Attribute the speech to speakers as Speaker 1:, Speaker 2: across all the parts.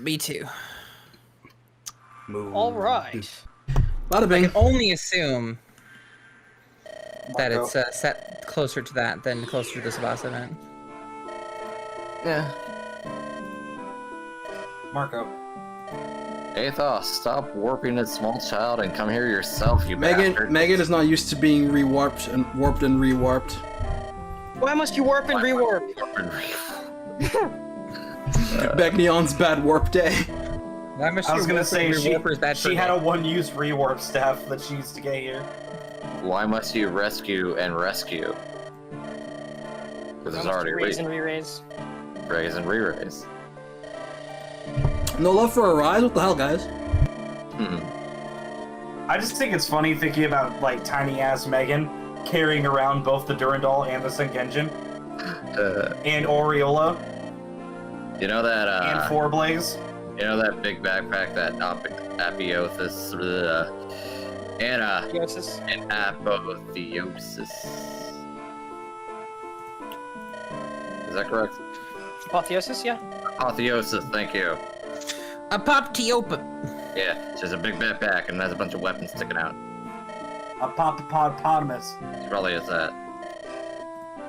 Speaker 1: Me too.
Speaker 2: Move.
Speaker 3: All right.
Speaker 1: I can only assume that it's set closer to that than closer to this boss event.
Speaker 4: Yeah.
Speaker 2: Marco.
Speaker 4: Athos, stop warping a small child and come here yourself, you bastard.
Speaker 5: Megan is not used to being rewarped and rewarped.
Speaker 3: Why must you warp and rewarp?
Speaker 5: Begnion's bad warp day.
Speaker 1: Why must
Speaker 2: I was gonna say she had
Speaker 1: a
Speaker 2: a one-use rewarp staff that she used to get here.
Speaker 4: Why must you rescue and rescue? Because there's already
Speaker 3: raise and re-raise.
Speaker 4: Raise and re-raise.
Speaker 5: No love for a rise? What the hell, guys?
Speaker 2: I just think it's funny thinking about, like, tiny-ass Megan carrying around both the Durandal and the Sengenjin. And Aureola.
Speaker 4: You know that,
Speaker 2: and Forblaze.
Speaker 4: You know that big backpack that Athos, and Apotheosis. Is that correct?
Speaker 3: Apotheosis, yeah.
Speaker 4: Apotheosis, thank you.
Speaker 1: Apoptiopa.
Speaker 4: Yeah, it's just a big backpack and has a bunch of weapons sticking out.
Speaker 2: Hippopotamus.
Speaker 4: It probably is that.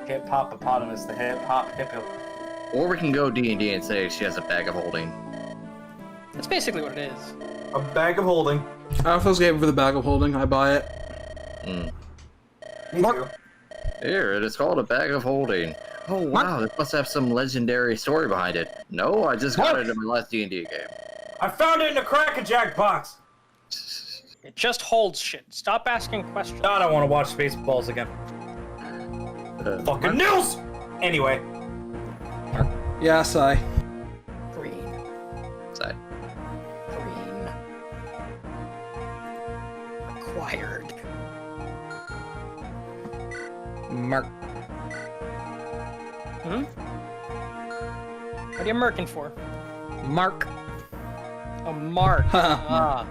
Speaker 2: Hippopotamus, the hip-hop hippo.
Speaker 4: Or we can go D&D and say she has a bag of holding.
Speaker 3: That's basically what it is.
Speaker 2: A bag of holding.
Speaker 5: Athos gave for the bag of holding. I buy it.
Speaker 2: Me too.
Speaker 4: Here, it is called a bag of holding. Oh wow, this must have some legendary story behind it. No, I just got it in my last D&D game.
Speaker 2: I found it in a Crack-a-Jack box!
Speaker 3: It just holds shit. Stop asking questions.
Speaker 2: I don't want to watch Spaceballs again. Fucking news! Anyway.
Speaker 5: Yeah, sigh.
Speaker 3: Green.
Speaker 4: Sigh.
Speaker 3: Green. Acquired.
Speaker 1: Mark.
Speaker 3: What are you merkin for?
Speaker 1: Mark.
Speaker 3: A mark. Ah.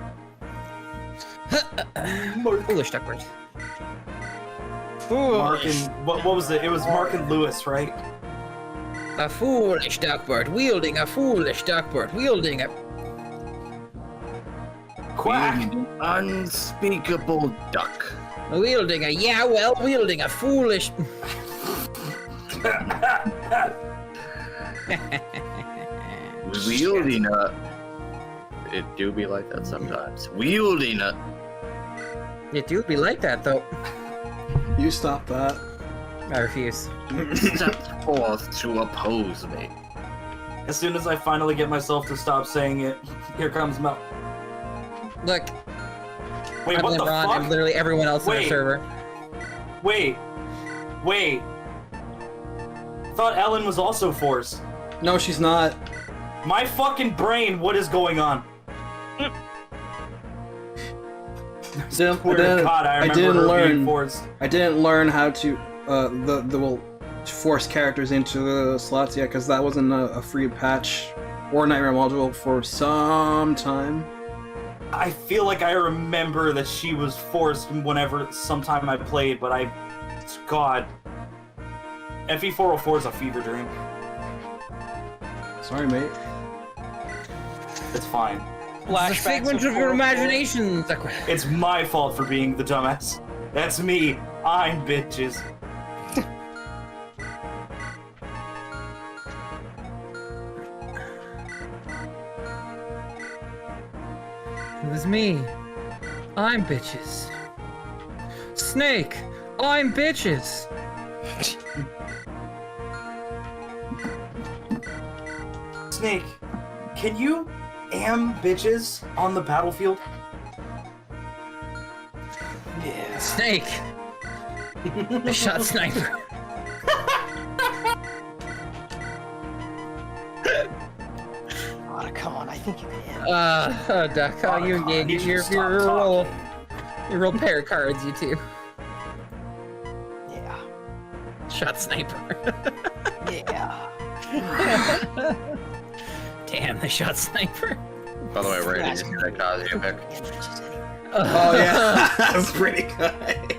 Speaker 1: Foolish duckbird.
Speaker 2: Mark and, what was it? It was Mark and Lewis, right?
Speaker 1: A foolish duckbird wielding a foolish duckbird wielding a
Speaker 2: Quack!
Speaker 4: Unspeakable duck.
Speaker 1: wielding a foolish.
Speaker 4: Wielding a. It do be like that sometimes. Wielding a.
Speaker 1: It do be like that though.
Speaker 5: You stop that.
Speaker 1: I refuse.
Speaker 4: Steps forth to oppose me.
Speaker 2: As soon as I finally get myself to stop saying it, here comes Mel.
Speaker 1: Look.
Speaker 2: Wait, what the
Speaker 1: Ron
Speaker 2: fuck?
Speaker 1: and literally everyone else on the server.
Speaker 2: Wait. I thought Ellen was also forced.
Speaker 5: No, she's not.
Speaker 2: My fucking brain, what is going on? I
Speaker 5: didn't learn how to force characters into the slots yet, because that wasn't a free patch or Nightmare module for some time.
Speaker 2: I feel like I remember that she was forced whenever sometime I played, but God. FE404 is a fever dream.
Speaker 5: Sorry, mate.
Speaker 2: It's fine.
Speaker 1: It's a figment of your imagination.
Speaker 2: It's my fault for being the dumbass. That's me. I'm bitches.
Speaker 1: It was me. I'm bitches. Snake. I'm bitches.
Speaker 2: Snake, can you bitches on the battlefield?
Speaker 1: Yeah. Snake. I shot sniper.
Speaker 3: Oh, come on, I think you can.
Speaker 1: Duck, you're real pair of cards, you two.
Speaker 3: Yeah.
Speaker 1: Shot sniper.
Speaker 3: Yeah.
Speaker 1: Damn, they shot sniper.
Speaker 4: By the way, Ray, did you see that Kazuya pick?
Speaker 5: Oh yeah, that's pretty good.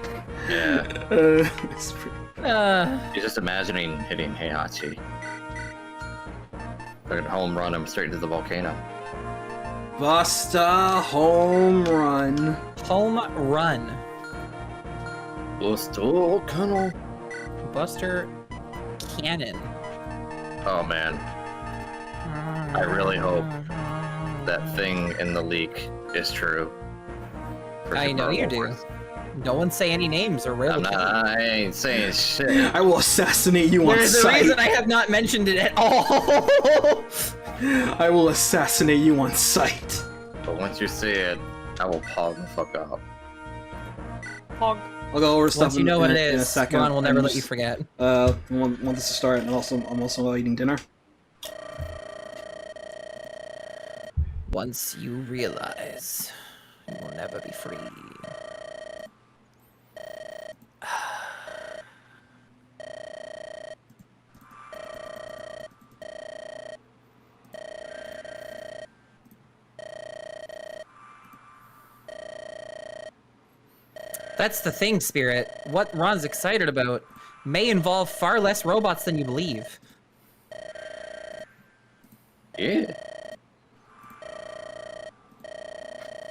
Speaker 4: Yeah.
Speaker 5: It's pretty...
Speaker 4: You're just imagining hitting Heihachi. They're gonna home run him straight into the volcano.
Speaker 5: Busta home run.
Speaker 1: Home run.
Speaker 4: Buster Cannon.
Speaker 1: Buster Cannon.
Speaker 4: Oh man. I really hope that thing in the leak is true. For
Speaker 1: I know you do.
Speaker 4: Wars.
Speaker 1: No one say any names or really.
Speaker 4: I ain't saying shit.
Speaker 5: I will assassinate you on
Speaker 1: There's a
Speaker 5: sight.
Speaker 1: reason I have not mentioned it at all.
Speaker 5: I will assassinate you on sight.
Speaker 4: But once you see it, I will pog the fuck up.
Speaker 3: Pog.
Speaker 5: I'll go over stuff
Speaker 1: Once you know what it
Speaker 5: in a
Speaker 1: is,
Speaker 5: second.
Speaker 1: Ron will never
Speaker 5: I'm
Speaker 1: let you
Speaker 5: just,
Speaker 1: forget.
Speaker 5: want this to start, and I'm also eating dinner.
Speaker 1: Once you realize you will never be free. That's the thing, Spirit. What Ron's excited about may involve far less robots than you believe.
Speaker 4: Yeah.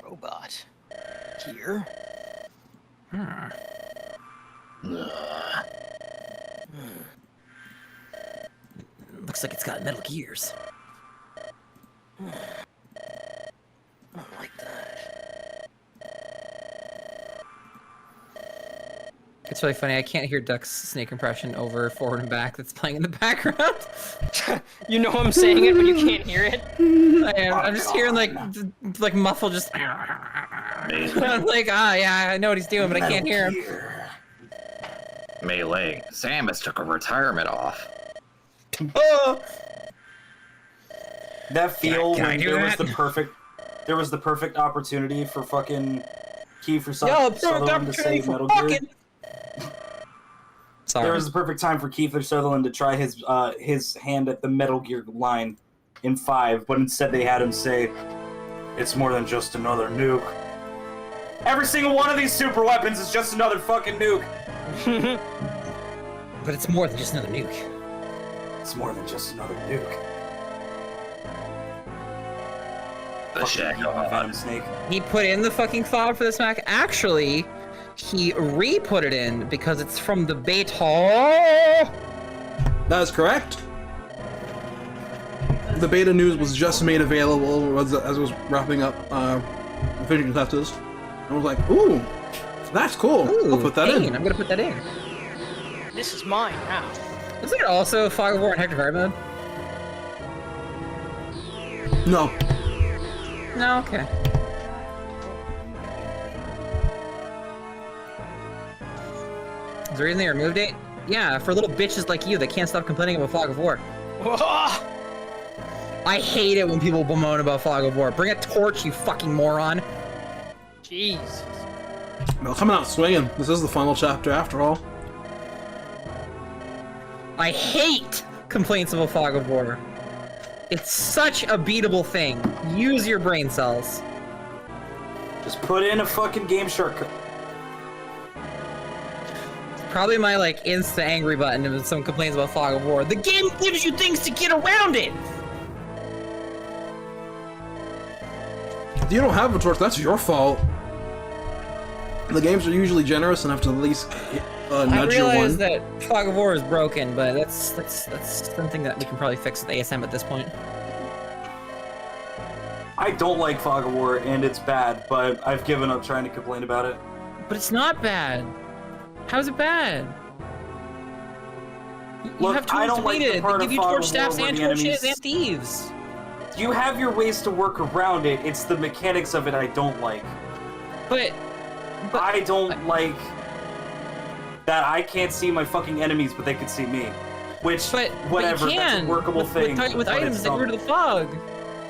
Speaker 3: Robot. Here.
Speaker 1: Looks like it's got metal gears.
Speaker 3: I don't like that.
Speaker 1: It's really funny. I can't hear Duck's snake impression over forward and back that's playing in the background.
Speaker 3: You know I'm saying it, but you can't hear it.
Speaker 1: I'm just hearing like muffled just. I'm like, yeah, I know what he's doing, but I can't hear him.
Speaker 4: Melee. Samus took a retirement off.
Speaker 2: That feel
Speaker 1: Can I
Speaker 2: when
Speaker 1: do
Speaker 2: there
Speaker 1: that?
Speaker 2: was the perfect opportunity for fucking Kiefer
Speaker 1: Yo,
Speaker 2: Sutherland to save Metal Gear.
Speaker 1: Sorry.
Speaker 2: There was the perfect time for Kiefer Sutherland to try his hand at the Metal Gear line in 5, but instead they had him say, "It's more than just another nuke." Every single one of these super weapons is just another fucking nuke.
Speaker 1: But it's more than just another nuke.
Speaker 2: It's more than just another nuke.
Speaker 4: The shadow.
Speaker 2: Venom Snake.
Speaker 1: He put in the fucking fob for this Mac. Actually, he re-put it in because it's from the beta.
Speaker 5: That is correct. The beta news was just made available as I was wrapping up finishing Athos. I was like, ooh, that's cool. I'll put that in.
Speaker 1: I'm gonna put that in.
Speaker 3: This is mine now.
Speaker 1: Isn't there also Fog of War and Hector Guard mode?
Speaker 5: No.
Speaker 1: No, okay. Is there a reason they removed it? Yeah, for little bitches like you that can't stop complaining about Fog of War. I hate it when people bemoan about Fog of War. Bring a torch, you fucking moron.
Speaker 3: Jeez.
Speaker 5: No, coming out swinging. This is the final chapter after all.
Speaker 1: I hate complaints about Fog of War. It's such a beatable thing. Use your brain cells.
Speaker 2: Just put in a fucking game shortcut.
Speaker 1: Probably my like insta angry button if someone complains about Fog of War. The game gives you things to get around it.
Speaker 5: If you don't have a torch, that's your fault. The games are usually generous enough to at least nudge
Speaker 1: I
Speaker 5: your
Speaker 1: realize
Speaker 5: one.
Speaker 1: that Fog of War is broken, but that's something that we can probably fix with ASM at this point.
Speaker 2: I don't like Fog of War, and it's bad, but I've given up trying to complain about it.
Speaker 1: But it's not bad. How's it bad? You
Speaker 2: Look,
Speaker 1: have
Speaker 2: I
Speaker 1: tools
Speaker 2: don't
Speaker 1: to
Speaker 2: like
Speaker 1: beat
Speaker 2: the
Speaker 1: it.
Speaker 2: part
Speaker 1: They
Speaker 2: of
Speaker 1: give you
Speaker 2: Fog
Speaker 1: torch
Speaker 2: of War
Speaker 1: staffs
Speaker 2: where
Speaker 1: and
Speaker 2: the
Speaker 1: torches
Speaker 2: enemies-
Speaker 1: and thieves.
Speaker 2: You have your ways to work around it. It's the mechanics of it I don't like.
Speaker 1: But
Speaker 2: I don't like that I can't see my fucking enemies, but they can see me. Which,
Speaker 1: but
Speaker 2: whatever,
Speaker 1: you
Speaker 2: that's
Speaker 1: can
Speaker 2: a workable thing.
Speaker 1: with
Speaker 2: but
Speaker 1: items
Speaker 2: it's
Speaker 1: that get
Speaker 2: dumb.
Speaker 1: rid of the fog.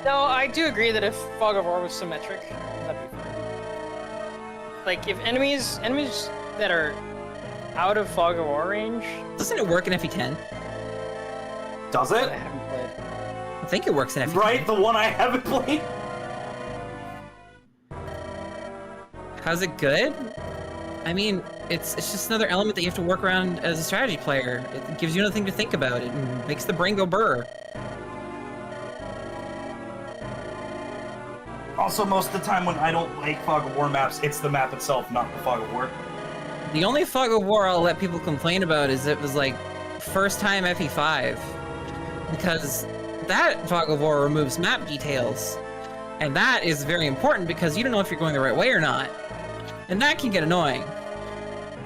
Speaker 3: No, I do agree that if Fog of War was symmetric, that'd be fine. Like, if enemies that are out of Fog of War range,
Speaker 1: Doesn't it work in FE10?
Speaker 2: Does
Speaker 3: I
Speaker 2: it?
Speaker 3: haven't played.
Speaker 1: I think it works in FE10.
Speaker 2: Right, the one I haven't played?
Speaker 1: How's it good? I mean, it's just another element that you have to work around as a strategy player. It gives you another thing to think about. It makes the brain go burr.
Speaker 2: Also, most of the time when I don't like Fog of War maps, it's the map itself, not the Fog of War.
Speaker 1: The only Fog of War I'll let people complain about is it was like first time FE5. Because that Fog of War removes map details. And that is very important because you don't know if you're going the right way or not. And that can get annoying.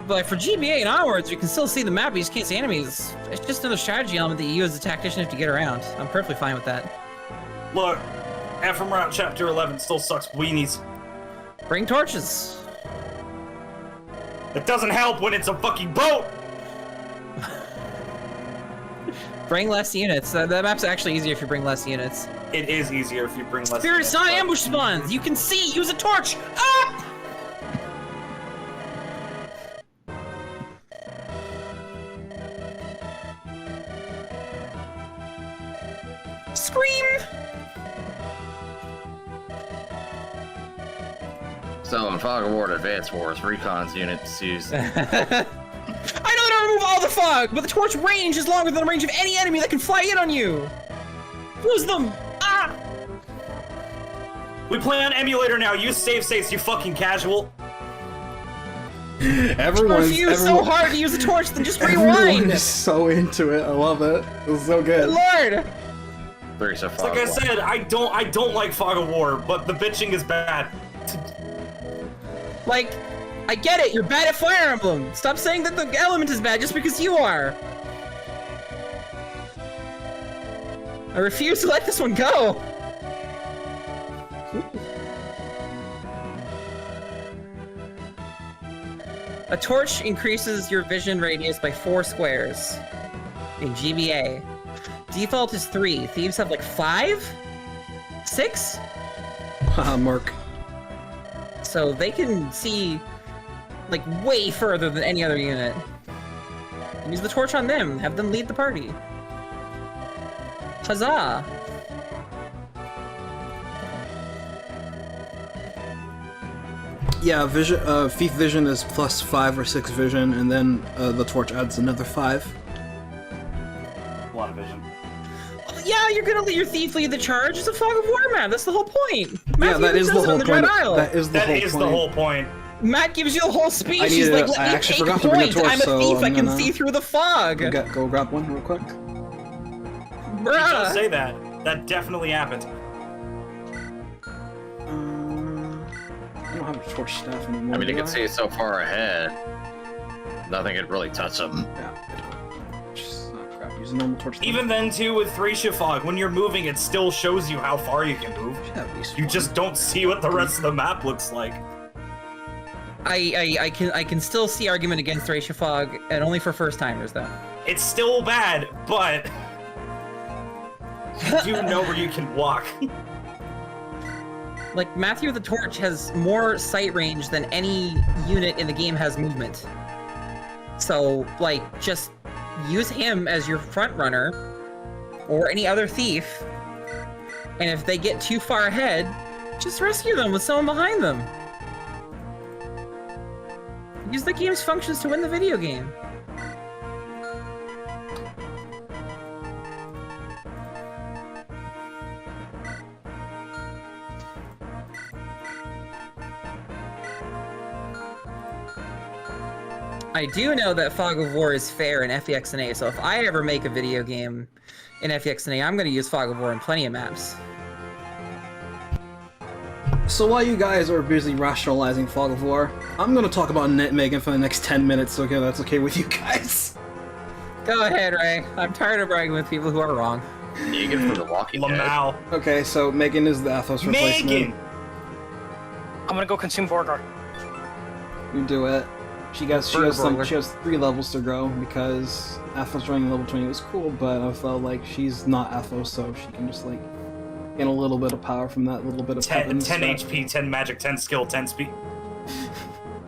Speaker 1: But for GBA and onwards, you can still see the map, you just can't see enemies. It's just another strategy element that you as a tactician have to get around. I'm perfectly fine with that.
Speaker 2: Look, FM Route Chapter 11 still sucks weenies.
Speaker 1: Bring torches.
Speaker 2: It doesn't help when it's a fucking boat!
Speaker 1: Bring less units. That map's actually easier if you bring less units.
Speaker 2: It is easier if you bring less
Speaker 1: Spirit
Speaker 2: units,
Speaker 1: Sun
Speaker 2: but-
Speaker 1: ambush spawns! You can see! Use a torch! Ah! Scream!
Speaker 4: So in Fog of War Advanced Wars, Recon's units use...
Speaker 1: I know how to remove all the fog, but the torch range is longer than the range of any enemy that can fly in on you! Lose them! Ah!
Speaker 2: We play on emulator now, use save states, you fucking casual!
Speaker 1: Refuse so hard to use the torch, then just
Speaker 5: Everyone
Speaker 1: rewind!
Speaker 5: is so into it. I love it. It's so good.
Speaker 1: Lord!
Speaker 4: There's a Fog
Speaker 2: Like I
Speaker 4: of War.
Speaker 2: said, I don't like Fog of War, but the bitching is bad.
Speaker 1: Like, I get it, you're bad at Fire Emblem! Stop saying that the element is bad just because you are! I refuse to let this one go! A torch increases your vision radius by 4 squares in GBA. Default is 3. Thieves have like 5? 6?
Speaker 5: Haha, Mark.
Speaker 1: So they can see like way further than any other unit. Use the torch on them, have them lead the party. Huzzah!
Speaker 5: Yeah, vision. Thief vision is plus 5 or 6 vision, and then the torch adds another 5.
Speaker 2: A lot of vision.
Speaker 1: Yeah, you're gonna let your thief lead the charge. It's a Fog of War map. That's the whole point.
Speaker 5: Yeah, that is the whole point. That is the whole point.
Speaker 1: Matt gives you the whole speech.
Speaker 5: I need
Speaker 1: He's
Speaker 5: to-
Speaker 1: like, let
Speaker 5: I
Speaker 1: me
Speaker 5: actually
Speaker 1: take
Speaker 5: forgot to bring a
Speaker 1: point.
Speaker 5: torch,
Speaker 1: I'm a
Speaker 5: so
Speaker 1: thief. I
Speaker 5: I'm
Speaker 1: can
Speaker 5: gonna-
Speaker 1: see through the fog.
Speaker 5: Go grab one real quick.
Speaker 2: Don't
Speaker 1: Bruh.
Speaker 2: say that. That definitely happened.
Speaker 5: I don't have a torch staff anymore.
Speaker 4: I mean, you
Speaker 5: do
Speaker 4: can see so far ahead, nothing could really touch them.
Speaker 5: Yeah. Just, crap. Use a normal torch. Staff.
Speaker 2: Even then, too, with Thracia Fog, when you're moving, it still shows you how far you can move.
Speaker 5: Should have at least
Speaker 2: You
Speaker 5: one.
Speaker 2: just don't see what the rest of the map looks like.
Speaker 1: I can still see argument against Thracia Fog, and only for first timers though.
Speaker 2: It's still bad, but you do know where you can walk.
Speaker 1: Like, Matthew the Torch has more sight range than any unit in the game has movement. So, like, just use him as your front runner, or any other thief, and if they get too far ahead, just rescue them with someone behind them. Use the game's functions to win the video game. I do know that Fog of War is fair in FEXNA, so if I ever make a video game in FEXNA, I'm going to use Fog of War in plenty of maps.
Speaker 5: So while you guys are busy rationalizing Fog of War, I'm gonna talk about Megan for the next 10 minutes, okay? That's okay with you guys.
Speaker 1: Go ahead, Ray. I'm tired of bragging with people who are wrong.
Speaker 4: Negan from The Walking Dead.
Speaker 2: Lamau.
Speaker 5: Okay, so Megan is the Athos replacement.
Speaker 2: Megan!
Speaker 3: I'm gonna go consume Borgar.
Speaker 5: You do it. She has 3 levels to grow because Athos running level 20 was cool, but I felt like she's not Athos, so she can just like gain a little bit of power from that little bit of
Speaker 2: 10
Speaker 5: stuff.
Speaker 2: HP, 10 magic, 10 skill, 10 speed.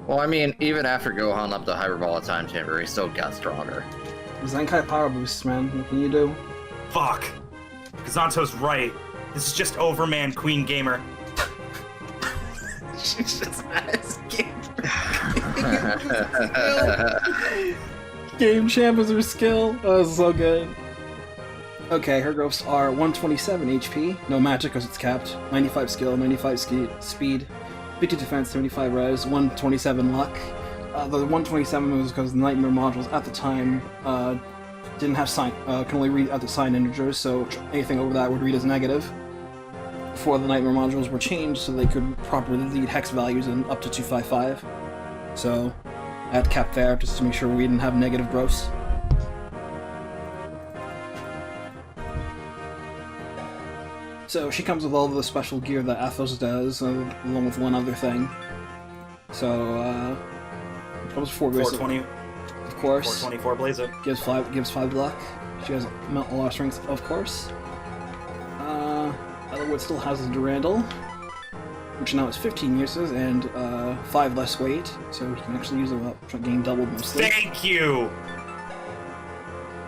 Speaker 4: Well, I mean, even after Gohan up to Hyperbolic Time Chamber, he still got stronger.
Speaker 5: Zenkai power boosts, man. What can you do?
Speaker 2: Fuck. Kazanto's right. This is just Overman Queen Gamer.
Speaker 5: Game champ is her skill. Oh, that's so good. Okay, her growths are 127 HP, no magic because it's capped, 95 skill, 95 speed, 50 defense, 75 res, 127 luck. The 127 was because the Nightmare modules at the time didn't have sign, can only read at the sign integers, so anything over that would read as negative. Before the Nightmare modules were changed so they could properly read hex values in up to 255. So I had capped there just to make sure we didn't have negative growths. So she comes with all the special gear that Athos does, along with one other thing. So, comes
Speaker 2: 420.
Speaker 5: Of course.
Speaker 2: 424 blazer.
Speaker 5: Gives 5 luck. She has a lot of strength, of course. Eliwood still has a Durandal, which now is 15 uses and 5 less weight, so he can actually use it without getting doubled mostly.
Speaker 2: Thank you!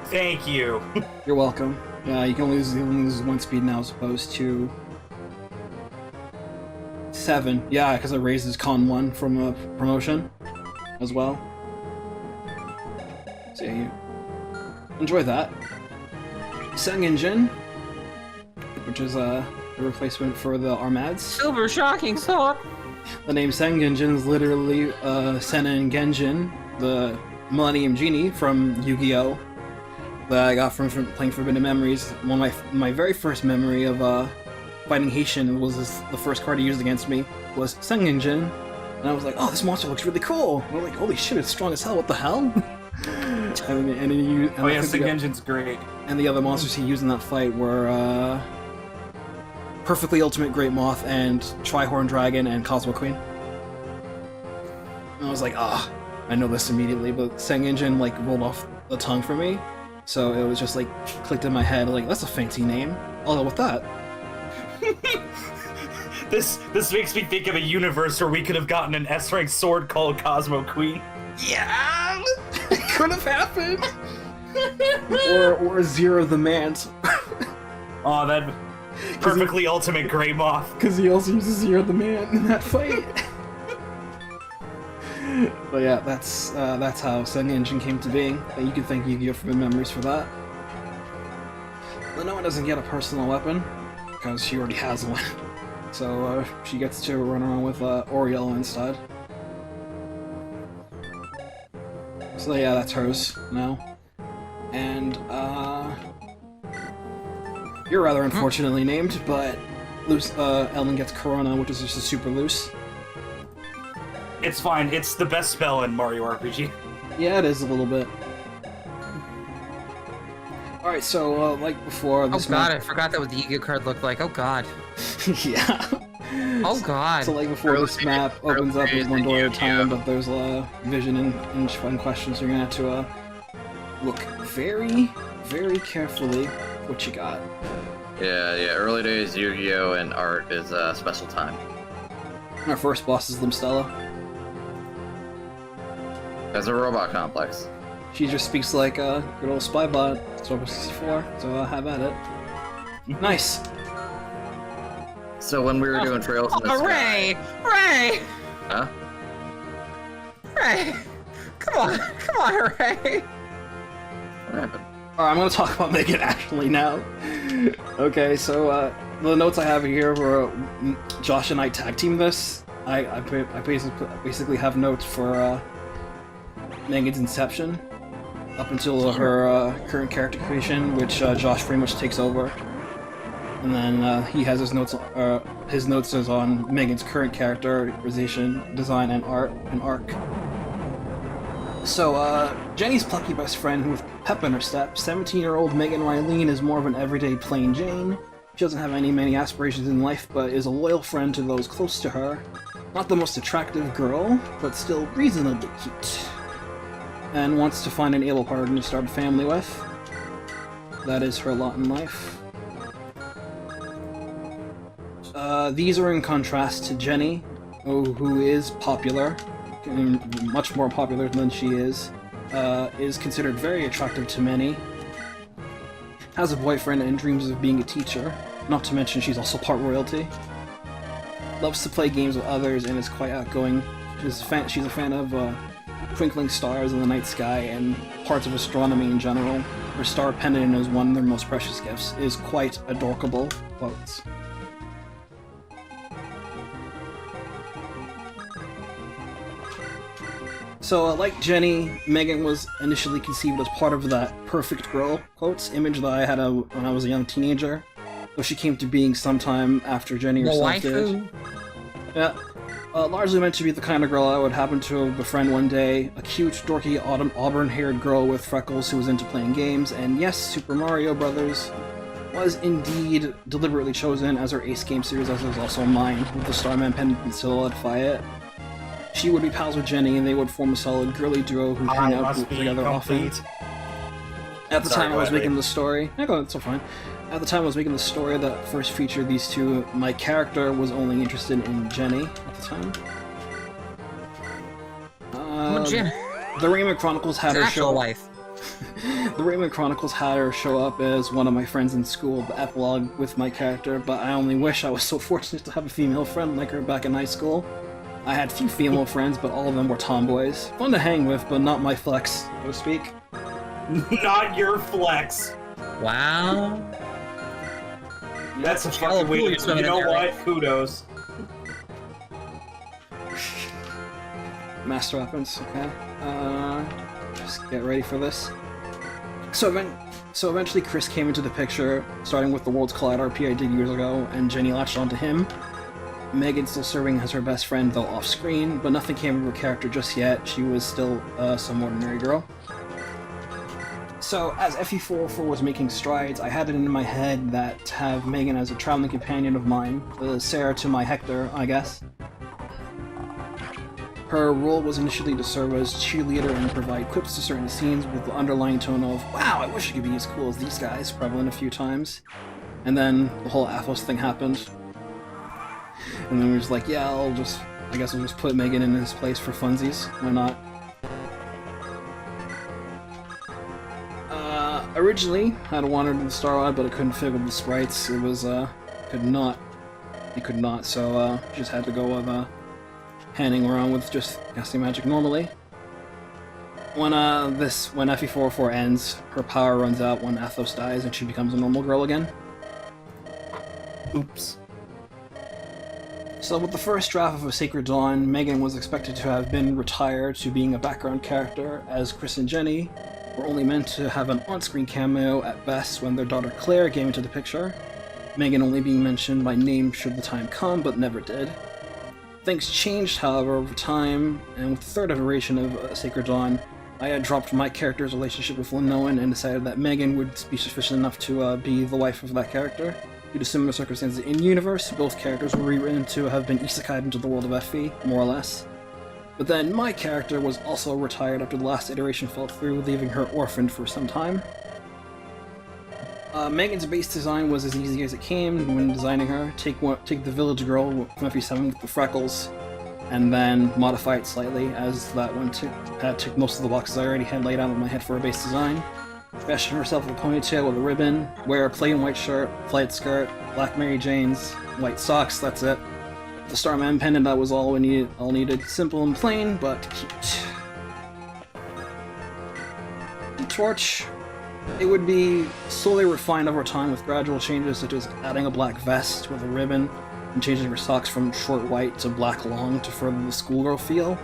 Speaker 2: Thank you!
Speaker 5: You're welcome. Yeah, you can only use 1 speed now as opposed to 7. Yeah, because it raises con 1 from a promotion as well. So yeah, you enjoy that. Sengenjin, which is the replacement for the Armads.
Speaker 1: Silver shocking sword.
Speaker 5: The name Sengenjin is literally Sennen Genjin, the Millennium Genie from Yu-Gi-Oh! That I got from playing Forbidden Memories. One of my very first memory of fighting Haitian was the first card he used against me was Sengenjin, and I was like, oh, this monster looks really cool. And I'm like, holy shit, it's strong as hell. What the hell?
Speaker 2: Sengenjin's great.
Speaker 5: And the other monsters he used in that fight were Perfectly Ultimate Great Moth and Trihorn Dragon and Cosmo Queen. And I was like, I know this immediately, but Sengenjin like rolled off the tongue for me. So it was just like clicked in my head, like that's a fancy name. I'll go with that.
Speaker 2: This makes me think of a universe where we could have gotten an S-rank sword called Cosmo Queen.
Speaker 5: Yeah, it could have happened. or Zero the Mant.
Speaker 2: Oh, that perfectly ultimate Grey Moth.
Speaker 5: Because he also uses Zero the Mant in that fight. But yeah, that's how Sengenjin came to being. And you can thank Yu-Gi-Oh! Forbidden Memories for that. Linoan doesn't get a personal weapon, because she already has one. So she gets to run around with Oriel instead. So yeah, that's hers now. And you're rather unfortunately named, but Ellen gets Corona, which is just a super loose.
Speaker 2: It's fine, it's the best spell in Mario RPG.
Speaker 5: Yeah, it is a little bit. Alright, so, like before, this
Speaker 1: I forgot that what the Yu-Gi-Oh card looked like. Oh god.
Speaker 5: Yeah.
Speaker 1: Oh god.
Speaker 5: So, like before, this map opens up with one door at a time, but there's a vision in question, so you're gonna have to look very, very carefully what you got.
Speaker 4: Yeah, early days Yu-Gi-Oh! And art is a special time.
Speaker 5: Our first boss is Limstella.
Speaker 4: As a robot complex.
Speaker 5: She just speaks like a good old spy bot, Star 64, so have at it. Nice!
Speaker 4: So when we were doing Trails in the Sky...
Speaker 1: Ray!
Speaker 4: Huh?
Speaker 1: Ray! Come on, Ray!
Speaker 4: What happened?
Speaker 5: Alright, I'm gonna talk about Megan actually now. Okay, so the notes I have here were Josh and I tag team this. I basically have notes for Megan's inception up until her current character creation, which Josh pretty much takes over. And then he has his notes. His notes is on Megan's current characterization, design, and art and arc. So Jenny's plucky best friend with pep in her step. 17-year-old Megan Rylene is more of an everyday plain Jane. She doesn't have many aspirations in life, but is a loyal friend to those close to her. Not the most attractive girl, but still reasonably cute. And wants to find an able partner to start a family with. That is her lot in life. These are in contrast to Jenny, who is popular, much more popular than she is considered very attractive to many, has a boyfriend and dreams of being a teacher, not to mention she's also part royalty, loves to play games with others and is quite outgoing. She's a fan of twinkling stars in the night sky and parts of astronomy in general. her star pendant is one of their most precious gifts, is quite adorable. Quotes. So, like Jenny, Megan was initially conceived as part of that perfect girl, quotes, image that I had when I was a young teenager, though she came to being sometime after Jenny herself did. Yeah. Largely meant to be the kind of girl I would happen to befriend one day, a cute, dorky, auburn-haired girl with freckles who was into playing games, and yes, Super Mario Bros. Was indeed deliberately chosen as her ace game series, as it was also mine, with the Starman pendant to solidify it. She would be pals with Jenny, and they would form a solid girly duo who hang out together often. At the time I was making the story... Yeah, go ahead, it's all fine. At the time I was making the story that first featured these two, my character was only interested in Jenny at the time. The Raymond Chronicles had her show... The Raymond Chronicles had her show up as one of my friends in school, the epilogue with my character, but I only wish I was so fortunate to have a female friend like her back in high school. I had few female friends, but all of them were tomboys. Fun to hang with, but not my flex, so to speak.
Speaker 2: Not your flex.
Speaker 1: Wow.
Speaker 2: That's a fucking weird. You know what? Kudos.
Speaker 5: Master weapons, okay. Just get ready for this. So eventually Chris came into the picture, starting with the Worlds Collide RP I did years ago, and Jenny latched onto him. Megan still serving as her best friend, though off-screen, but nothing came of her character just yet. She was still some ordinary girl. So, as FE404 was making strides, I had it in my head that to have Megan as a traveling companion of mine, the Sarah to my Hector, I guess. Her role was initially to serve as cheerleader and provide quips to certain scenes with the underlying tone of, wow, I wish I could be as cool as these guys, prevalent a few times. And then the whole Athos thing happened. And then we were just like, yeah, I guess I'll just put Megan in his place for funsies. Why not? Originally, I'd wanted the Starrod, but I couldn't fit with the sprites. It was, could not, so, just had to go with, handing around with just casting magic normally. When FE404 ends, her power runs out when Athos dies and she becomes a normal girl again. Oops. So with the first draft of A Sacred Dawn, Megan was expected to have been retired to being a background character, as Chris and Jenny were only meant to have an on-screen cameo at best when their daughter Claire came into the picture, Megan only being mentioned by name should the time come, but never did. Things changed, however, over time, and with the third iteration of A Sacred Dawn, I had dropped my character's relationship with Linoan and decided that Megan would be sufficient enough to be the wife of that character. Due to similar circumstances in-universe, both characters were rewritten to have been isekai'd into the world of FE, more or less. But then my character was also retired after the last iteration fell through, leaving her orphaned for some time. Megan's base design was as easy as it came when designing her. Take the village girl from FE7 with the freckles, and then modify it slightly, as that one had ticked most of the boxes I already had laid out in my head for a base design. Fashion herself with a ponytail with a ribbon, wear a plain white shirt, flight skirt, black Mary Janes, white socks, that's it. The Starman pendant, that was all needed. Simple and plain, but cute. The torch, it would be slowly refined over time with gradual changes such as adding a black vest with a ribbon and changing her socks from short white to black long to further the schoolgirl feel.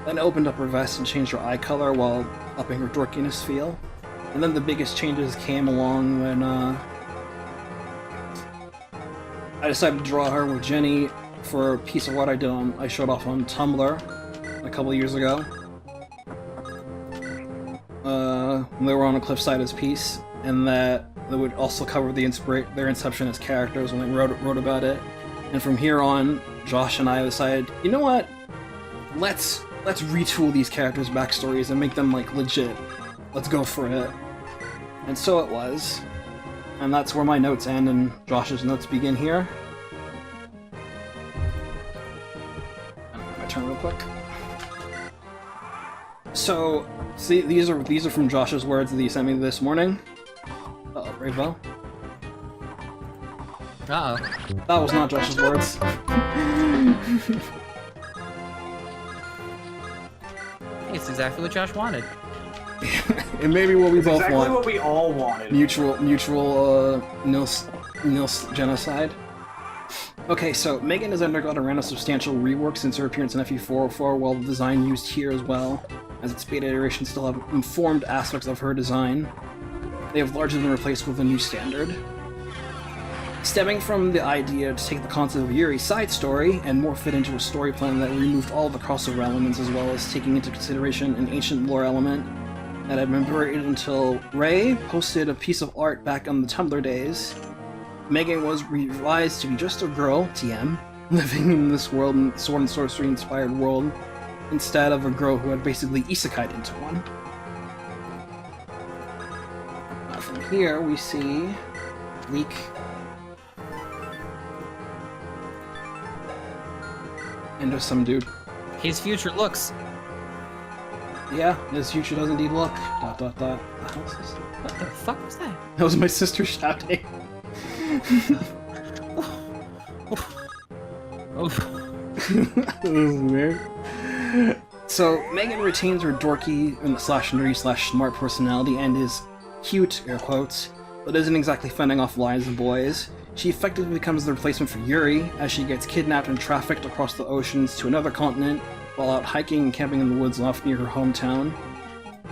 Speaker 5: Then opened up her vest and changed her eye color while upping her dorkiness feel. And then the biggest changes came along when I decided to draw her with Jenny for a piece of what I showed off on Tumblr a couple years ago. They were on a cliffside as piece, and that would also cover their inception as characters when they wrote about it. And from here on, Josh and I decided, you know what? Let's retool these characters' backstories and make them like legit. Let's go for it. And so it was. And that's where my notes end and Josh's notes begin here. My turn real quick. So, see, these are from Josh's words that he sent me this morning. Uh-oh, Bravo.
Speaker 1: Uh-oh.
Speaker 5: That was not Josh's words.
Speaker 1: It's exactly what Josh wanted.
Speaker 5: It may be what we
Speaker 2: It's
Speaker 5: both
Speaker 2: exactly
Speaker 5: want.
Speaker 2: what we all wanted.
Speaker 5: Mutual, nils genocide. Okay, so Megan has undergone a random substantial rework since her appearance in FE404, while the design used here as well, as its beta iterations still have informed aspects of her design. They have largely been replaced with a new standard. Stemming from the idea to take the concept of Yuri's side story and morph it into a story plan that removed all of the crossover elements, as well as taking into consideration an ancient lore element that had been buried until Ray posted a piece of art back on the Tumblr days. Megan was revised to be just a girl, TM, living in this world, sword and sorcery inspired world, instead of a girl who had basically isekai'd into one. From here we see Leak. And just some dude.
Speaker 1: His future looks.
Speaker 5: Yeah, his future does indeed look. Dot dot dot.
Speaker 1: What the fuck was that?
Speaker 5: That was my sister shouting. That was weird. So, Megan retains her dorky and /nerdy/smart personality and is cute, air quotes, but isn't exactly fending off lions and boys. She effectively becomes the replacement for Yuri, as she gets kidnapped and trafficked across the oceans to another continent while out hiking and camping in the woods off near her hometown.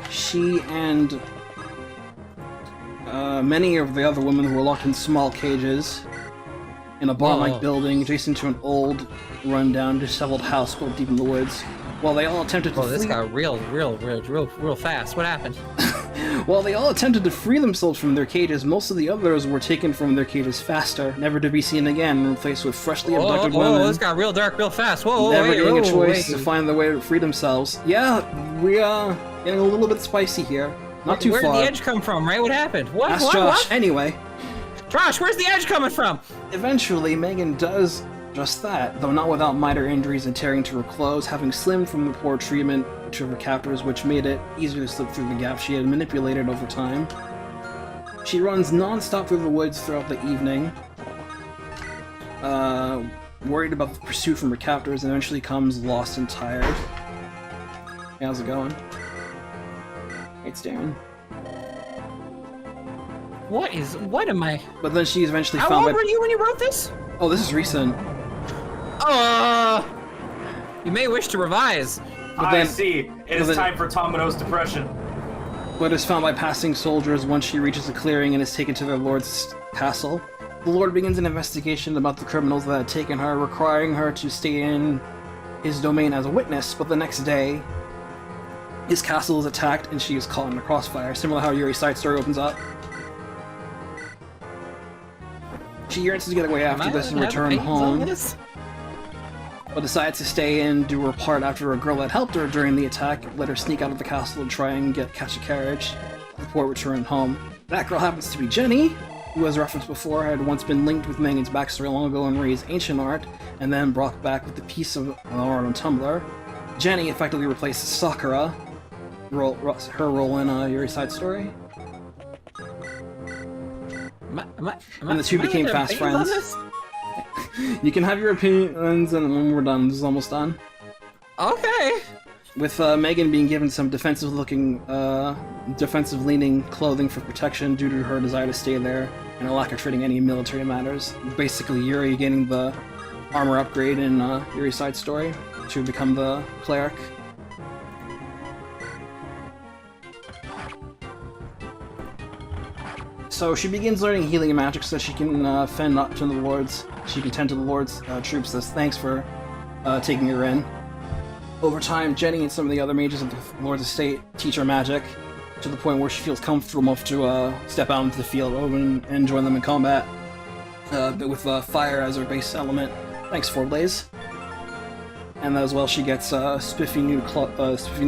Speaker 5: She and many of the other women who were locked in small cages in a barn-like building adjacent to an old, run-down, disheveled house built deep in the woods. While they all attempted to
Speaker 1: this got real fast. What happened?
Speaker 5: While they all attempted to free themselves from their cages, most of the others were taken from their cages faster, never to be seen again, and replaced with freshly abducted women.
Speaker 1: This got real dark real fast. Whoa,
Speaker 5: never
Speaker 1: wait,
Speaker 5: getting a choice
Speaker 1: wait.
Speaker 5: to find their way to free themselves. Yeah, we are getting a little bit spicy here. Not too
Speaker 1: Where
Speaker 5: far.
Speaker 1: did the edge come from, right? What happened? What?
Speaker 5: Ask
Speaker 1: what?
Speaker 5: Josh.
Speaker 1: What?
Speaker 5: Anyway,
Speaker 1: Josh, where's the edge coming from?
Speaker 5: eventually Megan does just that, though not without minor injuries and tearing to her clothes, having slimmed from the poor treatment to her captors, which made it easier to slip through the gaps she had manipulated over time. She runs non-stop through the woods throughout the evening, worried about the pursuit from her captors, and eventually comes lost and tired. Hey, how's it going? Hey, it's Darren.
Speaker 1: What am I?
Speaker 5: But then she's eventually
Speaker 1: How
Speaker 5: found
Speaker 1: old
Speaker 5: by...
Speaker 1: were you when you wrote this?
Speaker 5: Oh, this is recent.
Speaker 1: You may wish to revise.
Speaker 5: But
Speaker 2: I
Speaker 5: then-
Speaker 2: see. It is
Speaker 5: then-
Speaker 2: time for Tomino's depression.
Speaker 5: But is found by passing soldiers once she reaches a clearing and is taken to their lord's castle. The lord begins an investigation about the criminals that had taken her, requiring her to stay in his domain as a witness, but the next day, his castle is attacked and she is caught in the crossfire, similar to how Yuri's side story opens up. She yearns to get away after this and return home, but decides to stay and do her part after a girl that helped her during the attack let her sneak out of the castle and try and catch a carriage before returning home. That girl happens to be Jenny, who, as referenced before, had once been linked with Megan's backstory long ago in Ray's ancient art, and then brought back with the piece of art on Tumblr. Jenny effectively replaces Sakura, her role in Yuri's side story. And the two became fast friends. You can have your opinions, and when we're done, this is almost done.
Speaker 1: Okay.
Speaker 5: With Megan being given some defensive-leaning clothing for protection due to her desire to stay there, and a lack of treating any military matters. Basically, Yuri getting the armor upgrade in Yuri's side story to become the cleric. So she begins learning healing and magic so that she can fend up to the lords. She can tend to the lords' troops as thanks for taking her in. Over time, Jenny and some of the other mages of the lord's estate teach her magic to the point where she feels comfortable enough to step out into the field and join them in combat with fire as her base element. Thanks, Forblaze. And as well, she gets a spiffy new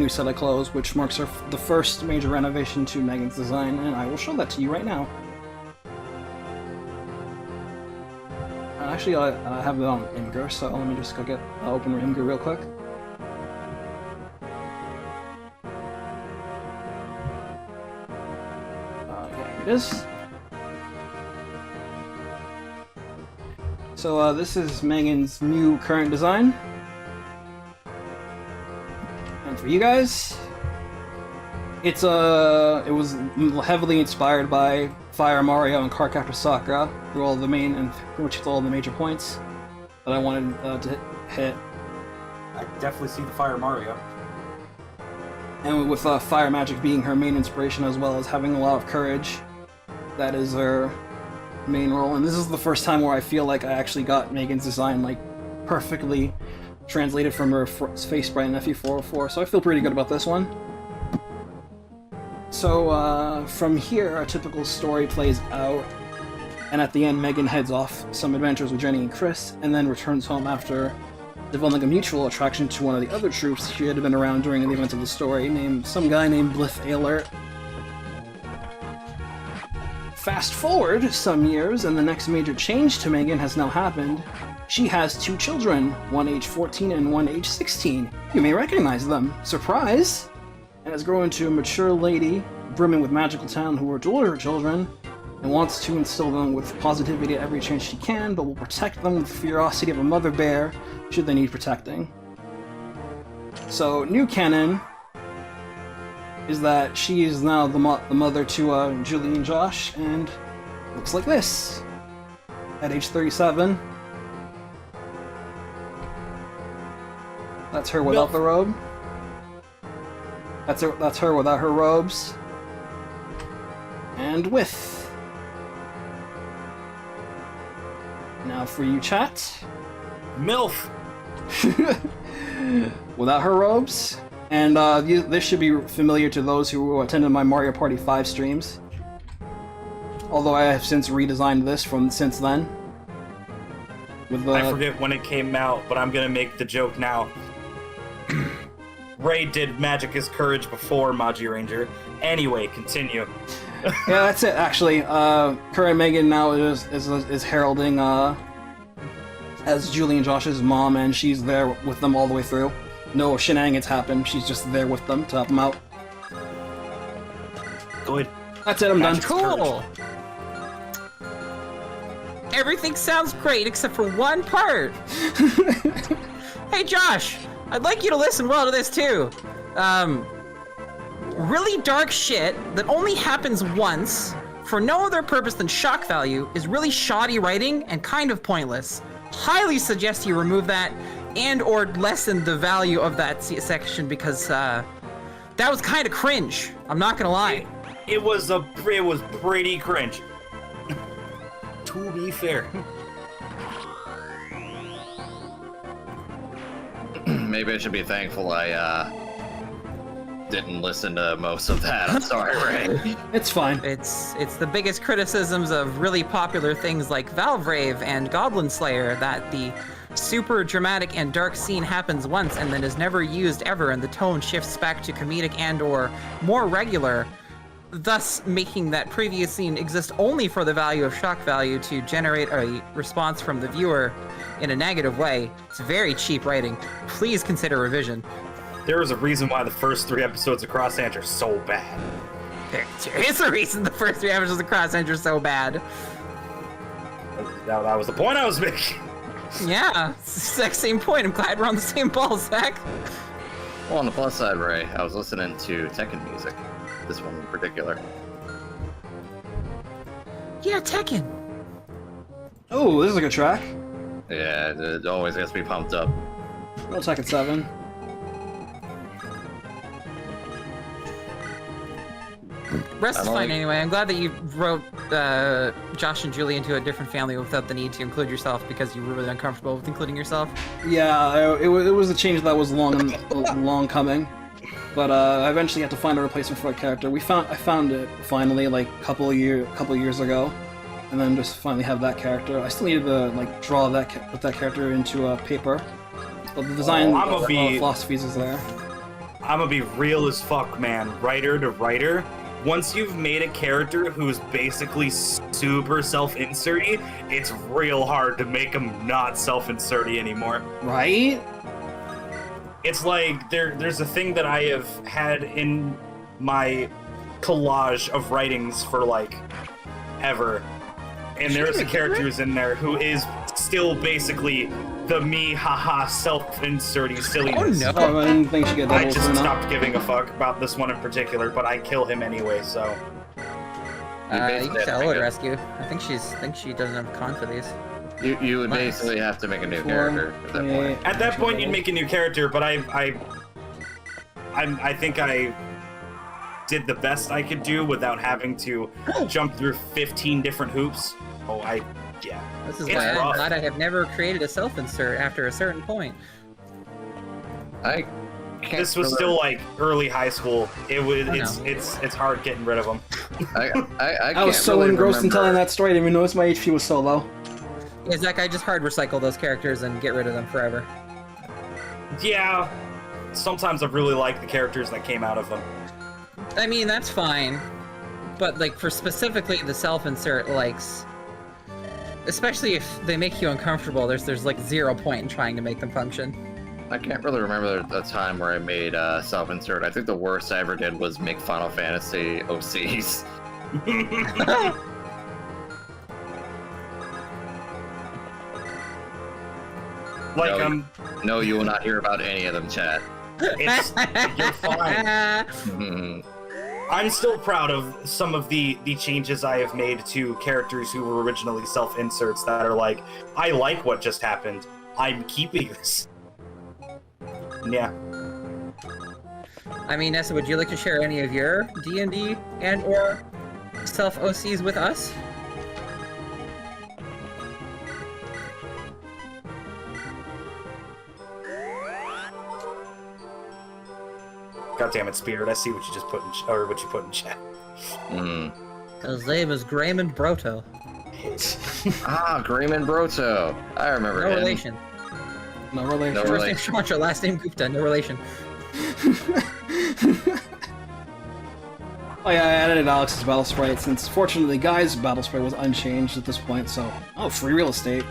Speaker 5: set of clothes, which marks the first major renovation to Megan's design, and I will show that to you right now. Actually, I have it on Imgur, so let me just go open Imgur real quick. Yeah, here it is. So this is Megan's new current design. And for you guys, It was heavily inspired by Fire Mario and Cardcaptor Sakura through all the main and pretty much all the major points that I wanted to hit.
Speaker 2: I definitely see the Fire Mario.
Speaker 5: And with Fire Magic being her main inspiration, as well as having a lot of courage, that is her main role. And this is the first time where I feel like I actually got Megan's design like perfectly translated from her face sprite in FE404, so I feel pretty good about this one. So from here, our typical story plays out, and at the end, Megan heads off some adventures with Jenny and Chris, and then returns home after developing a mutual attraction to one of the other troops she had been around during the events of the story, named some guy named Bliff Alert. Fast forward some years, and the next major change to Megan has now happened. She has 2 children, one age 14 and one age 16. You may recognize them. Surprise! And has grown into a mature lady, brimming with magical talent, who adores her children, and wants to instill them with positivity at every chance she can, but will protect them with the ferocity of a mother bear, should they need protecting. So, new canon is that she is now the mother to Julie and Josh, and looks like this. At age 37. That's her without the robe. That's her without her robes. And with. Now for you, chat.
Speaker 2: MILF!
Speaker 5: Without her robes. And this should be familiar to those who attended my Mario Party 5 streams. Although I have since redesigned this since then.
Speaker 2: I forget when it came out, but I'm gonna make the joke now. Ray did Magic is Courage before Magi Ranger. Anyway, continue.
Speaker 5: Yeah, that's it, actually. Current Megan now is heralding as Julie and Josh's mom, and she's there with them all the way through. No shenanigans happen, she's just there with them to help them out.
Speaker 2: Good.
Speaker 5: That's it, I'm done.
Speaker 1: Cool! Everything sounds great except for one part! Hey Josh! I'd like you to listen well to this too. Really dark shit that only happens once, for no other purpose than shock value, is really shoddy writing and kind of pointless. Highly suggest you remove that and or lessen the value of that section because that was kind of cringe. I'm not gonna lie.
Speaker 2: It was pretty cringe. To be fair.
Speaker 4: Maybe I should be thankful I didn't listen to most of that. I'm sorry, Ray.
Speaker 5: It's fine.
Speaker 1: It's the biggest criticisms of really popular things like Valve Rave and Goblin Slayer, that the super dramatic and dark scene happens once and then is never used ever, and the tone shifts back to comedic and or more regular, thus making that previous scene exist only for the value of shock value to generate a response from the viewer in a negative way. It's very cheap writing. Please consider revision.
Speaker 2: There is a reason why the first 3 episodes of Cross Ant are so bad.
Speaker 1: There is a reason the first 3 episodes of Cross Ant are so bad.
Speaker 2: That was the point I was making.
Speaker 1: Yeah, it's the exact same point. I'm glad we're on the same ball, Zach.
Speaker 4: Well, on the plus side, Ray, I was listening to Tekken music. This one in particular.
Speaker 1: Yeah, Tekken.
Speaker 5: Oh, this is a good track.
Speaker 4: Yeah, it always gets me pumped up.
Speaker 5: Well, Tekken 7.
Speaker 1: Rest is fine anyway. I'm glad that you wrote Josh and Julie into a different family without the need to include yourself because you were really uncomfortable with including yourself.
Speaker 5: Yeah, it was a change that was long coming, but I eventually had to find a replacement for a character. I found it finally, like a couple years ago, and then just finally have that character. I still needed to like put that character into paper, but the design philosophies is there.
Speaker 2: I'm gonna be real as fuck, man. Writer to writer. Once you've made a character who's basically super self-inserty, it's real hard to make them not self-inserty anymore.
Speaker 5: Right?
Speaker 2: It's like there's a thing that I have had in my collage of writings for like ever, and there's a character who's in there who is still basically the me, haha, self-inserty silliness.
Speaker 1: Oh, no.
Speaker 5: Oh, I didn't think she got
Speaker 2: I
Speaker 5: double
Speaker 2: just
Speaker 5: turn up.
Speaker 2: stopped giving a fuck about this one in particular, but I kill him anyway, so.
Speaker 1: You
Speaker 4: basically
Speaker 1: can
Speaker 4: have to
Speaker 1: Eliwood
Speaker 4: make a-
Speaker 1: rescue. I think she doesn't have con for these.
Speaker 4: You would
Speaker 1: Nice.
Speaker 4: basically have to make a new
Speaker 5: 4,
Speaker 4: character at that
Speaker 5: 8.
Speaker 4: point.
Speaker 2: At that point, you'd make a new character, but I think I did the best I could do without having to jump through 15 different hoops. Oh, yeah.
Speaker 1: This is
Speaker 2: It's
Speaker 1: why I'm
Speaker 2: rough.
Speaker 1: glad I have never created a self-insert after a certain point.
Speaker 4: I can't
Speaker 2: This was
Speaker 4: remember-
Speaker 2: still like early high school. It was.
Speaker 1: I know.
Speaker 2: It's hard getting rid of them.
Speaker 4: I
Speaker 5: I was
Speaker 4: can't
Speaker 5: so
Speaker 4: really
Speaker 5: engrossed in
Speaker 4: remember-
Speaker 5: telling that story, I didn't even notice my HP was so low.
Speaker 1: Yeah, Zach, I just hard recycle those characters and get rid of them forever.
Speaker 2: Yeah. Sometimes I really like the characters that came out of them.
Speaker 1: I mean, that's fine. But, like, for specifically the self-insert likes, especially if they make you uncomfortable, there's like 0 point in trying to make them function.
Speaker 4: I can't really remember the time where I made self-insert. I think the worst I ever did was make Final Fantasy OCs.
Speaker 2: Like
Speaker 4: No. No, you will not hear about any of them, chat.
Speaker 2: it's you're fine.
Speaker 4: Mhm.
Speaker 2: I'm still proud of some of the changes I have made to characters who were originally self-inserts that are like, I like what just happened. I'm keeping this. Yeah.
Speaker 1: I mean, Nessa, would you like to share any of your D&D and or self-OCs with us?
Speaker 2: God damn it, Spirit! I see what you just put in, or what you put in chat.
Speaker 4: Mm.
Speaker 1: His name is Grayman Broto.
Speaker 4: Ah, Grayman Broto. I remember
Speaker 1: No
Speaker 4: him.
Speaker 1: relation.
Speaker 5: No relation.
Speaker 4: No
Speaker 1: First name
Speaker 4: relation.
Speaker 1: Schumacher, last name Gupta, no relation.
Speaker 5: Oh yeah, I added Alex's battle sprite since fortunately Guy's battle sprite was unchanged at this point, so free real estate.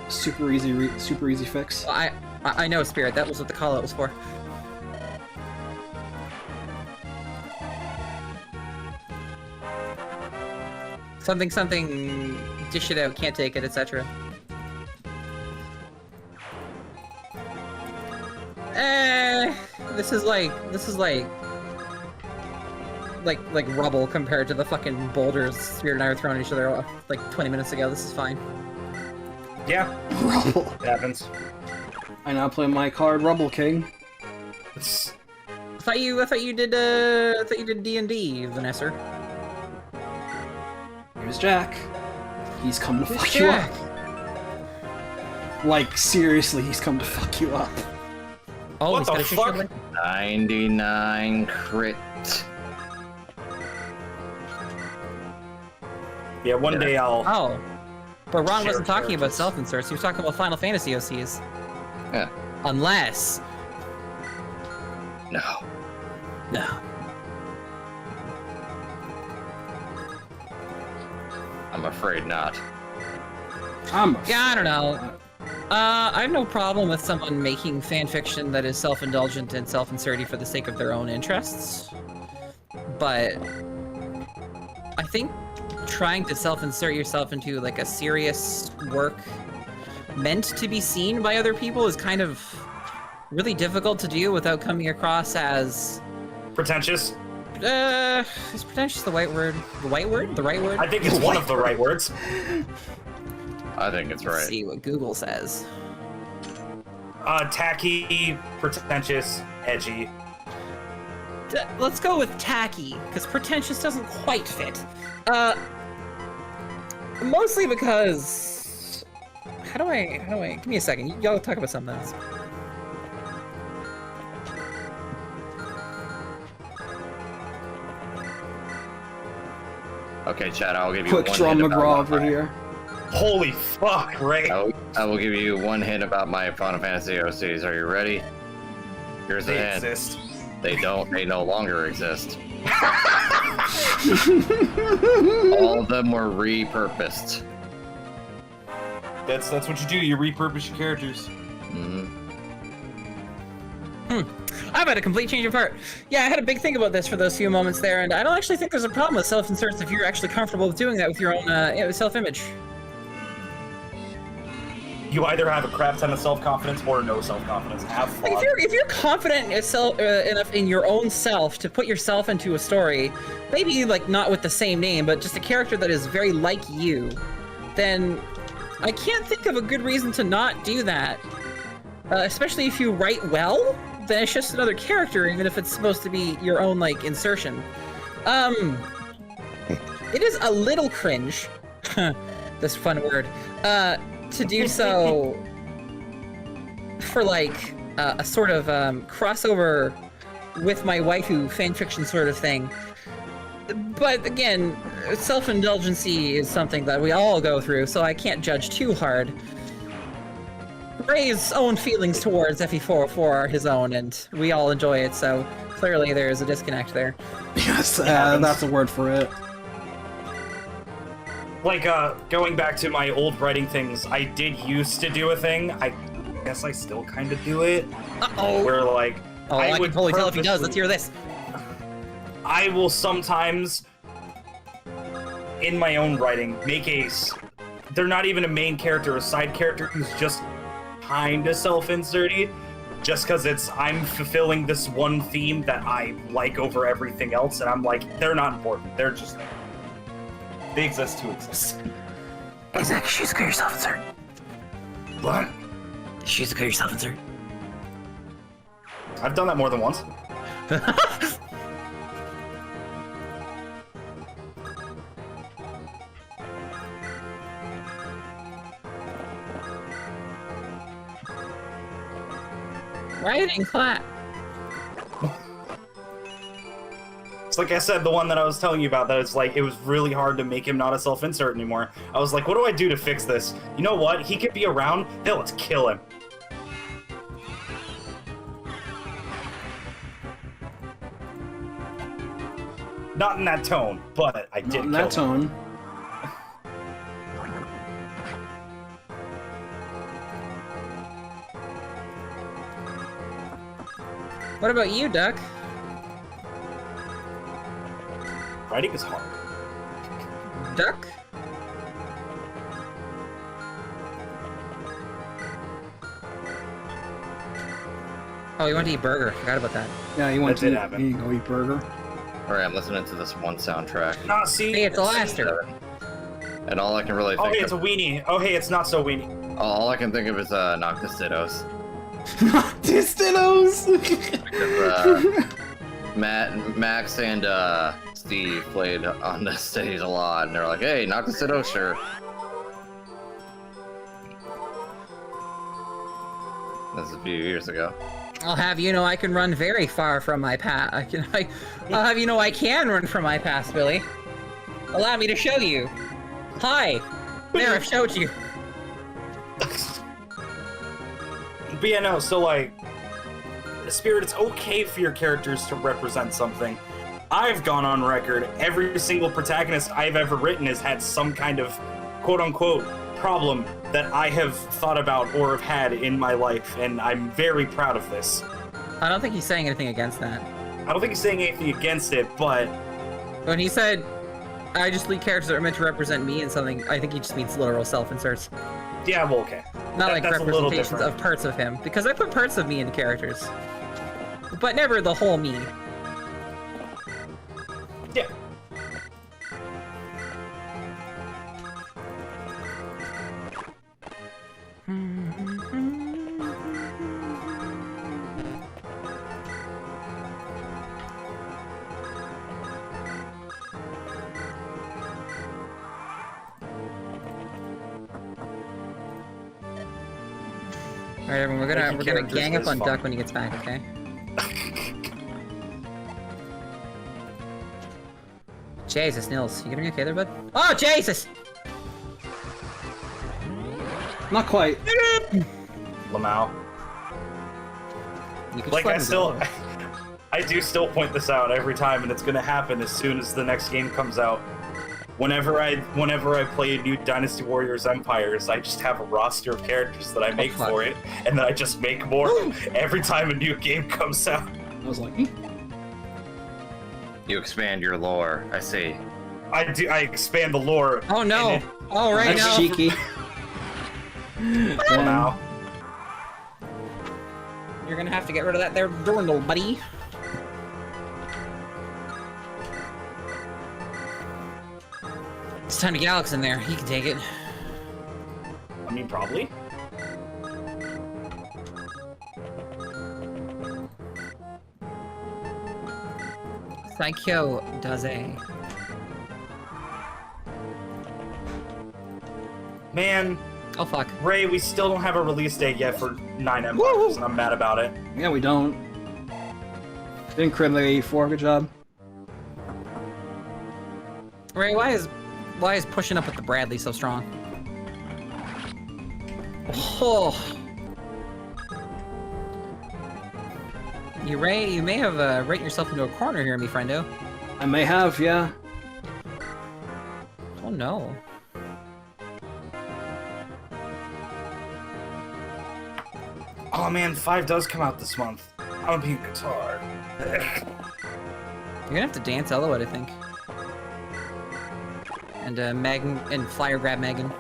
Speaker 5: Super easy fix.
Speaker 1: Well, I know, Spirit, that was what the call-out was for. Something, dish it out, can't take it, etc. This is like rubble compared to the fucking boulders Spirit and I were throwing at each other like 20 minutes ago. This is fine.
Speaker 2: Yeah,
Speaker 5: Rubble.
Speaker 2: it happens.
Speaker 5: I now play my card Rubble King.
Speaker 2: It's,
Speaker 1: I thought you did D&D, Vanessa.
Speaker 5: Here's Jack. He's come to
Speaker 1: Who's
Speaker 5: fuck
Speaker 1: Jack?
Speaker 5: you up. Like seriously, he's come to fuck you up.
Speaker 1: Oh,
Speaker 2: What
Speaker 1: he's
Speaker 2: the
Speaker 1: got a
Speaker 2: fuck?
Speaker 1: shit.
Speaker 4: 99 crit.
Speaker 2: yeah, one day I'll.
Speaker 1: Oh. But Ron
Speaker 2: Share
Speaker 1: wasn't talking about
Speaker 2: characters.
Speaker 1: self-inserts, he was talking about Final Fantasy OCs.
Speaker 4: Yeah.
Speaker 1: Unless...
Speaker 4: No.
Speaker 1: No.
Speaker 4: I'm afraid not.
Speaker 1: Yeah, I don't know. I have no problem with someone making fanfiction that is self-indulgent and self-inserty for the sake of their own interests. But... I think trying to self-insert yourself into, like, a serious work meant to be seen by other people is kind of really difficult to do without coming across as...
Speaker 2: Pretentious.
Speaker 1: Is pretentious the right word? The white word? The right word?
Speaker 2: I think it's one of the right words.
Speaker 4: I think it's
Speaker 1: Let's
Speaker 4: right.
Speaker 1: see what Google says.
Speaker 2: Tacky, pretentious, edgy.
Speaker 1: Let's go with tacky, because pretentious doesn't quite fit. Mostly because... How do I... Give me a second. Y'all talk about something else.
Speaker 4: Okay, Chad, I'll give you
Speaker 5: Quick
Speaker 4: one
Speaker 5: draw
Speaker 4: hint about
Speaker 5: McGraw
Speaker 4: my-
Speaker 5: over here.
Speaker 2: Holy fuck, Ray.
Speaker 4: I will give you one hint about my Final Fantasy OCs. Are you ready? Here's the
Speaker 2: They
Speaker 4: hint.
Speaker 2: exist.
Speaker 4: They don't. They no longer exist. All of them were repurposed.
Speaker 2: That's what you do. You repurpose your characters.
Speaker 4: Mhm.
Speaker 1: I've had a complete change of heart. Yeah, I had a big think about this for those few moments there, and I don't actually think there's a problem with self-inserts if you're actually comfortable with doing that with your own self-image.
Speaker 2: you either have a crap ton of self-confidence or no self-confidence. Have fun.
Speaker 1: Like if you're confident in yourself, enough in your own self to put yourself into a story, maybe like not with the same name, but just a character that is very like you, then I can't think of a good reason to not do that. Especially if you write well, then it's just another character, even if it's supposed to be your own like insertion. It is a little cringe, this fun word, to do so for like a sort of crossover with my waifu fanfiction sort of thing. But again, self-indulgency is something that we all go through, so I can't judge too hard. Ray's own feelings towards FE404 are his own, and we all enjoy it, so clearly there is a disconnect there.
Speaker 5: Yes, that's a word for it.
Speaker 2: Like, going back to my old writing things, I did used to do a thing. I guess I still kind of do it.
Speaker 1: Uh-oh!
Speaker 2: Where, like,
Speaker 1: Oh, I can totally tell if he does. Let's hear this.
Speaker 2: I will sometimes, in my own writing, make they're not even a main character, a side character who's just kinda self-inserty, just because I'm fulfilling this one theme that I like over everything else, and I'm like, they're not important, they're just there. They exist to exist.
Speaker 1: Hey Zach, Shizuka yourself insert.
Speaker 2: What?
Speaker 1: Shizuka yourself insert.
Speaker 2: I've done that more than once.
Speaker 1: Right and clap.
Speaker 2: It's like I said, the one that I was telling you about, that it's like, it was really hard to make him not a self-insert anymore. I was like, what do I do to fix this? You know what? He could be around. Hell, let's kill him. Not in that tone, but I did kill him.
Speaker 5: Not in that tone.
Speaker 1: What about you, Duck?
Speaker 2: Writing is hard.
Speaker 1: Duck? Oh, you want to eat burger. Forgot about that.
Speaker 5: Yeah, you want
Speaker 2: That did
Speaker 5: to
Speaker 2: happen.
Speaker 5: go eat burger.
Speaker 4: Alright, I'm listening to this one soundtrack.
Speaker 2: Nah, see?
Speaker 1: Hey, it's a laster.
Speaker 4: And all I can really
Speaker 2: Oh,
Speaker 4: think
Speaker 2: hey, it's a
Speaker 4: of...
Speaker 2: weenie. Oh, hey, it's not so weenie.
Speaker 4: All I can think of is Noctistitos.
Speaker 5: Distinos!
Speaker 4: Max and Steve played on this stage a lot, and they're like, hey, Noctistitos, sure. This is a few years ago.
Speaker 1: I'll have you know I can run very far from my past. I'll have you know I can run from my past, Billy. Allow me to show you. Hi. There, I've showed you.
Speaker 2: But yeah, no, so like, Spirit, it's okay for your characters to represent something. I've gone on record, every single protagonist I've ever written has had some kind of quote-unquote problem that I have thought about or have had in my life, and I'm very proud of this.
Speaker 1: I don't think he's saying anything against that.
Speaker 2: I don't think he's saying anything against it, but...
Speaker 1: When he said, I just lead characters that are meant to represent me in something, I think he just means literal self-inserts.
Speaker 2: Yeah, well, okay.
Speaker 1: Not like
Speaker 2: that's a little
Speaker 1: representations
Speaker 2: different.
Speaker 1: of parts of him, because I put parts of me into characters. But never the whole me.
Speaker 2: Yeah.
Speaker 1: Alright, everyone, we're gonna gang up on Duck when he gets back, okay? Jesus, Nils, you gonna be okay there, bud? Oh, Jesus!
Speaker 5: Not quite.
Speaker 2: Lamau.
Speaker 1: You could
Speaker 2: Like,
Speaker 1: just let him go.
Speaker 2: I do still point this out every time, and it's gonna happen as soon as the next game comes out. Whenever I play new Dynasty Warriors Empires, I just have a roster of characters that I make for it, and then I just make more every time a new game comes out.
Speaker 5: I was like,
Speaker 4: You expand your lore, I see.
Speaker 2: I expand the lore.
Speaker 1: Oh no!
Speaker 2: and
Speaker 1: Oh, right
Speaker 5: that's
Speaker 1: now.
Speaker 5: cheeky.
Speaker 2: Now.
Speaker 1: You're gonna have to get rid of that there journal, buddy. It's time to get Alex in there. He can take it.
Speaker 2: I mean, probably.
Speaker 1: Psycho does a.
Speaker 2: Man,
Speaker 1: Oh fuck.
Speaker 2: Ray, we still don't have a release date yet for 9 Empires, and I'm mad about it.
Speaker 5: Yeah, we don't. Didn't crit like 84. Good job.
Speaker 1: Ray, why is pushing up with the Bradley so strong? Oh. You may have written yourself into a corner here, me friendo.
Speaker 5: I may have, yeah.
Speaker 1: Oh no.
Speaker 2: Oh man, 5 does come out this month. I'm being guitar.
Speaker 1: You're gonna have to dance Eliwood, I think. And Megan and flyer grab Megan.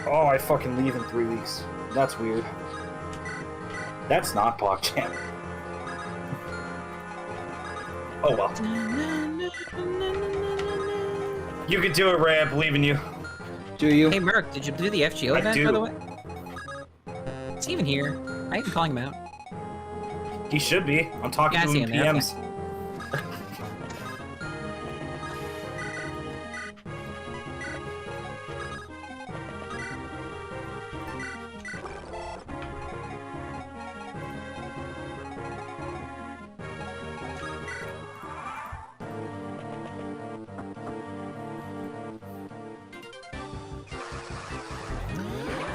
Speaker 2: Oh, I fucking leave in 3 weeks. That's weird. That's not PogChamp. Oh well. You can do it, Ray. I believe in you.
Speaker 5: Do you?
Speaker 1: Hey Merc, did you do the FGO
Speaker 2: I
Speaker 1: event,
Speaker 2: do.
Speaker 1: by the way? Is he even here? I ain't calling him out.
Speaker 2: He should be. I'm talking
Speaker 1: Yeah, I
Speaker 2: to
Speaker 1: see
Speaker 2: him in
Speaker 1: him there,
Speaker 2: PMs.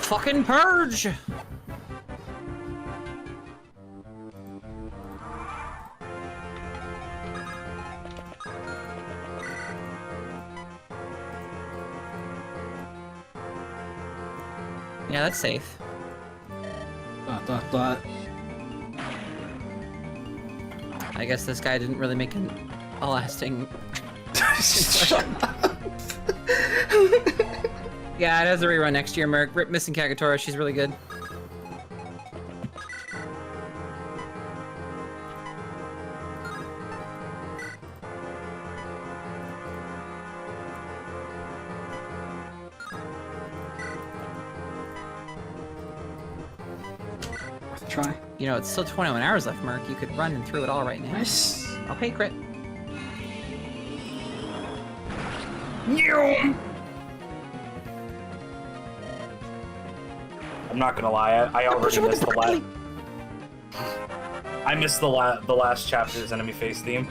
Speaker 1: Fucking purge! Yeah, that's safe.
Speaker 5: Dot.
Speaker 1: I guess this guy didn't really make a lasting. Yeah, it has a rerun next year, Merc. Rip missing Kagatora, she's really good.
Speaker 5: Worth a try.
Speaker 1: You know, it's still 21 hours left, Merc. You could run and through it all right now.
Speaker 5: Nice.
Speaker 1: Okay, crit.
Speaker 2: I'm not gonna lie, I already missed the last. I missed the last chapter's enemy face theme.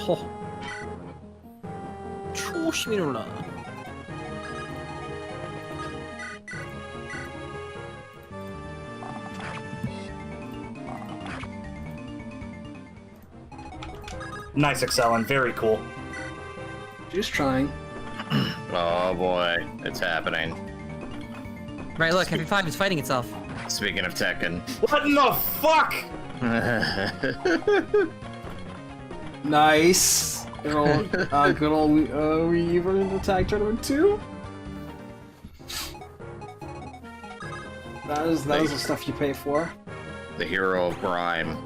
Speaker 1: Oh. 조심히라.
Speaker 2: Nice, Excellent. Very cool.
Speaker 5: Just trying.
Speaker 4: Oh boy, it's happening.
Speaker 1: Right, look, FE5 is fighting itself.
Speaker 4: Speaking of Tekken.
Speaker 2: What in the fuck?
Speaker 5: Nice. Good old Weaver in the tag tournament too. That is the stuff you pay for.
Speaker 4: The hero of Grime.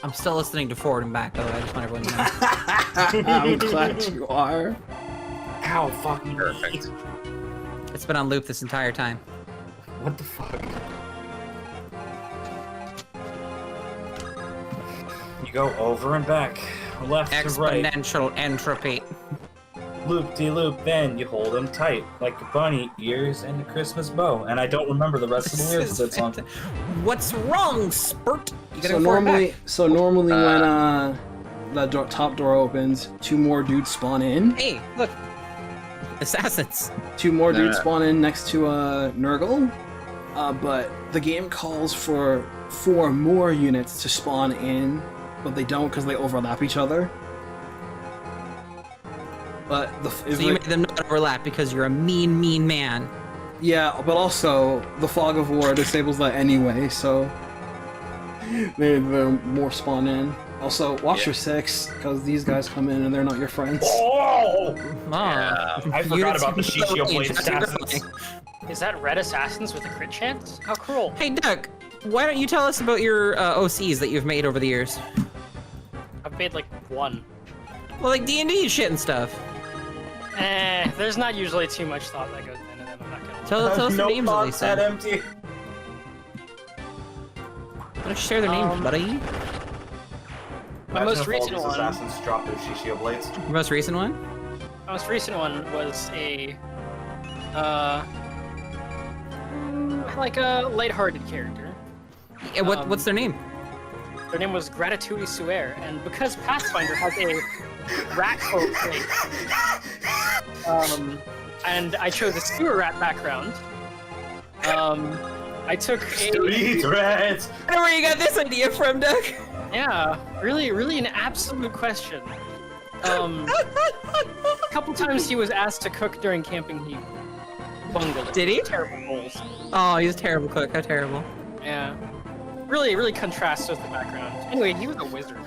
Speaker 1: I'm still listening to Forward and Back, by the way. I just want everyone to know.
Speaker 5: I'm glad you are.
Speaker 2: Ow, fucking
Speaker 4: Perfect.
Speaker 1: It's been on loop this entire time.
Speaker 2: What the fuck? You go over and back, left to right,
Speaker 1: Exponential entropy.
Speaker 2: loop-de-loop, then you hold them tight, like a bunny ears and a Christmas bow. And I don't remember the rest of the lyrics of that song.
Speaker 1: What's wrong, Spurt? You gotta
Speaker 5: So
Speaker 1: go forward
Speaker 5: normally,
Speaker 1: back.
Speaker 5: when the top door opens, 2 more dudes spawn in.
Speaker 1: Hey, look. Assassins.
Speaker 5: 2 more dudes spawn in next to Nurgle. But the game calls for 4 more units to spawn in but they don't because they overlap each other. But
Speaker 1: So you made them not overlap because you're a mean, mean man.
Speaker 5: yeah, but also the Fog of War disables that anyway, so they're more spawn in. Also, watch your 6 because these guys come in and they're not your friends.
Speaker 2: Oh!
Speaker 4: Yeah.
Speaker 2: I forgot about the Shishio Blade assassins.
Speaker 3: Is that red assassins with a crit chance? How cruel.
Speaker 1: Hey, Duck, why don't you tell us about your OCs that you've made over the years?
Speaker 3: I've made like 1.
Speaker 1: Well, like D&D shit and stuff.
Speaker 3: There's not usually too much thought that goes into them, I'm not gonna lie.
Speaker 1: Tell us
Speaker 2: No
Speaker 1: their names at
Speaker 2: thoughts
Speaker 1: least.
Speaker 2: that
Speaker 1: Then.
Speaker 2: empty.
Speaker 1: Why don't you share their names, buddy?
Speaker 3: My most
Speaker 2: Imagine if all
Speaker 3: recent
Speaker 2: these
Speaker 3: one.
Speaker 2: assassins dropped their Shishio Blades.
Speaker 1: Your most recent one?
Speaker 3: My most recent one was a, like a lighthearted character.
Speaker 1: Yeah, what's their name?
Speaker 3: Their name was Gratitude Suer, and because Pathfinder has a rat coat trait, and I chose a sewer rat background, I took
Speaker 2: Street rats!
Speaker 1: I don't know where you got this idea from, Duck.
Speaker 3: yeah, really an absolute question. A couple times he was asked to cook during camping, he bungled it.
Speaker 1: Did he?
Speaker 3: Terrible bowls.
Speaker 1: Oh, he's a terrible cook. How terrible.
Speaker 3: Yeah. Really contrasts with the background. Anyway, he was a wizard.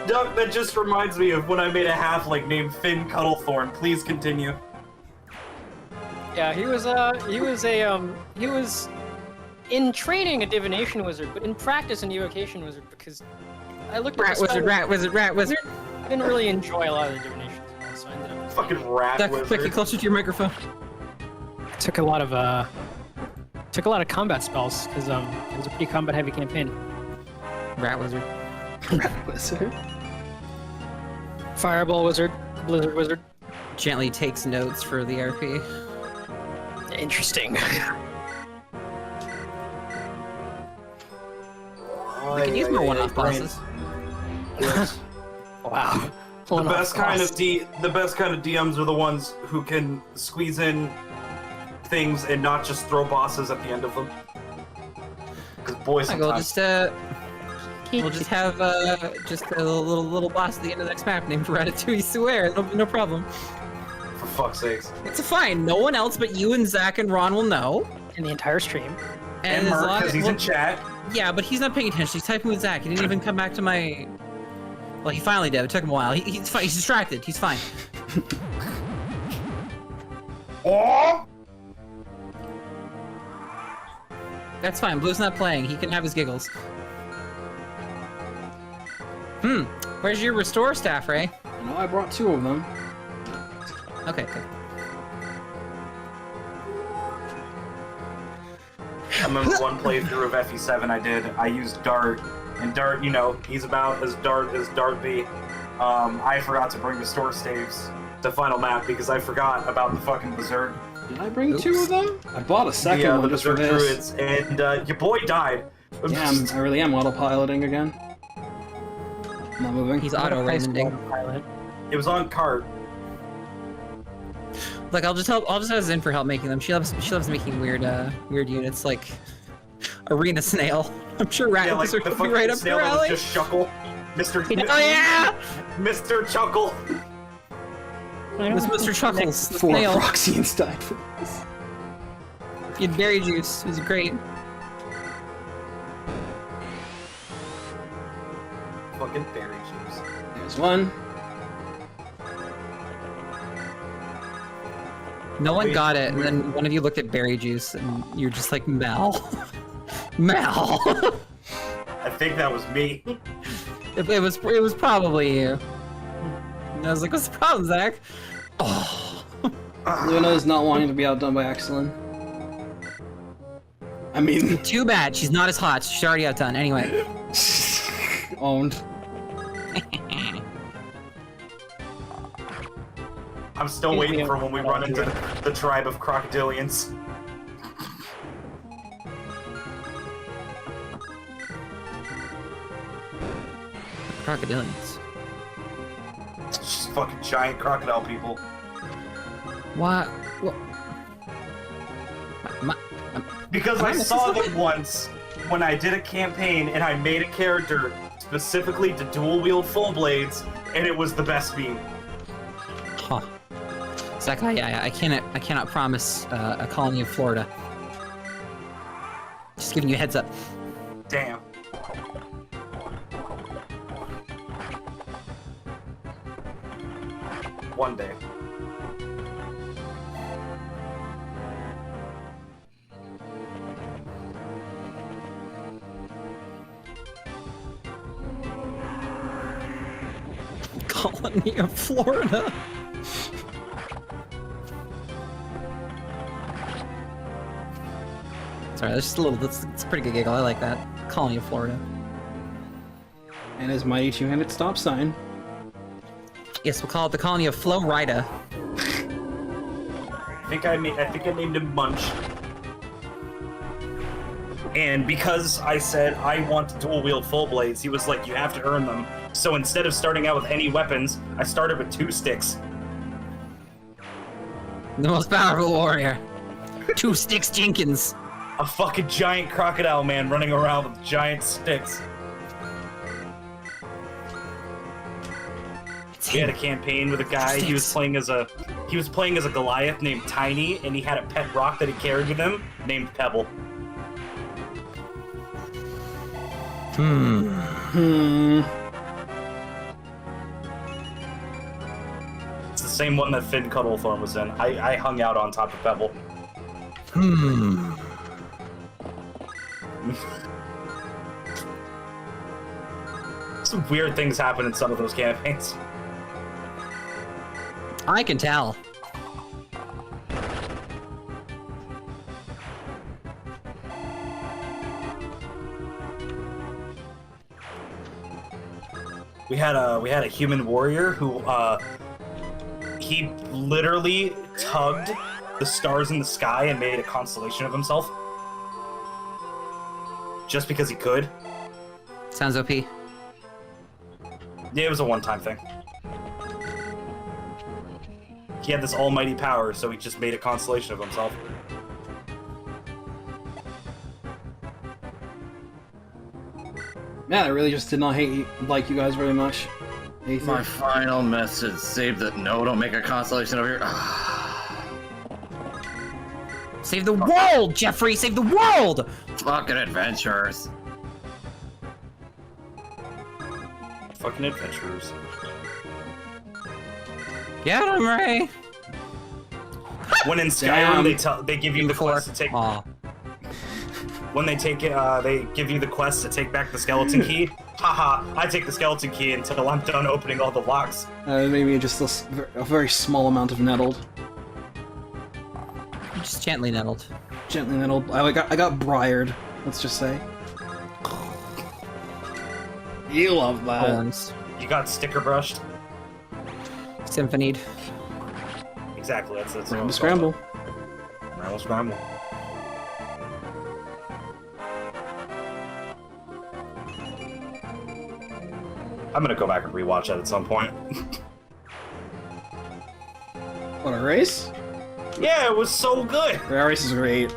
Speaker 2: Doug, that just reminds me of when I made a halfling named Finn Cuddlethorn. Please continue.
Speaker 3: Yeah, he was in training a divination wizard, but in practice an evocation wizard because I looked at
Speaker 1: Rat
Speaker 3: the
Speaker 1: wizard,
Speaker 3: spell-
Speaker 1: rat wizard, rat wizard.
Speaker 3: I didn't really enjoy a lot of the divination spells, so I ended up
Speaker 2: Fucking rat
Speaker 1: Duck, quickly
Speaker 2: wizard.
Speaker 1: closer to your microphone.
Speaker 3: took a lot of combat spells because it was a pretty combat heavy campaign.
Speaker 1: Rat wizard.
Speaker 5: Wizard.
Speaker 3: Fireball wizard, blizzard wizard.
Speaker 1: Gently takes notes for the RP.
Speaker 3: Interesting.
Speaker 1: We can use more one-off bosses.
Speaker 3: Wow.
Speaker 2: The best kind of DMs are the ones who can squeeze in things and not just throw bosses at the end of them. Because boys,
Speaker 1: Like, we'll
Speaker 2: sometimes
Speaker 1: just have just a little boss at the end of the next map named Ratatouille Suer. No problem.
Speaker 2: for fuck's sakes.
Speaker 1: It's fine. No one else but you and Zach and Ron will know.
Speaker 3: In the entire stream.
Speaker 2: And
Speaker 1: as
Speaker 2: Merc,
Speaker 1: long-
Speaker 2: because he's in chat.
Speaker 1: Yeah, but he's not paying attention. He's typing with Zach. He didn't even come back to my. Well, he finally did. It took him a while. He's fine. He's distracted. He's fine.
Speaker 2: Oh!
Speaker 1: That's fine. Blue's not playing. He can have his giggles. Where's your restore staff, Ray?
Speaker 5: No, I brought 2 of them.
Speaker 1: Okay, good.
Speaker 2: I remember one playthrough of FE7 I did. I used Dart, and Dart, you know, he's about as Dart be. I forgot to bring the store staves to final map because I forgot about the fucking Berserk.
Speaker 5: Did I bring 2
Speaker 1: Oops.
Speaker 5: of them? I bought a second
Speaker 2: The
Speaker 5: one just for
Speaker 2: Berserk
Speaker 5: this.
Speaker 2: Druids, and your boy died.
Speaker 5: Damn, I really am autopiloting again. I'm not moving.
Speaker 1: He's auto-ramming.
Speaker 2: It was on cart.
Speaker 1: Like I'll just have Zin for help making them. She loves making weird units like Arena Snail. I'm sure Rat
Speaker 2: Yeah, like
Speaker 1: Wizard
Speaker 2: the
Speaker 1: would be
Speaker 2: fucking
Speaker 1: right up
Speaker 2: snail
Speaker 1: your
Speaker 2: that was
Speaker 1: alley.
Speaker 2: just Shuckle. Mr.
Speaker 1: Oh yeah!
Speaker 2: Mr. Chuckle.
Speaker 1: It was Mr. Chuckles, the
Speaker 5: 4
Speaker 1: snail.
Speaker 5: Proxians died for this.
Speaker 1: He had berry juice. It was great.
Speaker 2: Fucking berry juice.
Speaker 5: There's one.
Speaker 1: No one
Speaker 2: Wait,
Speaker 1: got it, and
Speaker 2: wait.
Speaker 1: then one of you looked at berry juice, and you're just like, Mel. Mel.
Speaker 2: I think that was me.
Speaker 1: it was probably you. And I was like, what's the problem, Zach? Oh.
Speaker 5: Luna is not wanting to be outdone by Excellent. I mean,
Speaker 1: Too bad. She's not as hot. She's already outdone. Anyway.
Speaker 5: owned.
Speaker 2: I'm still waiting for when we run into the tribe of crocodilians.
Speaker 1: Crocodilians.
Speaker 2: Just fucking giant crocodile people.
Speaker 1: What?
Speaker 2: Because
Speaker 1: Am I
Speaker 2: I
Speaker 1: missing
Speaker 2: saw them
Speaker 1: something?
Speaker 2: once when I did a campaign and I made a character specifically to dual-wield full blades, and it was the best beam.
Speaker 1: Huh. Zach, I cannot promise a colony of Florida. Just giving you a heads up.
Speaker 2: Damn. One day.
Speaker 1: Colony of Florida. Sorry, that's just a little. That's a pretty good giggle. I like that. Colony of Florida.
Speaker 5: And his mighty two-handed stop sign.
Speaker 1: Yes, we'll call it the colony of Flo Rida.
Speaker 2: I think I named him Munch. And because I said I want dual wield full blades, he was like, you have to earn them. So instead of starting out with any weapons, I started with 2 sticks.
Speaker 1: The most powerful warrior. 2 sticks Jenkins.
Speaker 2: A fucking giant crocodile man running around with giant sticks. He had a campaign with a guy. He was playing as a Goliath named Tiny, and he had a pet rock that he carried with him named Pebble. It's the same one that Finn Cuddlethorn was in. I hung out on top of Pebble. Some weird things happen in some of those campaigns.
Speaker 1: I can tell.
Speaker 2: We had a human warrior who he literally tugged the stars in the sky and made a constellation of himself. Just because he could.
Speaker 1: Sounds OP.
Speaker 2: Yeah, it was a one-time thing. He had this almighty power, so he just made a constellation of himself.
Speaker 5: Man, I really just did not like you guys very much.
Speaker 4: My final message: save the. No, don't make a constellation over here.
Speaker 1: Save the world, Jeffrey! Save the world!
Speaker 4: Fucking adventurers.
Speaker 2: Fucking adventurers.
Speaker 1: Get him, Ray!
Speaker 2: When in Skyrim, they give you the quest to take.
Speaker 1: Aw.
Speaker 2: When they take it, they give you the quest to take back the skeleton key. Haha! I take the skeleton key until I'm done opening all the locks.
Speaker 5: Maybe just a very small amount of nettled.
Speaker 1: Just gently nettled.
Speaker 5: Gently nettled. I got briared. Let's just say. You love that.
Speaker 1: Horns.
Speaker 2: You got sticker brushed.
Speaker 1: Symphonied.
Speaker 2: Exactly. That's
Speaker 5: Ramble scramble.
Speaker 2: Ramble scramble. I'm gonna go back and rewatch that at some point.
Speaker 5: What, a race?
Speaker 2: Yeah, it was so good.
Speaker 5: That race is great.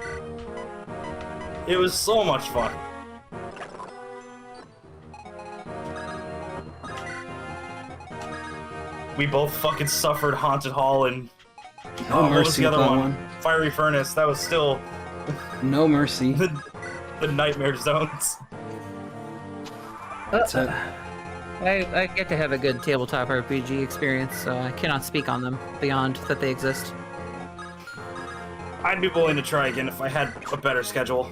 Speaker 2: It was so much fun. We both fucking suffered Haunted Hall and
Speaker 5: No
Speaker 2: what was
Speaker 5: mercy
Speaker 2: the
Speaker 5: with
Speaker 2: other
Speaker 5: that
Speaker 2: one? Fiery Furnace. That was still
Speaker 5: No mercy.
Speaker 2: the nightmare zones.
Speaker 5: That's it.
Speaker 1: I get to have a good tabletop RPG experience, so I cannot speak on them beyond that they exist.
Speaker 2: I'd be willing to try again if I had a better schedule.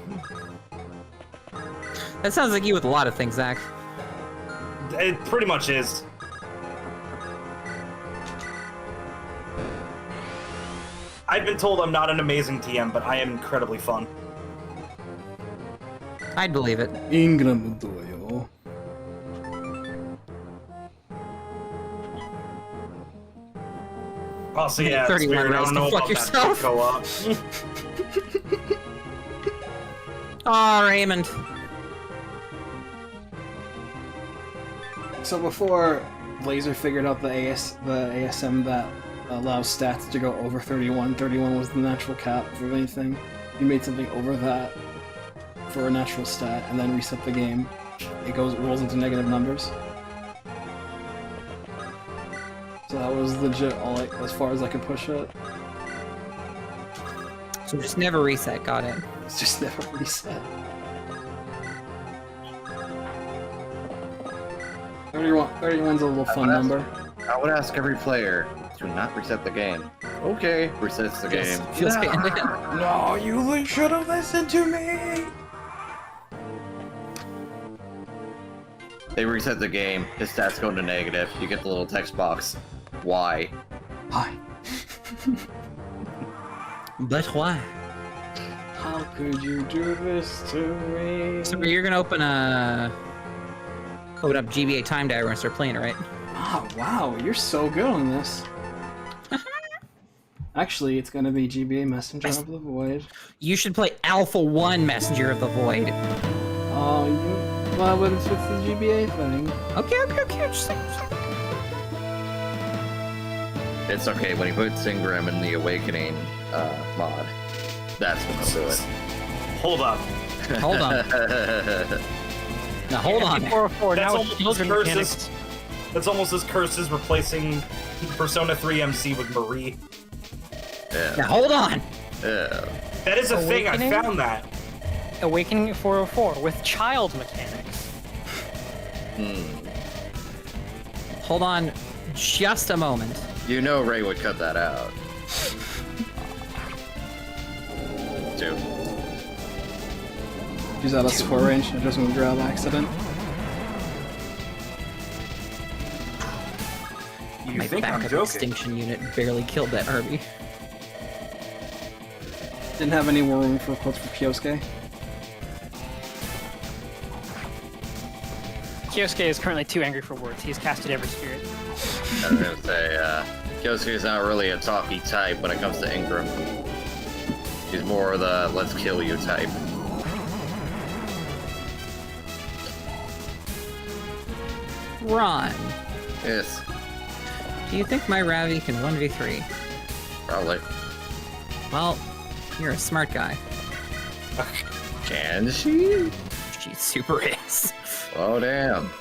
Speaker 1: That sounds like you with a lot of things, Zach.
Speaker 2: It pretty much is. I've been told I'm not an amazing TM, but I am incredibly fun.
Speaker 1: I'd believe it.
Speaker 5: Ingram doyo.
Speaker 2: Also, yeah, it's
Speaker 1: 31
Speaker 2: weird. I
Speaker 1: rounds
Speaker 2: don't
Speaker 1: to
Speaker 2: know
Speaker 1: fuck
Speaker 2: about
Speaker 1: yourself.
Speaker 2: that co-op.
Speaker 1: Aw, Raymond.
Speaker 5: So before Laser figured out the ASM that allows stats to go over 31, 31 was the natural cap for anything. You made something over that for a natural stat and then reset the game. it rolls into negative numbers. So that was legit as far as I could push it.
Speaker 1: So just never reset, got it.
Speaker 5: It's just never reset. 31's a little fun number.
Speaker 4: I would ask every player to not reset the game. Okay, resets the game.
Speaker 1: Feels
Speaker 5: No, you should have listened to me!
Speaker 4: They reset the game, his stats go into negative, you get the little text box. Why?
Speaker 5: Hi.
Speaker 1: But why?
Speaker 5: How could you do this to me?
Speaker 1: So you're gonna open up GBA Time Diver and start playing it, right?
Speaker 5: Oh, wow, you're so good on this. Actually, it's gonna be GBA Messenger of the Void.
Speaker 1: You should play Alpha 1 Messenger of the Void.
Speaker 5: Oh, well, but it's with the GBA thing.
Speaker 1: Okay. Just saying.
Speaker 4: It's okay, when he puts Ingram in the Awakening mod, that's when he'll do it.
Speaker 2: Hold up.
Speaker 1: Hold on. Now hold on.
Speaker 3: 404,
Speaker 2: That's
Speaker 3: now
Speaker 2: almost
Speaker 3: it's children
Speaker 2: as cursed
Speaker 3: mechanics.
Speaker 2: That's almost as cursed as replacing Persona 3 MC with Marie.
Speaker 1: Now
Speaker 4: Yeah.
Speaker 1: hold on.
Speaker 4: Yeah.
Speaker 2: That is a thing. I
Speaker 3: Awakening?
Speaker 2: found that.
Speaker 3: Awakening 404 with child mechanics.
Speaker 1: Hold on just a moment.
Speaker 4: You know Ray would cut that out. Two.
Speaker 5: Use that as score range, it doesn't grab accident.
Speaker 2: You
Speaker 1: My
Speaker 2: think I'm
Speaker 1: backup
Speaker 2: joking?
Speaker 1: extinction unit barely killed that Herbie.
Speaker 5: Didn't have any more room for quotes for Kyosuke.
Speaker 3: Kyosuke is currently too angry for words. He's casted every spirit.
Speaker 4: I was gonna say, Kyosuke's not really a talky type when it comes to Ingram. He's more of the let's kill you type.
Speaker 1: Ron,
Speaker 4: Yes,
Speaker 1: do you think my Ravi can 1v3?
Speaker 4: probably.
Speaker 1: Well, you're a smart guy.
Speaker 4: Can she?
Speaker 1: She super is.
Speaker 4: Oh, damn.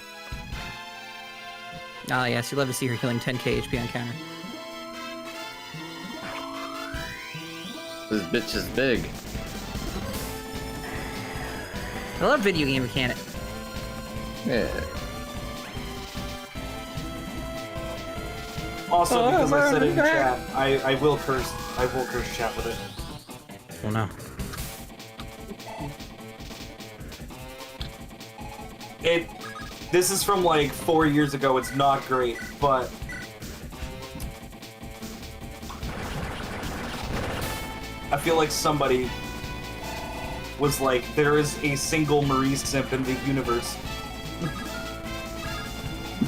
Speaker 1: Ah, yes, you'd love to see her healing 10k HP on counter.
Speaker 4: This bitch is big.
Speaker 1: I love video game mechanic.
Speaker 4: Yeah.
Speaker 2: Also, because I said it in chat, I will curse chat with it.
Speaker 1: Oh no.
Speaker 2: This is from like 4 years ago. It's not great, but I feel like somebody was like, there is a single Marie simp in the universe.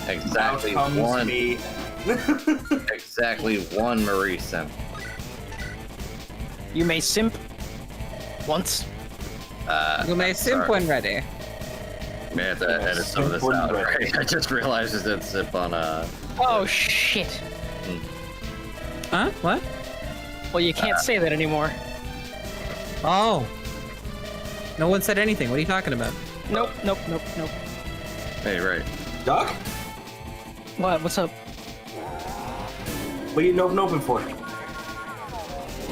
Speaker 4: Exactly
Speaker 2: Out comes
Speaker 4: one.
Speaker 2: me.
Speaker 4: Exactly one Marie simp.
Speaker 3: You may simp once.
Speaker 1: You may simp
Speaker 4: sorry.
Speaker 1: when ready.
Speaker 4: May have to edit some of this
Speaker 2: Simp
Speaker 4: out,
Speaker 2: when ready.
Speaker 4: right? I just realized it said simp on
Speaker 3: Oh shit.
Speaker 1: Huh? What?
Speaker 3: Well, you can't say that anymore.
Speaker 1: Oh. No one said anything. What are you talking about?
Speaker 3: Nope.
Speaker 4: Hey, right.
Speaker 2: Duck?
Speaker 3: What? What's up?
Speaker 2: What are you open for?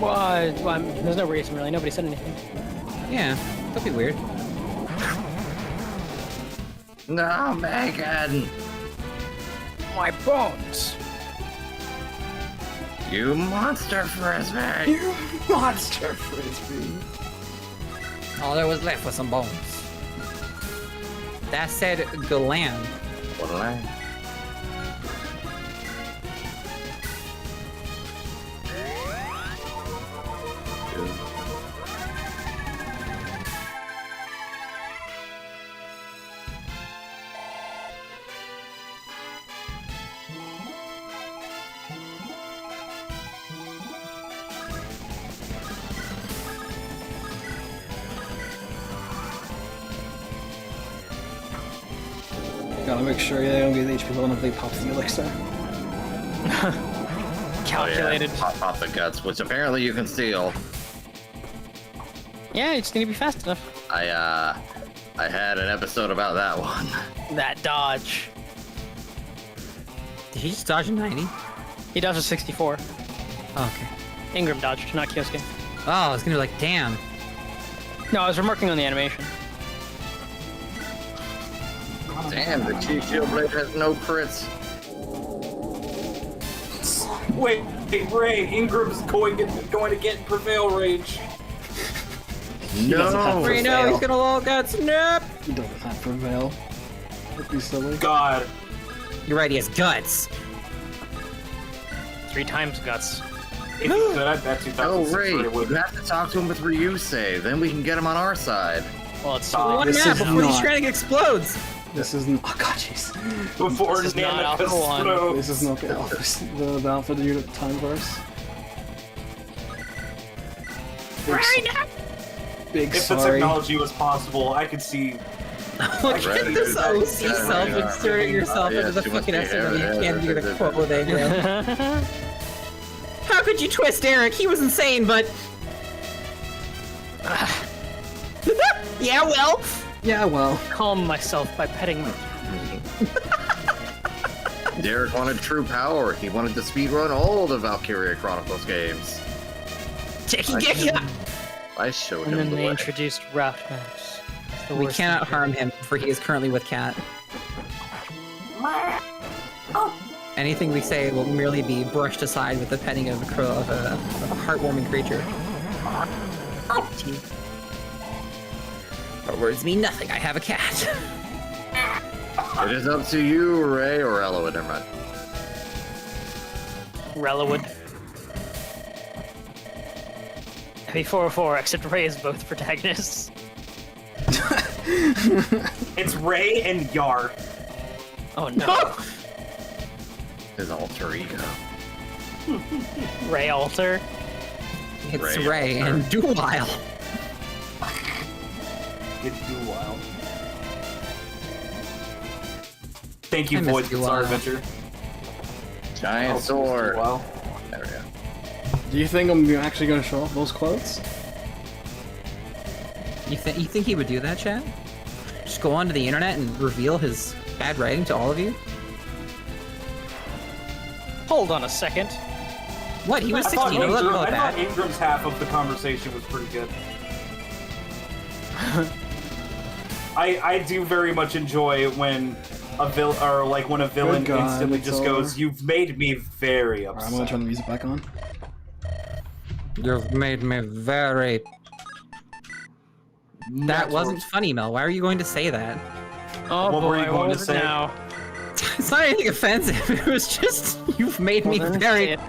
Speaker 3: Well, there's no reason really. Nobody said anything.
Speaker 1: Yeah, don't be weird.
Speaker 4: No, Megan!
Speaker 3: My bones.
Speaker 4: You monster frisbee!
Speaker 5: You monster frisbee!
Speaker 1: All there was left was some bones. That said, Galan.
Speaker 4: What a lie.
Speaker 5: Gotta make sure they don't get the HP low enough they pop the elixir.
Speaker 3: Calculated.
Speaker 4: Oh, yeah. Pop the guts, which apparently you can steal.
Speaker 3: Yeah, you just need to be fast enough.
Speaker 4: I I had an episode about that one.
Speaker 3: That dodge.
Speaker 1: Did he just dodge a 90?
Speaker 3: He dodged a 64.
Speaker 1: Oh, okay.
Speaker 3: Ingram dodged, not Kyosuke.
Speaker 1: Oh, I was gonna be like, damn.
Speaker 3: No, I was remarking on the animation.
Speaker 4: Damn, the Chi Shield Blade has no crits.
Speaker 2: Wait, Ray, Ingram's going to get Prevail Rage.
Speaker 4: No!
Speaker 1: Ray, no, he's gonna low guts. Nope.
Speaker 5: He doesn't have Prevail. That'd be silly.
Speaker 2: God.
Speaker 1: You're right, he has guts.
Speaker 3: 3 times guts.
Speaker 2: If he could, I bet 2006
Speaker 4: Oh, Ray,
Speaker 2: Ray
Speaker 4: you
Speaker 2: would.
Speaker 4: have to talk to him with Ryusei, then we can get him on our side.
Speaker 3: Well, it's too
Speaker 2: Oh,
Speaker 3: late.
Speaker 1: One
Speaker 5: This
Speaker 1: map
Speaker 5: is
Speaker 1: before the
Speaker 5: not-
Speaker 1: shredding explodes.
Speaker 5: This isn't. Oh god, jeez.
Speaker 2: Before
Speaker 3: This is not
Speaker 2: Nana
Speaker 3: Alpha 1.
Speaker 2: explodes.
Speaker 5: This is not the Alpha Unit time verse. Big
Speaker 2: If the
Speaker 5: sorry.
Speaker 2: technology was possible, I could see.
Speaker 1: Look
Speaker 4: Right,
Speaker 1: at this
Speaker 4: right,
Speaker 1: OC
Speaker 4: right,
Speaker 1: self-inserting
Speaker 4: right.
Speaker 1: yourself
Speaker 4: Yeah,
Speaker 1: into the
Speaker 4: she must
Speaker 1: fucking
Speaker 4: be
Speaker 1: SMB.
Speaker 4: here,
Speaker 1: You can't do the
Speaker 4: here,
Speaker 1: quote with Ingram. How could you twist Eric? He was insane, but... yeah, well...
Speaker 5: Yeah, well.
Speaker 3: Calm myself by petting my
Speaker 4: Derek wanted true power. He wanted to speedrun all the Valkyria Chronicles games. I showed
Speaker 3: And
Speaker 4: him
Speaker 3: then
Speaker 4: the
Speaker 3: they
Speaker 4: way.
Speaker 3: introduced route maps. It's the
Speaker 1: We
Speaker 3: worst
Speaker 1: cannot
Speaker 3: thing.
Speaker 1: harm him, for he is currently with Cat. Anything we say will merely be brushed aside with the petting of a heartwarming creature. Our words mean nothing. I have a cat.
Speaker 4: It is up to you, Ray or Eliwood. Never mind.
Speaker 3: Eliwood. FE404, except Ray is both protagonists.
Speaker 2: It's Ray and Yar.
Speaker 3: Oh no.
Speaker 4: His alter ego.
Speaker 3: Ray Alter.
Speaker 1: It's
Speaker 4: Ray
Speaker 1: Ray
Speaker 4: Alter.
Speaker 1: and Duwile.
Speaker 2: It's too wild. Thank you,
Speaker 1: I missed
Speaker 2: Void.
Speaker 1: you,
Speaker 2: It's our
Speaker 1: Wild.
Speaker 2: adventure.
Speaker 4: Giant sword.
Speaker 2: Wow.
Speaker 4: There we go.
Speaker 5: Do you think I'm actually going to show off those quotes?
Speaker 1: You think he would do that, Chad? Just go onto the internet and reveal his bad writing to all of you?
Speaker 3: Hold on a second.
Speaker 1: What? He was
Speaker 2: I thought
Speaker 1: 16. Don't let him call it
Speaker 2: I thought
Speaker 1: bad.
Speaker 2: Ingram's half of the conversation was pretty good. I do very much enjoy when a villain
Speaker 5: God,
Speaker 2: instantly
Speaker 5: it's
Speaker 2: just
Speaker 5: over.
Speaker 2: goes, "You've made me very
Speaker 5: Alright, I'm
Speaker 2: upset."
Speaker 5: going to turn the music back on.
Speaker 1: You've made me very... That wasn't funny, Mel. Why are you going to say that?
Speaker 3: Oh
Speaker 2: What
Speaker 3: boy,
Speaker 2: were you going
Speaker 3: what
Speaker 2: to
Speaker 3: was it
Speaker 2: say?
Speaker 3: now?
Speaker 1: It's not anything offensive. It was just, you've made me
Speaker 3: Well, then
Speaker 1: very
Speaker 3: say it.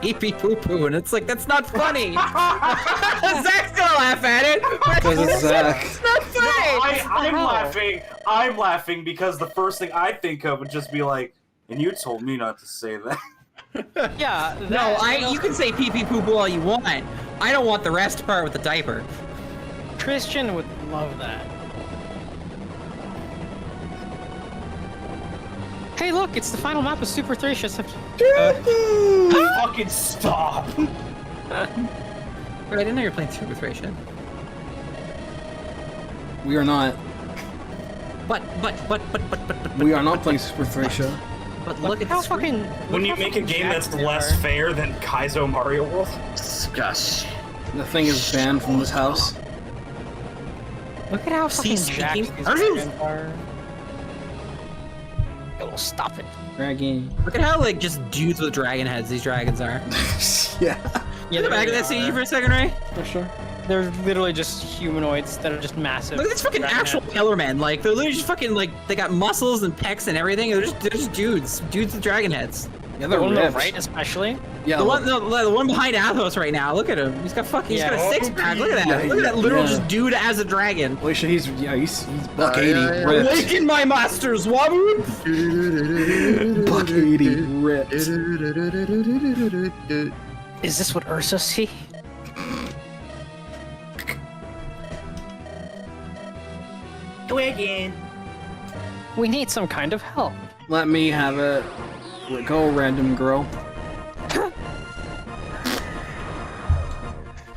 Speaker 1: pee-pee poo-poo, and it's like, that's not funny. Zach's gonna laugh at it.
Speaker 5: Because it's Zach.
Speaker 1: It's not funny.
Speaker 2: I'm
Speaker 3: hell?
Speaker 2: laughing. I'm laughing because the first thing I think of would just be like, "And you told me not to say that."
Speaker 3: Yeah.
Speaker 1: No, you can say pee-pee poo-poo all you want. I don't want the rest part with the diaper.
Speaker 3: Christian would love that. Hey, look! It's the final map of Super Thracia.
Speaker 2: Fucking stop!
Speaker 1: Wait, I didn't know you were playing Super Thracia.
Speaker 5: We are not.
Speaker 1: But,
Speaker 5: We are not playing Super Thracia.
Speaker 1: but look at
Speaker 3: how
Speaker 1: the screen.
Speaker 3: fucking.
Speaker 2: When
Speaker 3: look
Speaker 2: you
Speaker 3: how
Speaker 2: make a
Speaker 3: fucking
Speaker 2: game that's
Speaker 3: jacked they
Speaker 2: less
Speaker 3: are.
Speaker 2: fair than Kaizo Mario World,
Speaker 4: Disgust.
Speaker 5: The thing is banned from this house.
Speaker 3: Look at how fucking
Speaker 1: See,
Speaker 3: jacked
Speaker 1: speaking-
Speaker 3: these dragons are. Oh, stop it.
Speaker 5: Dragon.
Speaker 1: Look at how, like, just dudes with dragon heads these dragons are.
Speaker 5: Yeah,
Speaker 3: Yeah,
Speaker 1: Look back at that CG for a second, Ray.
Speaker 5: for sure.
Speaker 3: They're literally just humanoids that are just massive.
Speaker 1: Look at this fucking
Speaker 3: dragon
Speaker 1: actual
Speaker 3: heads.
Speaker 1: pillar man. Like, they're literally just fucking, like, they got muscles and pecs and everything. They're just dudes. Dudes with dragon heads.
Speaker 5: Yeah,
Speaker 3: The
Speaker 5: they're
Speaker 3: one on the
Speaker 5: ripped.
Speaker 3: right, especially.
Speaker 5: Yeah,
Speaker 1: The
Speaker 5: look.
Speaker 1: one behind Athos right now. Look at him. He's got fucking. He's got a
Speaker 3: Yeah.
Speaker 1: 6-pack. Look at that.
Speaker 5: Yeah,
Speaker 1: Look at that literal
Speaker 5: yeah.
Speaker 1: just dude as a dragon.
Speaker 5: Alicia, he's buck 80
Speaker 4: yeah, yeah.
Speaker 5: ripped.
Speaker 1: Awaken my masters, Waboon!
Speaker 5: Buck 80 ripped.
Speaker 3: Is this what Ursa see? We need some kind of help.
Speaker 5: Let me have it. Go, random girl.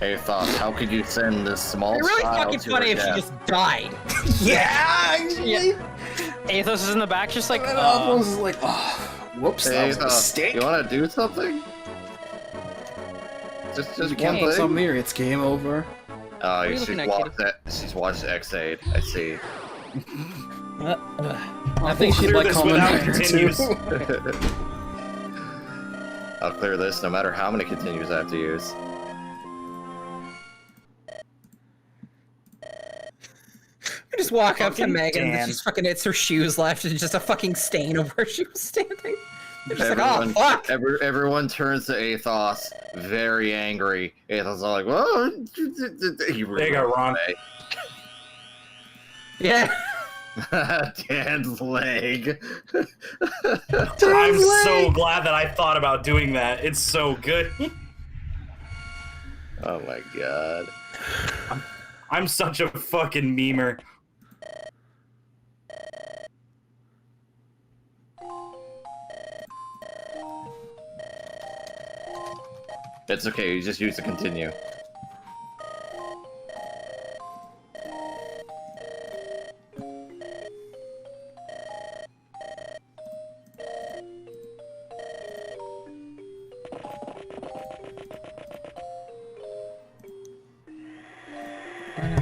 Speaker 4: Athos, how could you send this small
Speaker 1: It'd be really
Speaker 4: child
Speaker 1: fucking
Speaker 4: to
Speaker 1: funny
Speaker 4: her
Speaker 1: if she
Speaker 4: death?
Speaker 1: just died.
Speaker 5: Yeah, actually.
Speaker 3: Athos is in the back, just like,
Speaker 5: And Athos is like, oh, whoops, that was a
Speaker 4: Athos,
Speaker 5: mistake.
Speaker 4: you want to do something? Just
Speaker 5: You
Speaker 4: one
Speaker 5: can't put
Speaker 4: thing?
Speaker 5: something here, it's game over.
Speaker 4: Oh,
Speaker 3: are you
Speaker 4: she's
Speaker 3: looking at,
Speaker 4: watched that. She's watched X8. I see.
Speaker 5: I think she'd
Speaker 2: clear
Speaker 5: like
Speaker 2: this
Speaker 5: Common
Speaker 2: without
Speaker 5: Rider
Speaker 2: continues.
Speaker 5: too.
Speaker 4: I'll clear this no matter how many continues I have to use.
Speaker 1: I just walk up to
Speaker 2: Fucking
Speaker 1: Megan and
Speaker 2: Dan.
Speaker 1: she's fucking, it's her shoes left and just a fucking stain of where she was standing. They're just like, oh,
Speaker 4: Everyone,
Speaker 1: fuck!
Speaker 4: everyone turns to Athos, very angry. Athos is like, whoa! He
Speaker 2: There you go, Ron.
Speaker 1: Yeah.
Speaker 4: Dan's leg.
Speaker 2: I'm so glad that I thought about doing that. It's so good.
Speaker 4: Oh my god.
Speaker 2: I'm such a fucking memer.
Speaker 4: It's okay, you just use the continue.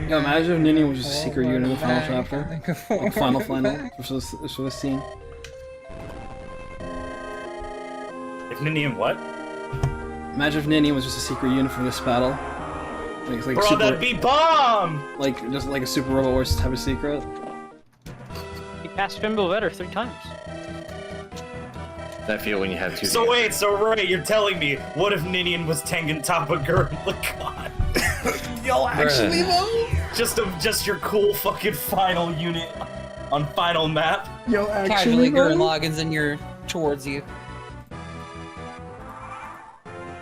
Speaker 5: Yo, imagine if Nini was just a secret unit in the final chapter. Like final for this scene.
Speaker 2: If Ninian what?
Speaker 5: Imagine if Nini was just a secret unit for this battle. Like, it's like
Speaker 2: Bro,
Speaker 5: super,
Speaker 2: that'd be bomb!
Speaker 5: like just like a super robot horse type of secret.
Speaker 3: he passed Fimble better 3 times.
Speaker 4: I feel when you have two.
Speaker 2: So wait, so right, you're telling me, what if Ninian was Tengen Toppa Gurren Lagann?
Speaker 5: Yo, actually though?
Speaker 2: Just your cool fucking final unit on final map.
Speaker 5: Yo,
Speaker 1: Casually,
Speaker 5: actually
Speaker 1: Gurren
Speaker 5: though?
Speaker 1: Lagann's in your, towards you.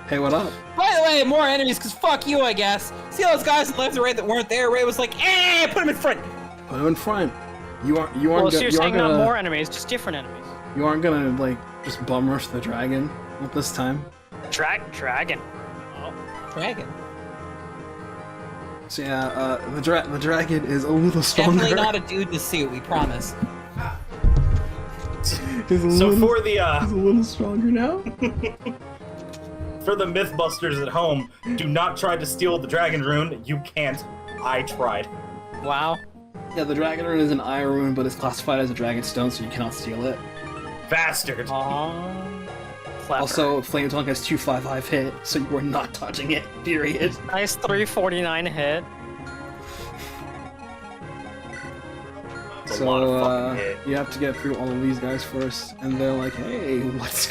Speaker 5: Hey, what up?
Speaker 1: By the way, more enemies, because fuck you, I guess. See all those guys on the left and right that weren't there? Ray was like, eh, put them in front.
Speaker 5: Put him in front. You aren't
Speaker 3: Well, so you're saying
Speaker 5: gonna,
Speaker 3: not more enemies, just different enemies.
Speaker 5: You aren't gonna like just bum rush the dragon at this time.
Speaker 3: Dragon. Oh.
Speaker 1: Dragon.
Speaker 5: So yeah, the dragon is a little stronger.
Speaker 1: Definitely not a dude in a suit, we promise.
Speaker 5: He's a
Speaker 2: So
Speaker 5: little,
Speaker 2: for the
Speaker 5: he's a little stronger now.
Speaker 2: for the Mythbusters at home, do not try to steal the dragon rune. You can't. I tried.
Speaker 3: Wow.
Speaker 5: Yeah, the dragon rune is an iron rune, but it's classified as a dragon stone, so you cannot steal it.
Speaker 2: Bastard.
Speaker 3: Clever.
Speaker 5: Also, Flame Tongue has 255 hit, so you are not touching it. Period.
Speaker 3: Nice 349 hit.
Speaker 2: It's a lot of
Speaker 5: So
Speaker 2: fucking hit.
Speaker 5: you have to get through all of these guys first, and they're like, "Hey, what's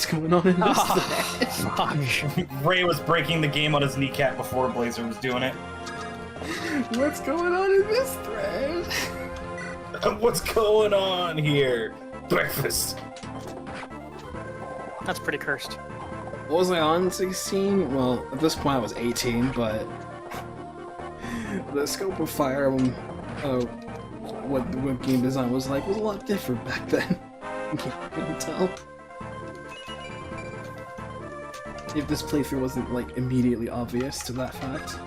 Speaker 5: going on in this thread?"
Speaker 3: Fuck.
Speaker 2: Ray was breaking the game on his kneecap before Blazer was doing it.
Speaker 5: What's going on in this thread?
Speaker 2: What's going on here? Breakfast.
Speaker 3: That's pretty cursed.
Speaker 5: What was I on 16? Well, at this point I was 18, but the scope of Fire Emblem, what game design was like was a lot different back then. You couldn't tell. If this playthrough wasn't like immediately obvious to that fact.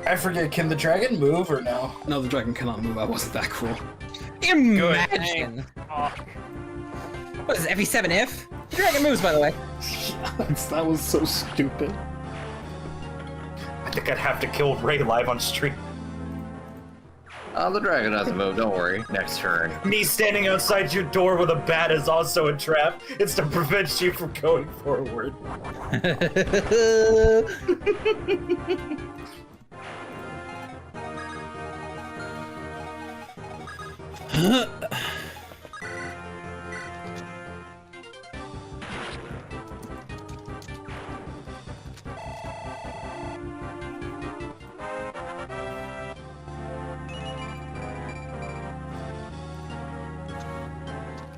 Speaker 2: I forget, can the dragon move or no?
Speaker 5: No, the dragon cannot move. I wasn't that cool.
Speaker 1: Imagine.
Speaker 3: Oh.
Speaker 1: What is it, FE7 if? The dragon moves, by the way.
Speaker 5: That was so stupid.
Speaker 2: I think I'd have to kill Ray live on stream.
Speaker 4: Oh, the dragon doesn't move, don't worry. Next turn.
Speaker 2: Me standing outside your door with a bat is also a trap. It's to prevent you from going forward.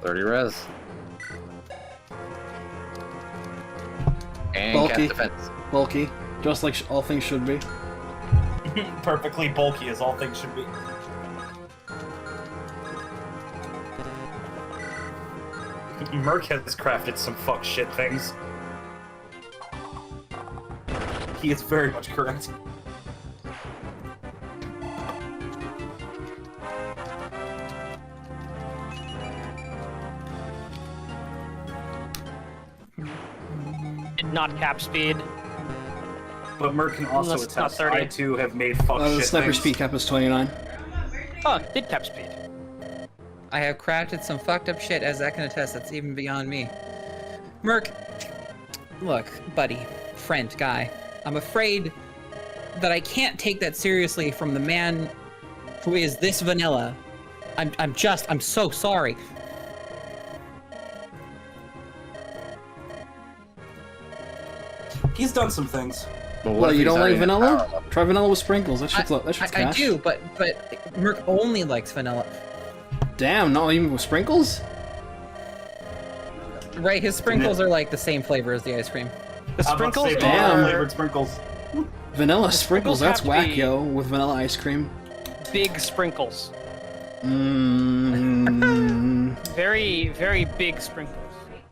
Speaker 4: Res. And
Speaker 5: Bulky.
Speaker 4: cast defense.
Speaker 5: Bulky, just like all things should be.
Speaker 2: Perfectly bulky as all things should be. Merc has crafted some fuck shit things. He is very much correct.
Speaker 3: Did not cap speed.
Speaker 2: But Merc can also
Speaker 3: Unless it's not
Speaker 2: attest.
Speaker 3: 30.
Speaker 2: I too have made fuck
Speaker 5: The
Speaker 2: shit
Speaker 5: sniper
Speaker 2: things.
Speaker 5: speed cap is 29.
Speaker 3: Oh, did cap speed.
Speaker 1: I have crafted some fucked up shit, as that can attest. That's even beyond me. Merc, look, buddy, friend, guy. I'm afraid that I can't take that seriously from the man who is this vanilla. I'm so sorry.
Speaker 2: He's done some things.
Speaker 4: But what
Speaker 5: Well,
Speaker 4: if
Speaker 5: you
Speaker 4: he's
Speaker 5: don't like
Speaker 4: already in
Speaker 5: vanilla?
Speaker 4: power?
Speaker 5: Try vanilla with sprinkles. That shit's
Speaker 1: I
Speaker 5: cash.
Speaker 1: do, but Merc only likes vanilla.
Speaker 5: Damn, not even with sprinkles?
Speaker 1: Right, his sprinkles are like the same flavor as the ice cream.
Speaker 3: The
Speaker 2: I'm about to
Speaker 3: sprinkles
Speaker 2: say
Speaker 5: Damn.
Speaker 2: vanilla flavored sprinkles.
Speaker 5: Vanilla sprinkles, that's
Speaker 3: have to
Speaker 5: whack,
Speaker 3: be-
Speaker 5: yo, with vanilla ice cream.
Speaker 3: big sprinkles.
Speaker 5: Mmm.
Speaker 3: Very, very big sprinkles.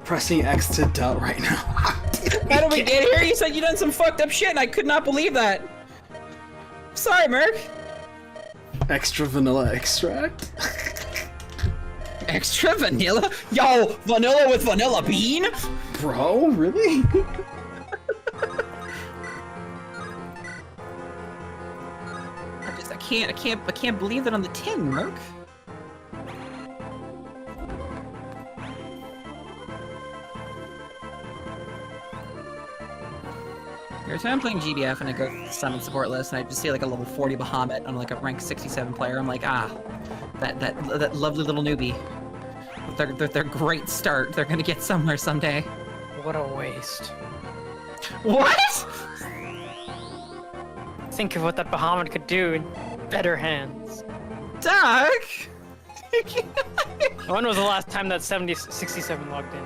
Speaker 5: Pressing X to doubt right now.
Speaker 1: How did we get here? You said you done some fucked up shit, and I could not believe that. Sorry, Merc.
Speaker 5: Extra vanilla extract?
Speaker 1: Extra vanilla? Yo, vanilla with vanilla bean?
Speaker 5: Bro, really?
Speaker 1: I can't believe that on the tin, Merc. Every time I'm playing GDF and I go to the summon support list and I just see like a level 40 Bahamut on like a rank 67 player, I'm like, ah, that lovely little newbie. With their great start, they're gonna get somewhere someday.
Speaker 3: What a waste.
Speaker 1: What?
Speaker 3: Think of what that Bahamut could do in better hands.
Speaker 1: Doug?
Speaker 3: When was the last time that 67 logged in?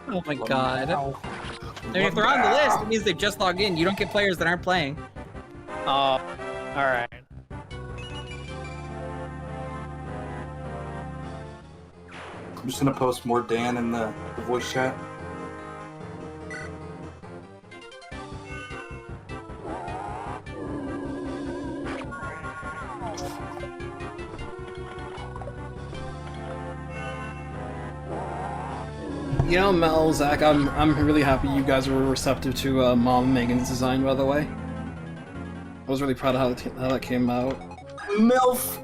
Speaker 1: Oh my god. I mean, if they're on the list, it means they've just logged in. You don't get players that aren't playing.
Speaker 3: Oh, alright.
Speaker 2: I'm just gonna post more Dan in the voice chat.
Speaker 5: You know, Mel, Zach, I'm really happy you guys were receptive to Mom Megan's design, by the way. I was really proud of how that came out.
Speaker 2: MILF!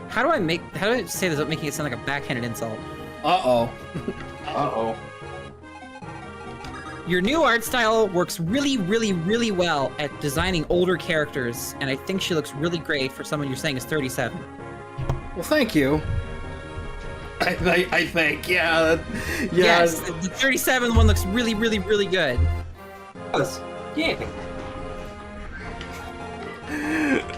Speaker 1: How do I say this without making it sound like a backhanded insult?
Speaker 5: Uh-oh.
Speaker 2: Uh-oh.
Speaker 1: Your new art style works really, really, really well at designing older characters, and I think she looks really great for someone you're saying is 37.
Speaker 5: Well, thank you. I think, yeah. Yeah.
Speaker 1: Yes, the 37 one looks really, really, really good.
Speaker 2: Yeah.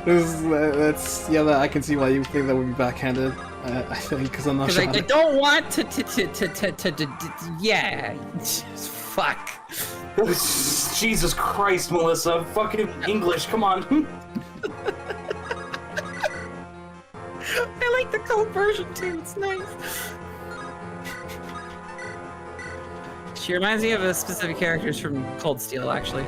Speaker 5: That's yeah. I can see why you think that would be backhanded. I think because I'm not
Speaker 1: Because
Speaker 5: sure.
Speaker 1: I don't want to yeah. Fuck.
Speaker 2: Jesus Christ, Melissa. Fucking English, come on.
Speaker 1: I like the colored version too, it's nice. She reminds me of a specific characters from Cold Steel, actually.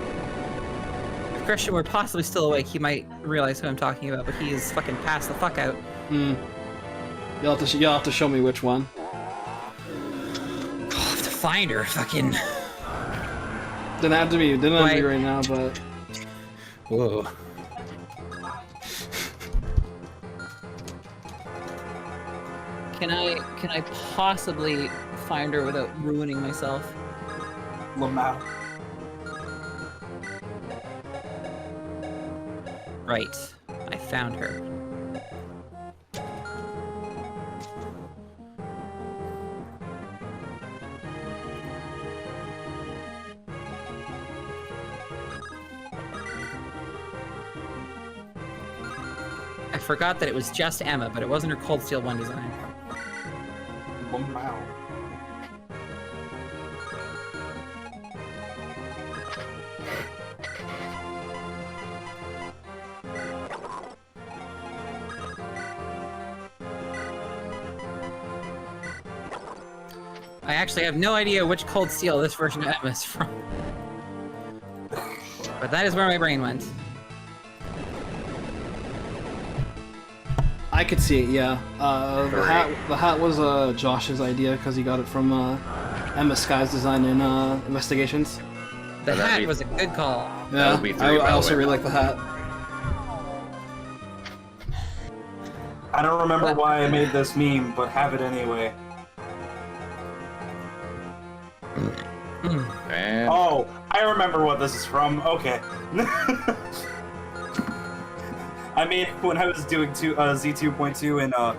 Speaker 1: If Christian were possibly still awake, he might realize who I'm talking about, but he is fucking passed the fuck out.
Speaker 5: You'll have to show me which one.
Speaker 1: I'll have to find her, fucking...
Speaker 5: Didn't have to be right now, but...
Speaker 1: Whoa. Can I possibly find her without ruining myself?
Speaker 2: Lamau.
Speaker 1: Right. I found her. I forgot that it was just Emma, but it wasn't her Cold Steel 1 design.
Speaker 2: Lamau.
Speaker 1: I actually have no idea which Cold Steel this version of Emma is from. But that is where my brain went.
Speaker 5: I could see it, yeah. The hat was Josh's idea because he got it from Emma Sky's design in Investigations.
Speaker 1: The hat was a good call.
Speaker 5: Yeah, I also really like the hat.
Speaker 2: I don't remember why I made this meme, but have it anyway.
Speaker 4: Man.
Speaker 2: Oh, I remember what this is from. Okay. I made it when I was doing Z2.2 and I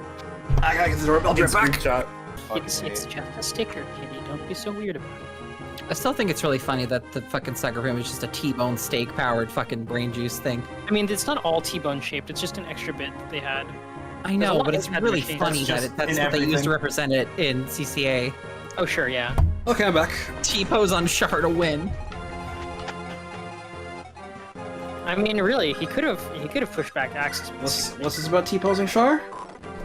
Speaker 2: gotta get the doorbell back.
Speaker 3: It's just a sticker, Kitty. Don't be so weird about it.
Speaker 1: I still think it's really funny that the fucking sucker frame is just a T-bone steak powered fucking brain juice thing.
Speaker 3: I mean, it's not all T-bone shaped. It's just an extra bit that they had.
Speaker 1: I know, but it's really funny that that's what they used to represent it in CCA.
Speaker 3: Oh sure, yeah.
Speaker 5: Okay, I'm back.
Speaker 1: T-pose on Char to win.
Speaker 3: I mean, really, he could have pushed back Axis.
Speaker 5: What's this about T-posing Char?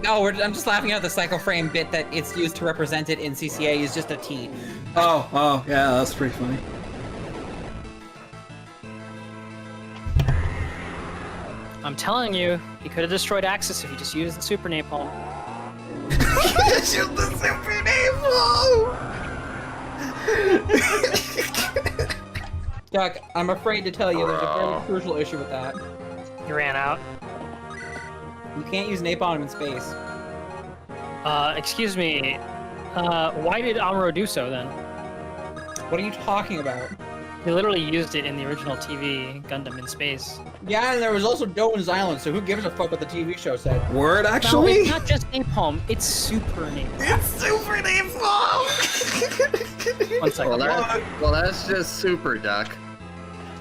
Speaker 1: No, I'm just laughing at the cycle frame bit that it's used to represent it in CCA is just a T.
Speaker 5: Oh, yeah, that's pretty funny.
Speaker 3: I'm telling you, he could have destroyed Axis if he just used the Super Napalm.
Speaker 5: Shoot the Super Napalm!
Speaker 1: Duck, I'm afraid to tell you there's a very crucial issue with that.
Speaker 3: He ran out.
Speaker 1: You can't use napalm in space.
Speaker 3: Excuse me. Why did Amuro do so then?
Speaker 1: What are you talking about?
Speaker 3: He literally used it in the original TV Gundam in space.
Speaker 1: Yeah, and there was also Doan's Island, so who gives a fuck what the TV show said?
Speaker 5: Word,
Speaker 3: No,
Speaker 5: actually?
Speaker 3: it's not just napalm, it's super napalm.
Speaker 5: It's Super Napalm!
Speaker 3: 1 second.
Speaker 4: Well, that's just super, Duck.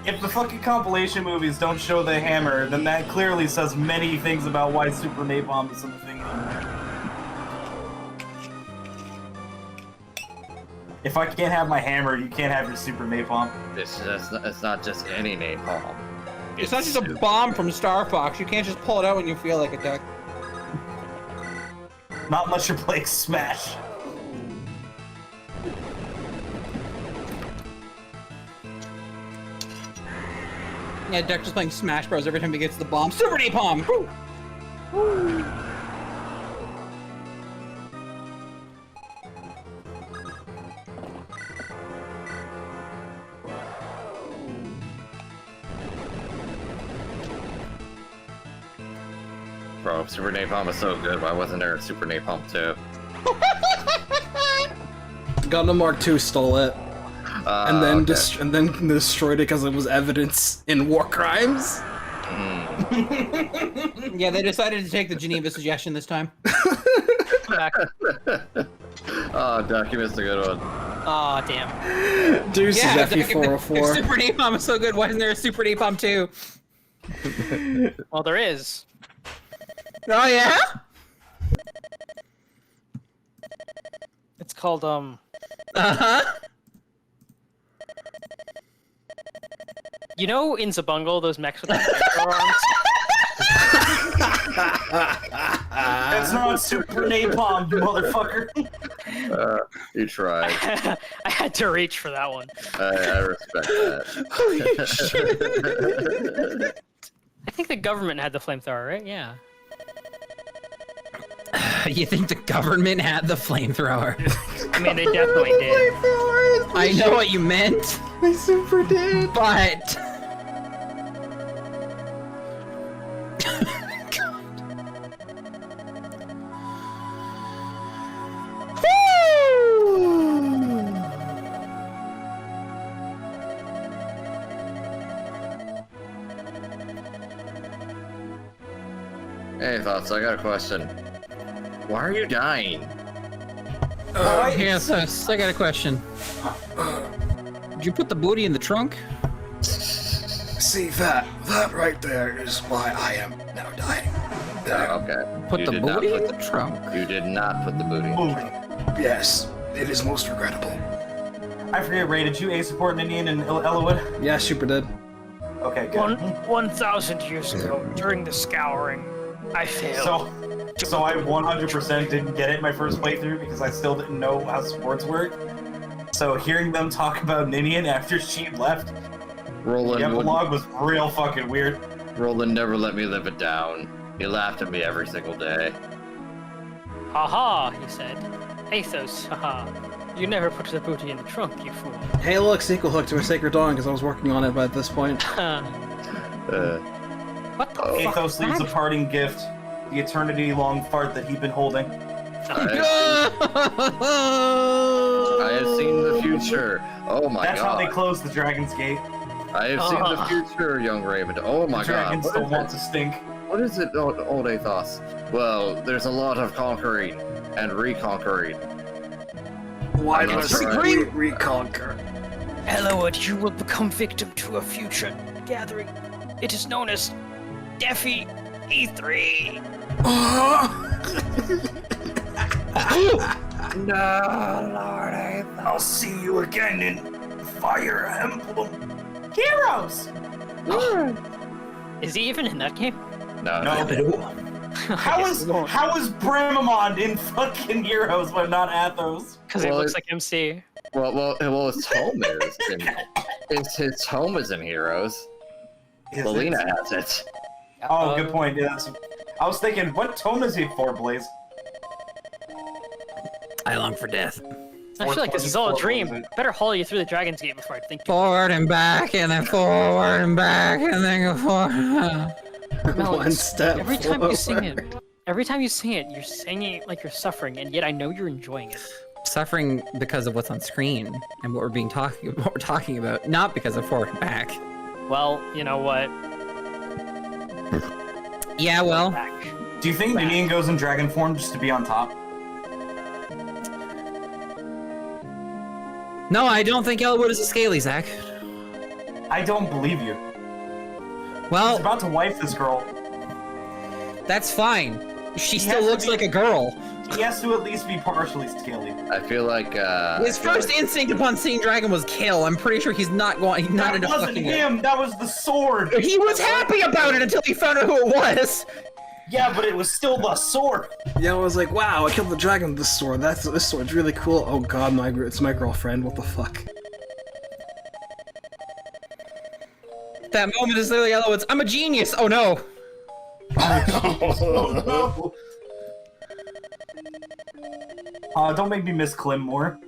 Speaker 2: If the fucking compilation movies don't show the hammer, then that clearly says many things about why Super Napalm is something. If I can't have my hammer, you can't have your Super Napalm.
Speaker 4: It's not just any napalm.
Speaker 1: It's not just a bomb from Star Fox. You can't just pull it out when you feel like it, Duck.
Speaker 2: Not unless you're playing Smash.
Speaker 1: Yeah, Duck just playing Smash Bros. Every time he gets the bomb. Super Napalm! Woo! Woo!
Speaker 4: Bro, Super Napalm is so good. Why wasn't there a Super Napalm 2?
Speaker 5: Gundam Mark II stole it. And then destroyed it because it was evidence in war crimes.
Speaker 1: Yeah, they decided to take the Geneva suggestion this time.
Speaker 4: Oh, Duck, you missed a good one.
Speaker 3: Aw, damn.
Speaker 5: Deuces
Speaker 1: Yeah,
Speaker 5: FE404.
Speaker 1: if Super Napalm is so good, why isn't there a Super Napalm 2?
Speaker 3: Well, there is.
Speaker 1: Oh, yeah?
Speaker 3: It's called,
Speaker 1: Uh-huh.
Speaker 3: You know in Zabungle, those mechs with the arms?
Speaker 2: It's not Super Napalm, you motherfucker.
Speaker 4: You tried.
Speaker 3: I had to reach for that one.
Speaker 4: I respect that.
Speaker 3: I think the government had the flamethrower, right? Yeah.
Speaker 1: You think the government had the flamethrower?
Speaker 3: I mean, they definitely did.
Speaker 1: I know what you meant.
Speaker 5: They super did.
Speaker 1: But...
Speaker 4: Hey, Thoughts, I got a question. Why are you dying?
Speaker 1: Yes, I got a question. Did you put the booty in the trunk?
Speaker 5: See, that right there is why I am now dying.
Speaker 4: Okay.
Speaker 1: Put
Speaker 4: You
Speaker 1: the
Speaker 4: did not
Speaker 1: booty in
Speaker 4: put-
Speaker 1: the trunk?
Speaker 4: You did not put the booty in the trunk.
Speaker 5: Yes, it is most regrettable.
Speaker 2: I forget, Ray, did you A support an Indian in Eliwood?
Speaker 5: Yeah, super did.
Speaker 2: Okay, good.
Speaker 3: 1,000 years ago, during the scouring, I failed.
Speaker 2: So I 100% didn't get it my first playthrough because I still didn't know how sports work. So hearing them talk about Ninian after she left,
Speaker 4: Roland
Speaker 2: the epilogue was real fucking weird.
Speaker 4: Roland never let me live it down. He laughed at me every single day.
Speaker 3: Haha, he said. Athos, haha. You never put the booty in the trunk, you fool.
Speaker 5: Hey, look, sequel hook to A Sacred Dawn, because I was working on it by this point.
Speaker 3: What the fuck?
Speaker 2: Athos leaves a parting gift, the eternity-long fart that he'd been holding.
Speaker 4: I have seen the future. Oh my
Speaker 2: That's
Speaker 4: god.
Speaker 2: how they closed the Dragon's Gate.
Speaker 4: I have seen the future, young Raven. Oh my
Speaker 2: The
Speaker 4: god.
Speaker 2: dragons
Speaker 4: What
Speaker 2: still
Speaker 4: is
Speaker 2: want
Speaker 4: it?
Speaker 2: to stink.
Speaker 4: What is it, old Athos? Well, there's a lot of conquering and reconquering.
Speaker 5: Why
Speaker 4: did
Speaker 5: must
Speaker 4: we
Speaker 5: reconquer?
Speaker 3: Eliwood, you will become victim to a future gathering. It is known as FE7
Speaker 4: No, Lord Athos.
Speaker 2: I'll see you again in Fire Emblem. Heroes!
Speaker 3: Is he even in that game?
Speaker 4: No.
Speaker 2: How is Bramamond in fucking Heroes but not Athos?
Speaker 3: Because he looks like MC.
Speaker 4: Well, his home is in. His home is in Heroes.
Speaker 2: Is
Speaker 4: Lina
Speaker 2: it?
Speaker 4: has it.
Speaker 2: Oh, good point. Yes. I was thinking, what tone is he for, Blaze?
Speaker 1: I long for death.
Speaker 3: I feel like this is all a dream. Better haul you through the Dragon's Gate before I think.
Speaker 1: Forward and back, and then forward and back, and then go forward.
Speaker 5: One step
Speaker 3: Every time you sing
Speaker 5: forward.
Speaker 3: it, you're singing it like you're suffering, and yet I know you're enjoying it.
Speaker 1: Suffering because of what's on screen and what we're talking about, not because of forward and back.
Speaker 3: Well, you know what?
Speaker 1: Yeah, well,
Speaker 3: Back.
Speaker 2: Do you think Ninian goes in dragon form just to be on top?
Speaker 1: no, I don't think Eliwood is a scaly, Zach.
Speaker 2: I don't believe you. He's
Speaker 1: Well,
Speaker 2: about to wife this girl.
Speaker 1: that's fine. She
Speaker 2: He
Speaker 1: still
Speaker 2: has to
Speaker 1: looks
Speaker 2: be-
Speaker 1: like a girl.
Speaker 2: He has to at least be partially scaly.
Speaker 4: I feel like.
Speaker 1: His first instinct upon seeing Dragon was kill. I'm pretty sure he's not going. He's not
Speaker 2: That
Speaker 1: into
Speaker 2: wasn't
Speaker 1: fucking
Speaker 2: him. That was the sword.
Speaker 1: He was happy about it until he found out who it was.
Speaker 2: Yeah, but it was still the sword.
Speaker 5: Yeah, I was like, wow, I killed the dragon with this sword. This sword's really cool. Oh god, it's my girlfriend. What the fuck?
Speaker 1: That moment is literally Eliwood's. I'm a genius. Oh no.
Speaker 2: Oh no. Don't make me miss Clem more.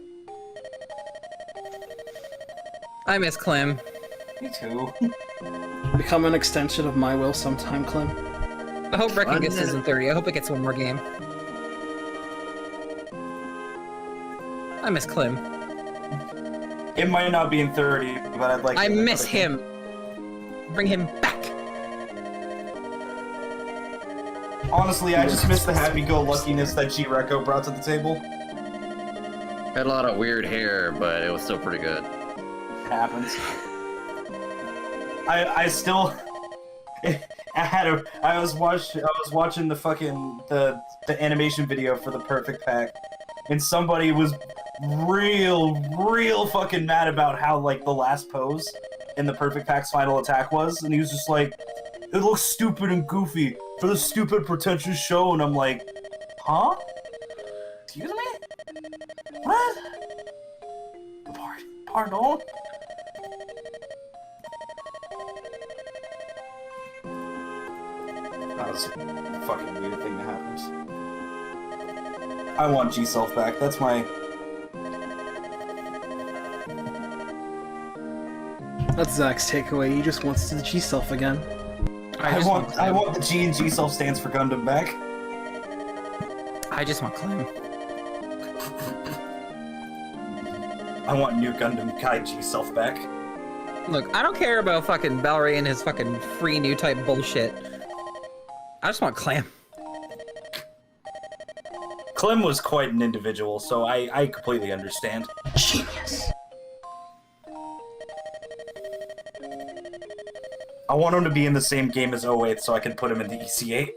Speaker 1: I miss Clem.
Speaker 2: Me too.
Speaker 5: Become an extension of my will sometime, Clem.
Speaker 1: I hope Wrecking gets season 30. I hope it gets one more game. I miss Clem.
Speaker 2: It might not be in 30, but I'd like.
Speaker 1: I
Speaker 2: it.
Speaker 1: miss him. Bring him back.
Speaker 2: Honestly, I just miss the happy-go-luckiness that G-Reco brought to the table.
Speaker 4: Had a lot of weird hair, but it was still pretty good.
Speaker 2: It happens. I still. I was watching the fucking the animation video for the perfect pack, and somebody was real fucking mad about how like the last pose in the perfect pack's final attack was, and he was just like, it looks stupid and goofy for the stupid pretentious show, and I'm like, huh? Excuse me? What? Pardon? That was a fucking weird thing that happens. I want G-Self back. That's my...
Speaker 5: That's Zach's takeaway. He just wants the G-Self again.
Speaker 2: I want the G and G-Self stands for Gundam back.
Speaker 1: I just want Clem.
Speaker 2: I want new Gundam Kai G-Self back.
Speaker 1: Look, I don't care about fucking Balry and his fucking free new type bullshit. I just want Clem.
Speaker 2: Clem was quite an individual, so I completely understand.
Speaker 1: Genius.
Speaker 2: I want him to be in the same game as 08 so I can put him in the EC8.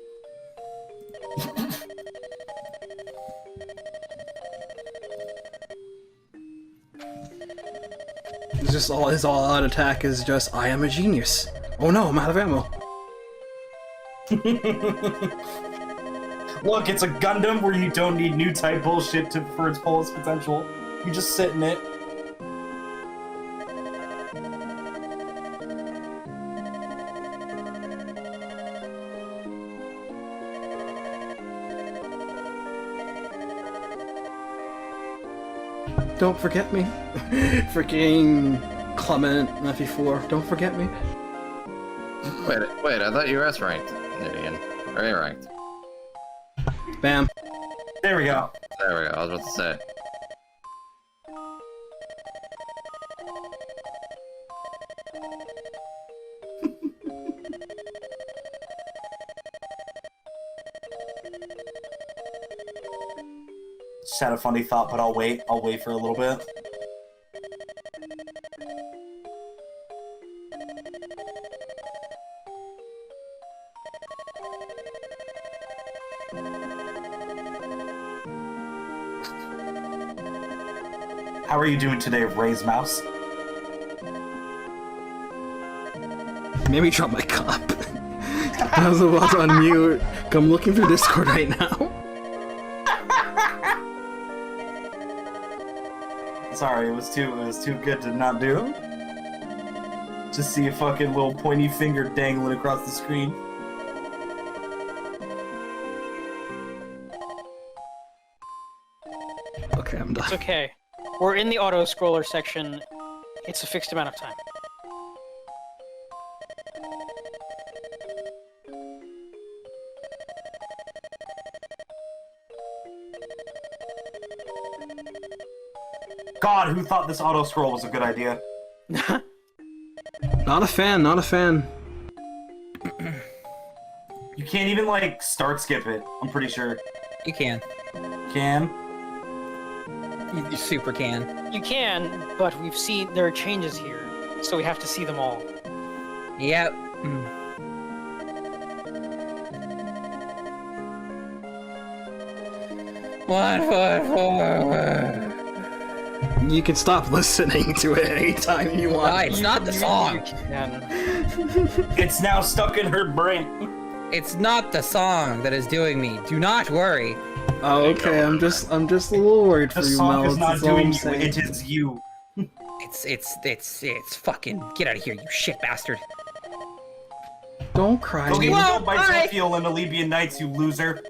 Speaker 5: It's just his all-out attack is just, I am a genius. Oh no, I'm out of ammo.
Speaker 2: Look, it's a Gundam where you don't need new type bullshit for its fullest potential. You just sit in it.
Speaker 5: Don't forget me. Freaking Clement and FE4. Don't forget me.
Speaker 4: Wait, I thought you were S ranked, Nidian. Or A ranked.
Speaker 5: Bam.
Speaker 2: There we go.
Speaker 4: There we go, I was about to say.
Speaker 2: Just had a funny thought, but I'll wait. I'll wait for a little bit. How are you doing today, Ray's mouse?
Speaker 5: Maybe drop my cup. I was about to unmute. I'm looking through Discord right now.
Speaker 2: Sorry, it was too good to not do. Just see a fucking little pointy finger dangling across the screen.
Speaker 5: Okay, I'm done.
Speaker 3: It's okay. We're in the auto scroller section. It's a fixed amount of time.
Speaker 2: God, who thought this auto scroll was a good idea?
Speaker 5: Not a fan, not a fan.
Speaker 2: You can't even like start skip it. I'm pretty sure.
Speaker 1: You can.
Speaker 2: Can?
Speaker 1: You super can.
Speaker 3: You can, but we've seen there are changes here, so we have to see them all.
Speaker 1: Yep. What?
Speaker 5: You can stop listening to it anytime you want.
Speaker 1: It's not the song.
Speaker 2: It's now stuck in her brain.
Speaker 1: It's not the song that is doing me. Do not worry.
Speaker 5: Oh, okay. I'm just a little worried for
Speaker 2: The
Speaker 5: you,
Speaker 2: song
Speaker 5: Mel.
Speaker 2: is not
Speaker 5: That's all
Speaker 2: doing
Speaker 5: I'm
Speaker 2: you,
Speaker 5: saying.
Speaker 2: it is you.
Speaker 1: It's fucking get out of here, you shit bastard.
Speaker 5: Don't cry.
Speaker 2: Go get
Speaker 5: man.
Speaker 2: killed by Zephiel and Elebian Knights, you loser.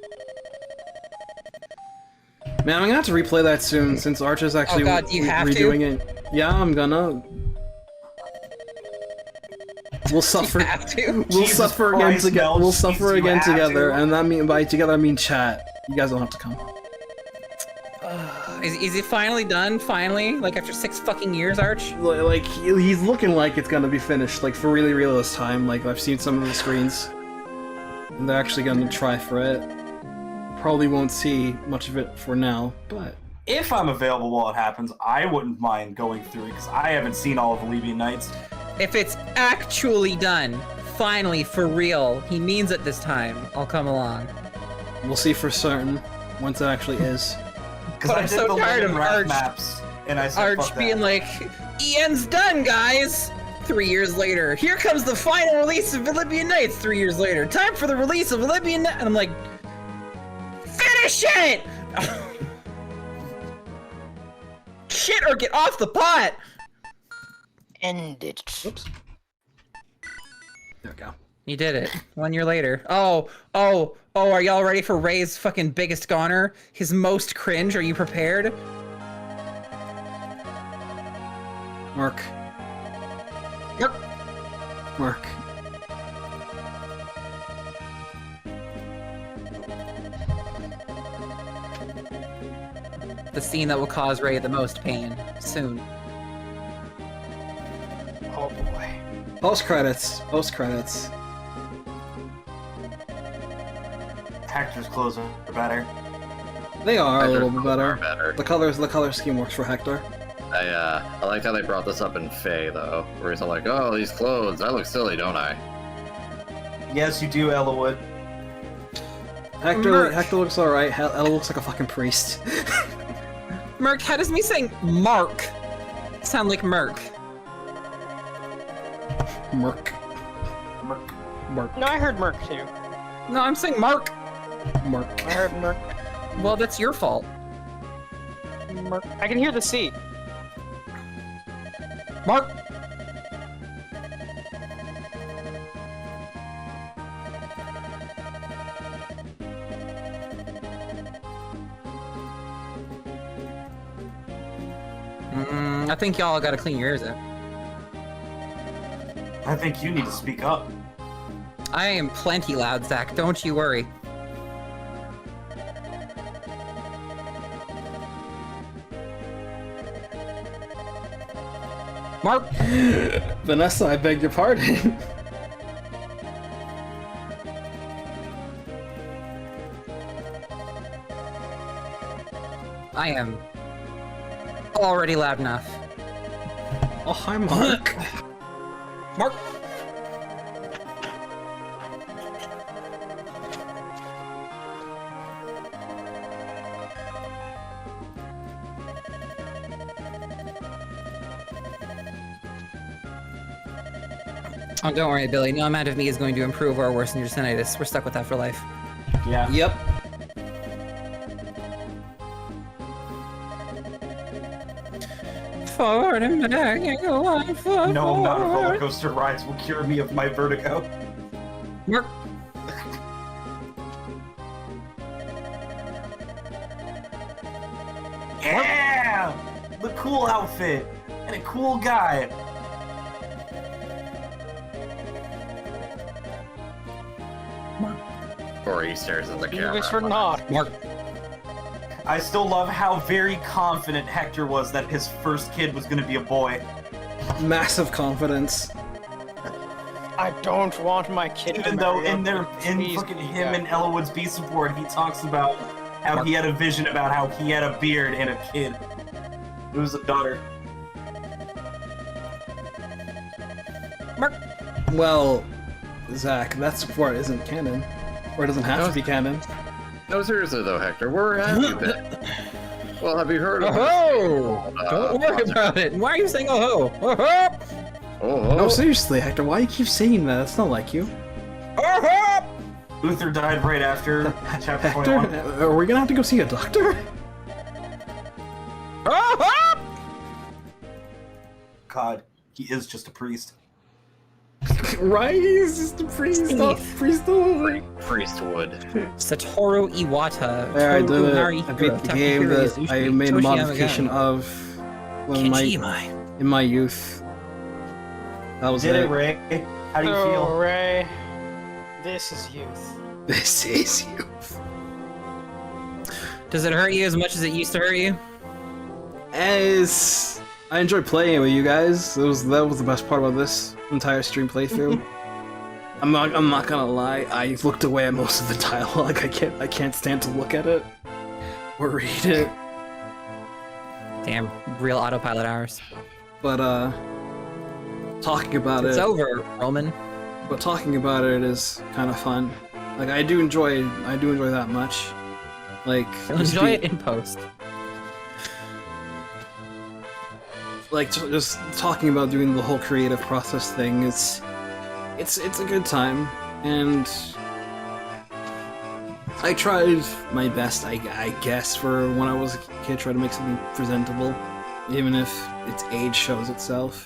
Speaker 5: Man, I'm gonna have to replay that soon since Arch is actually
Speaker 1: Oh God, do you have
Speaker 5: redoing
Speaker 1: to?
Speaker 5: it. Yeah, I'm gonna. We'll suffer.
Speaker 1: You have to?
Speaker 5: We'll
Speaker 2: Jesus
Speaker 5: suffer again
Speaker 2: Christ,
Speaker 5: together.
Speaker 2: Mel,
Speaker 5: We'll
Speaker 2: jeez,
Speaker 5: suffer
Speaker 2: you
Speaker 5: again
Speaker 2: have
Speaker 5: together,
Speaker 2: to.
Speaker 5: and that mean by together I mean chat. You guys don't have to come.
Speaker 1: Is it finally done? Finally? Like after 6 fucking years, Arch?
Speaker 5: Like he's looking like it's gonna be finished, like for really real this time. Like I've seen some of the screens, and they're actually gonna try for it. Probably won't see much of it for now, but
Speaker 2: If I'm available while it happens, I wouldn't mind going through it, because I haven't seen all of Elebian Knights.
Speaker 1: If it's actually done, finally, for real, he means it this time, I'll come along.
Speaker 5: we'll see for certain once it actually is.
Speaker 2: Because
Speaker 1: But
Speaker 2: I
Speaker 1: I'm
Speaker 2: did
Speaker 1: so
Speaker 2: the
Speaker 1: tired
Speaker 2: Linen
Speaker 1: of
Speaker 2: Wrath
Speaker 1: Arch-
Speaker 2: maps, and I said,
Speaker 1: Arch
Speaker 2: fuck that.
Speaker 1: being like, Ian's done, guys! 3 years later. Here comes the final release of Elebian Knights 3 years later. Time for the release of Elebian Knights. And I'm like, finish it! Shit, or get off the pot!
Speaker 3: End it.
Speaker 5: Oops. There we go.
Speaker 1: You did it. 1 year later. Oh, are y'all ready for Ray's fucking biggest goner? His most cringe? Are you prepared?
Speaker 5: Mark.
Speaker 1: Yep.
Speaker 5: Mark.
Speaker 1: The scene that will cause Ray the most pain. Soon.
Speaker 3: Oh boy.
Speaker 5: Post credits. Post credits.
Speaker 2: Hector's clothes are better.
Speaker 5: They are a little bit better.
Speaker 4: Better.
Speaker 5: The color scheme works for Hector.
Speaker 4: I like how they brought this up in Faye though, where he's all like, "Oh, these clothes, I look silly, don't I?"
Speaker 2: Yes, you do, Eliwood.
Speaker 5: Hector looks alright. Ella looks like a fucking priest.
Speaker 1: Merc, how does me saying Mark sound like Merc?
Speaker 5: Merc.
Speaker 2: Merc.
Speaker 5: Mark.
Speaker 3: No, I heard Merc too.
Speaker 1: No, I'm saying Mark.
Speaker 5: Mark.
Speaker 3: I heard Merc.
Speaker 1: Well, that's your fault.
Speaker 3: Merc. I can hear the C.
Speaker 1: Mark! I think y'all gotta clean your ears out.
Speaker 2: I think you need to speak up.
Speaker 1: I am plenty loud, Zach. Don't you worry. Mark!
Speaker 5: Vanessa, I beg your pardon.
Speaker 1: I am already loud enough.
Speaker 5: Oh, hi, Mark.
Speaker 1: Mark! Oh, don't worry, Billy. No amount of me is going to improve or worsen your tinnitus. We're stuck with that for life.
Speaker 2: Yeah.
Speaker 5: Yep.
Speaker 1: Forward and back and go on forward.
Speaker 2: No amount of roller coaster rides will cure me of my vertigo.
Speaker 1: Mark!
Speaker 2: Yeah! The cool outfit! And a cool guy!
Speaker 4: Or he stares at the camera.
Speaker 3: English or not.
Speaker 1: Mark!
Speaker 2: I still love how very confident Hector was that his first kid was gonna be a boy.
Speaker 5: Massive confidence.
Speaker 3: I don't want my kid to
Speaker 2: Even though
Speaker 3: marry
Speaker 2: in
Speaker 3: a please
Speaker 2: fucking
Speaker 3: be
Speaker 2: him
Speaker 3: guy.
Speaker 2: and Eliwood's B support, he talks about how he had a vision about how he had a beard and a kid. It was a daughter.
Speaker 1: Mark!
Speaker 5: Well, Zach, that support isn't canon. Or it doesn't have to be canon.
Speaker 4: No, seriously though, Hector, where have you been? Well, have you heard of
Speaker 1: Oh-ho! Don't worry about it. Why are you saying oh-ho? Oh-ho!
Speaker 4: Oh,
Speaker 5: No, seriously, Hector, why do you keep saying that? That's not like you.
Speaker 1: Oh-ho!
Speaker 2: Uther died right after chapter
Speaker 5: Hector,
Speaker 2: 21.
Speaker 5: are we gonna have to go see a doctor?
Speaker 1: Oh-ho!
Speaker 2: God, he is just a priest.
Speaker 5: Right? He's just a priest. Not priesthood.
Speaker 4: Priestwood.
Speaker 1: Satoru Iwata.
Speaker 5: There, I did
Speaker 1: Toru
Speaker 5: it.
Speaker 1: Narihiko,
Speaker 5: I beat the
Speaker 1: Taku
Speaker 5: game that
Speaker 1: Fury,
Speaker 5: I
Speaker 1: Sushi,
Speaker 5: made a
Speaker 1: Toshi
Speaker 5: modification
Speaker 1: Yamagami.
Speaker 5: of
Speaker 1: Kojima.
Speaker 5: in my youth. That was
Speaker 2: Did it,
Speaker 5: it.
Speaker 2: Ray? How do you
Speaker 3: Oh,
Speaker 2: feel?
Speaker 3: Ray. This is youth.
Speaker 5: This is youth.
Speaker 1: Does it hurt you as much as it used to hurt you?
Speaker 5: As I enjoyed playing with you guys. That was the best part about this entire stream playthrough. I'm not gonna lie. I looked away at most of the dialogue. I can't stand to look at it or read it.
Speaker 1: Damn, real autopilot hours.
Speaker 5: But talking about
Speaker 1: It's
Speaker 5: it.
Speaker 1: over, Roman.
Speaker 5: But talking about it is kind of fun. Like I do enjoy that much. Like
Speaker 1: You'll
Speaker 5: just
Speaker 1: enjoy it in post.
Speaker 5: like just talking about doing the whole creative process thing. It's a good time, and I tried my best. I guess for when I was a kid, try to make something presentable, even if its age shows itself.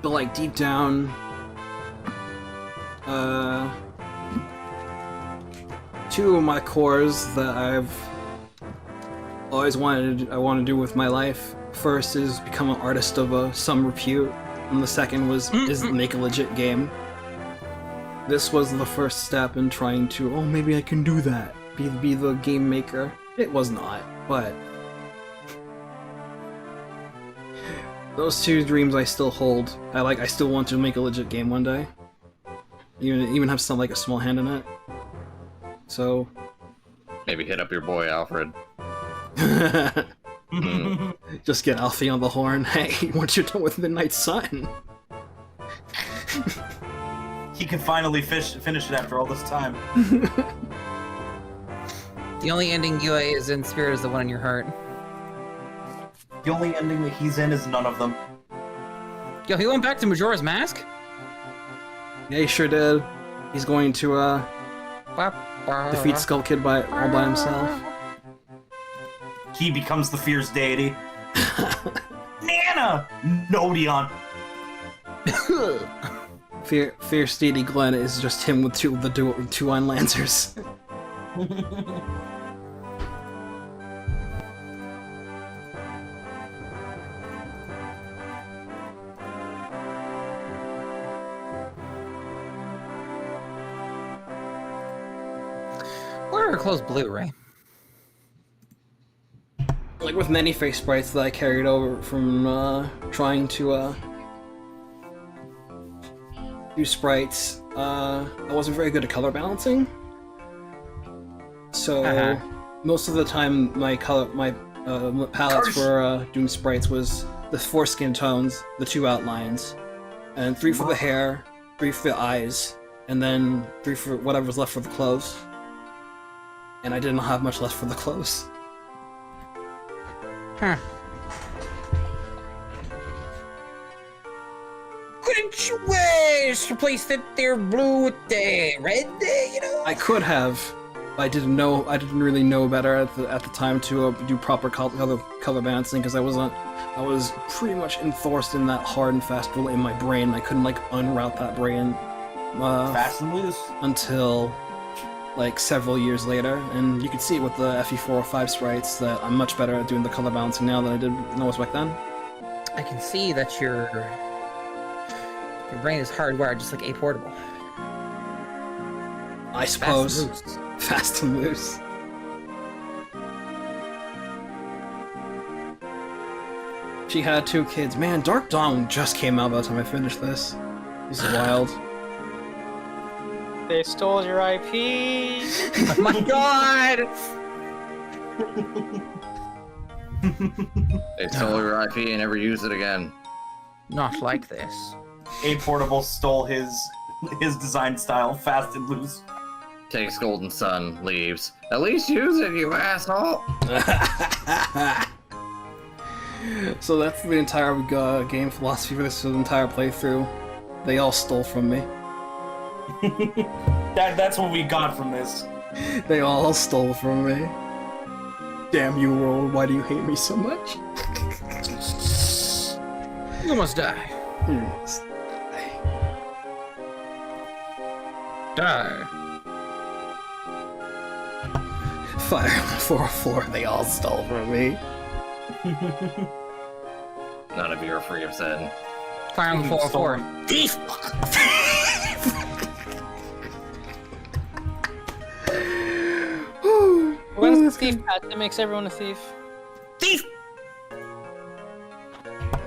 Speaker 5: But like deep down, two of my cores that I've always wanted to do with my life. First is become an artist of some repute, and the second is make a legit game. This was the first step in trying to, maybe I can do that, be the game maker. It was not, but those two dreams I still hold. I still want to make a legit game one day. Even have some like a small hand in it. So
Speaker 4: Maybe hit up your boy Alfred.
Speaker 5: just get Alfie on the horn. Hey, once you're done with Midnight Sun.
Speaker 2: He can finally finish it after all this time.
Speaker 1: The only ending UA is in spirit is the one in your heart.
Speaker 2: The only ending that he's in is none of them.
Speaker 1: Yo, he went back to Majora's Mask?
Speaker 5: Yeah, he sure did. He's going to defeat Skull Kid all by himself.
Speaker 2: He becomes the fierce deity. Nana! No, Dion.
Speaker 5: Fierce deity Glenn is just him with two line lancers.
Speaker 1: Or close Blu-ray.
Speaker 5: Like with many face sprites that I carried over from trying to do sprites, I wasn't very good at color balancing. So most of the time, my palettes for doing sprites was the 4 skin tones, the 2 outlines, and 3 for the hair, 3 for the eyes, and then 3 for whatever was left for the clothes. And I didn't have much left for the clothes.
Speaker 1: Huh. Couldn't you replace that there blue with the red, you know?
Speaker 5: I could have. I didn't know. I didn't really know better at the time to do proper color balancing because I was pretty much enforced in that hard and fast rule in my brain. I couldn't like unroute that brain
Speaker 2: Fast and loose
Speaker 5: until like several years later, and you can see it with the FE405 sprites that I'm much better at doing the color balancing now than I did when I was back then.
Speaker 1: I can see that your brain is hardwired just like a portable.
Speaker 5: I suppose.
Speaker 1: Fast and loose.
Speaker 5: Fast and loose. She had 2 kids. Man, Dark Dawn just came out by the time I finished this. This is wild.
Speaker 3: They stole your IP.
Speaker 1: Oh my god!
Speaker 4: They stole your IP and never used it again.
Speaker 1: Not like this.
Speaker 2: A portable stole his design style, fast and loose.
Speaker 4: Takes Golden Sun, leaves. At least use it, you asshole!
Speaker 5: So that's the entire game philosophy for this entire playthrough. They all stole from me.
Speaker 2: That's what we got from this.
Speaker 5: They all stole from me. Damn you, world, why do you hate me so much?
Speaker 1: You must die.
Speaker 5: Yes.
Speaker 1: Die.
Speaker 5: Fire 404, they all stole from me.
Speaker 4: None of you are free of sin.
Speaker 1: Fire on the 404.
Speaker 5: Thief!
Speaker 3: When's the thief patch that makes everyone a thief?
Speaker 1: Thief!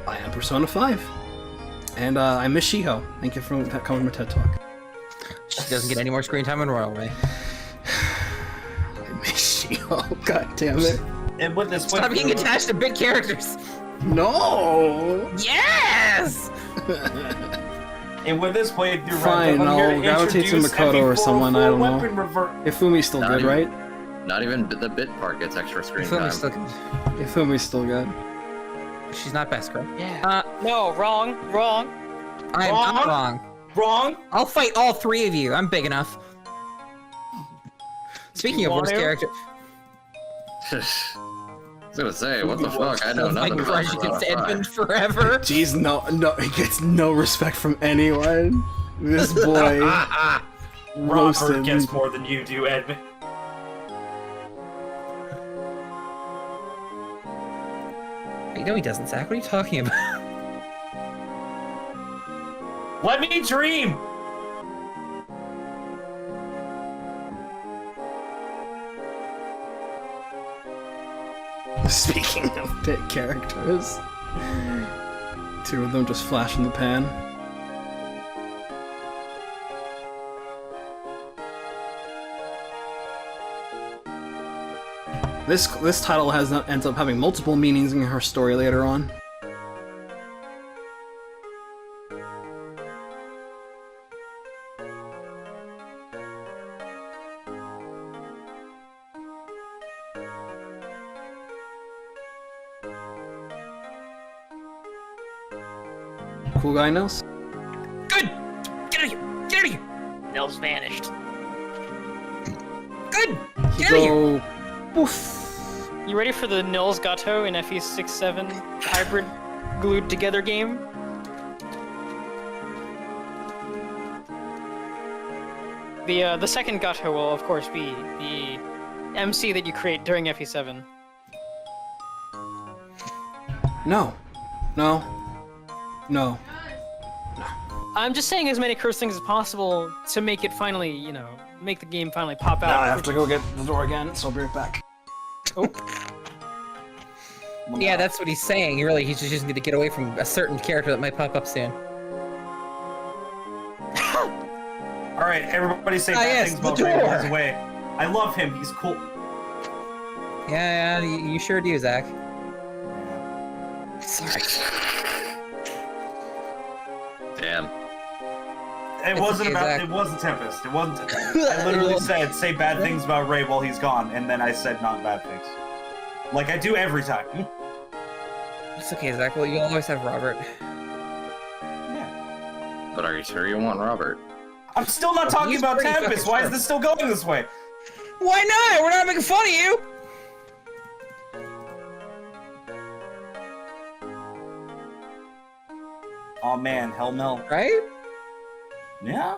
Speaker 5: I am Persona 5. And I miss Shiho. Thank you for coming to my TED Talk.
Speaker 1: She doesn't get any more screen time in Royal Way.
Speaker 5: I miss Shiho, god damn it.
Speaker 2: And with this
Speaker 1: Stop being attached to big characters!
Speaker 5: No!
Speaker 1: Yes!
Speaker 2: And with this playthrough,
Speaker 5: Fine, I'll gravitate to Makoto or someone, I don't know. Ifumi's still good, right?
Speaker 4: Not even the bit part gets extra screen
Speaker 1: Ifumi's still
Speaker 4: time.
Speaker 1: good.
Speaker 5: Ifumi's still good.
Speaker 1: She's not best girl.
Speaker 3: Yeah. No, wrong.
Speaker 1: I'm not wrong.
Speaker 2: Wrong?
Speaker 1: I'll fight all 3 of you. I'm big enough. Speaking of worst character,
Speaker 4: I was gonna say, what the fuck? I know
Speaker 1: my
Speaker 4: nothing about
Speaker 1: crush against Edmund forever.
Speaker 5: Jeez, no, he gets no respect from anyone. This boy
Speaker 2: Robert
Speaker 5: roasted.
Speaker 2: gets more than you do, Edmund.
Speaker 1: You know he doesn't, Zach. What are you talking about?
Speaker 2: Let me dream!
Speaker 5: Speaking of bit characters, 2 of them just flash in the pan. This title ends up having multiple meanings in her story later on. Cool guy, Nils?
Speaker 1: Good! Get out of here! Get out of here!
Speaker 3: Nils vanished.
Speaker 1: Good! Get out of here!
Speaker 5: Oof.
Speaker 3: You ready for the Nils Gato in FE6-7 hybrid glued together game? The second Gato will of course be the MC that you create during FE7.
Speaker 5: No. No. No.
Speaker 3: I'm just saying as many curse things as possible to make it finally, you know, make the game finally pop out.
Speaker 5: Now I have to go get the door again, so I'll be right back.
Speaker 3: Oh.
Speaker 1: Yeah, that's what he's saying. He just need to get away from a certain character that might pop up soon.
Speaker 2: All right, everybody say bad things about Ray while he's away. I love him. He's cool.
Speaker 1: Yeah, you sure do, Zach. Sorry.
Speaker 4: Damn.
Speaker 2: It wasn't
Speaker 1: okay,
Speaker 2: about.
Speaker 1: Zach.
Speaker 2: It wasn't Tempest. It wasn't. I literally said say bad things about Ray while he's gone, and then I said not bad things. Like I do every time.
Speaker 1: It's okay, Zach. Well, you'll always have Robert.
Speaker 2: Yeah.
Speaker 4: But are you sure you want Robert?
Speaker 2: I'm still not talking
Speaker 1: he's
Speaker 2: about
Speaker 1: pretty
Speaker 2: Tempest.
Speaker 1: fucking
Speaker 2: Why
Speaker 1: sure.
Speaker 2: is this still going this way?
Speaker 1: Why not? We're not making fun of you!
Speaker 2: Oh man, hell no.
Speaker 1: Right?
Speaker 2: Yeah.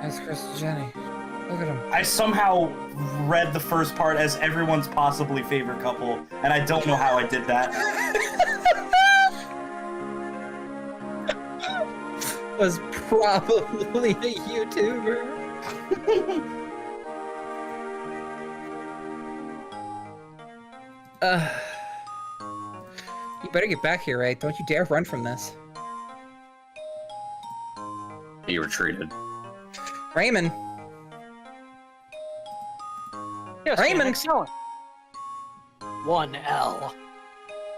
Speaker 1: That's Chris and Jenny. Look at him.
Speaker 2: I somehow read the first part as everyone's possibly favorite couple, and I don't know how I did that.
Speaker 1: Was probably a YouTuber. You better get back here, right? Don't you dare run from this.
Speaker 4: He retreated.
Speaker 1: Raymond!
Speaker 3: Yes,
Speaker 1: Raymond!
Speaker 3: excellent. 1L.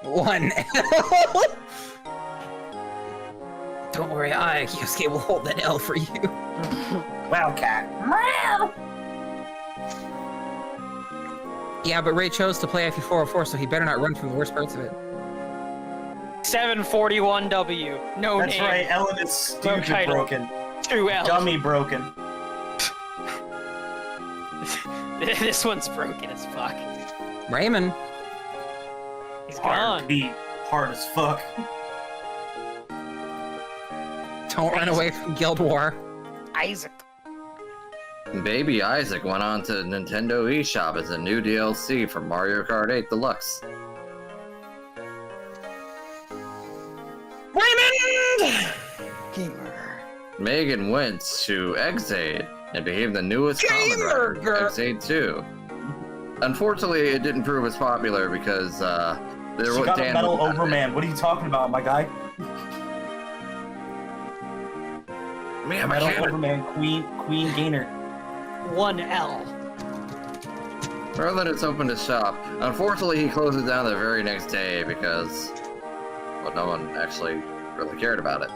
Speaker 1: 1L! Don't worry, Yosuke will hold that L for you.
Speaker 2: Wildcat.
Speaker 1: Yeah, but Ray chose to play FE404, so he better not run from the worst parts of it.
Speaker 3: 741W. No
Speaker 2: That's
Speaker 3: name.
Speaker 2: right, Ellen is stupid
Speaker 3: title.
Speaker 2: broken.
Speaker 3: 2L.
Speaker 2: Dummy broken.
Speaker 3: This one's broken as fuck.
Speaker 1: Raymond.
Speaker 3: He's
Speaker 2: Hard
Speaker 3: gone.
Speaker 2: beat. Hard as fuck.
Speaker 1: Don't run away from Guild War.
Speaker 3: Isaac.
Speaker 4: Baby Isaac went on to Nintendo eShop as a new DLC for Mario Kart 8 Deluxe.
Speaker 1: Raymond!
Speaker 3: Gamer.
Speaker 4: Megan went to Xaid and became the newest common
Speaker 1: Gamer
Speaker 4: record,
Speaker 1: girl.
Speaker 4: Xaid 2. Unfortunately, it didn't prove as popular because there
Speaker 2: She
Speaker 4: was
Speaker 2: got a medal Overman. What are you talking about, my guy?
Speaker 4: Me and my
Speaker 2: Medal
Speaker 4: cannon.
Speaker 2: Overman, Queen Gainer.
Speaker 3: 1L.
Speaker 4: Rather than it's open to shop, unfortunately he closed it down the very next day because, well, no one actually really cared about it.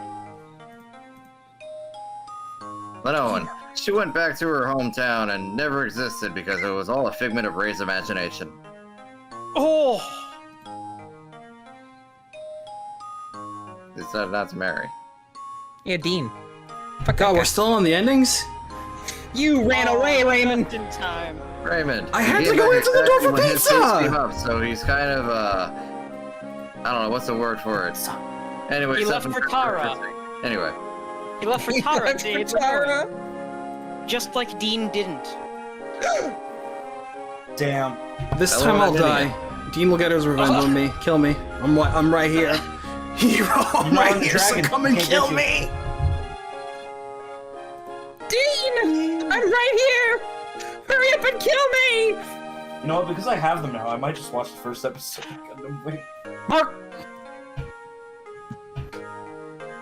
Speaker 4: Linoan, she went back to her hometown and never existed because it was all a figment of Ray's imagination.
Speaker 3: Oh!
Speaker 4: Decided not to marry.
Speaker 1: Yeah, Dean. Fuck
Speaker 5: God,
Speaker 1: that
Speaker 5: we're
Speaker 1: guy.
Speaker 5: still on the endings?
Speaker 1: You ran away, Raymond!
Speaker 3: Just in time.
Speaker 4: Raymond.
Speaker 5: I
Speaker 4: he
Speaker 5: had to
Speaker 4: came
Speaker 5: go
Speaker 4: back
Speaker 5: into the door for
Speaker 4: exactly when his
Speaker 5: pizza!
Speaker 4: face came up, so he's kind of, I don't know, what's the word for it? Anyway,
Speaker 3: He left for Tahra.
Speaker 4: Anyway.
Speaker 3: He left for
Speaker 1: He
Speaker 3: Tahra.
Speaker 1: left for
Speaker 3: Dave.
Speaker 1: Tahra.
Speaker 3: Just like Dean didn't.
Speaker 2: Damn.
Speaker 5: This
Speaker 4: Hello,
Speaker 5: time I'll
Speaker 4: Lydia.
Speaker 5: die. Dean will get his revenge on me. Kill me. I'm right here. Hero, I'm
Speaker 2: You're
Speaker 5: right
Speaker 2: on the
Speaker 5: here, so
Speaker 2: dragon.
Speaker 5: come and
Speaker 2: Can't
Speaker 5: kill
Speaker 2: get
Speaker 5: me!
Speaker 1: Dean! I'm right here! Hurry up and kill me!
Speaker 2: You know what? Because I have them now, I might just watch the first episode of Gundam. Wait.
Speaker 1: Mark!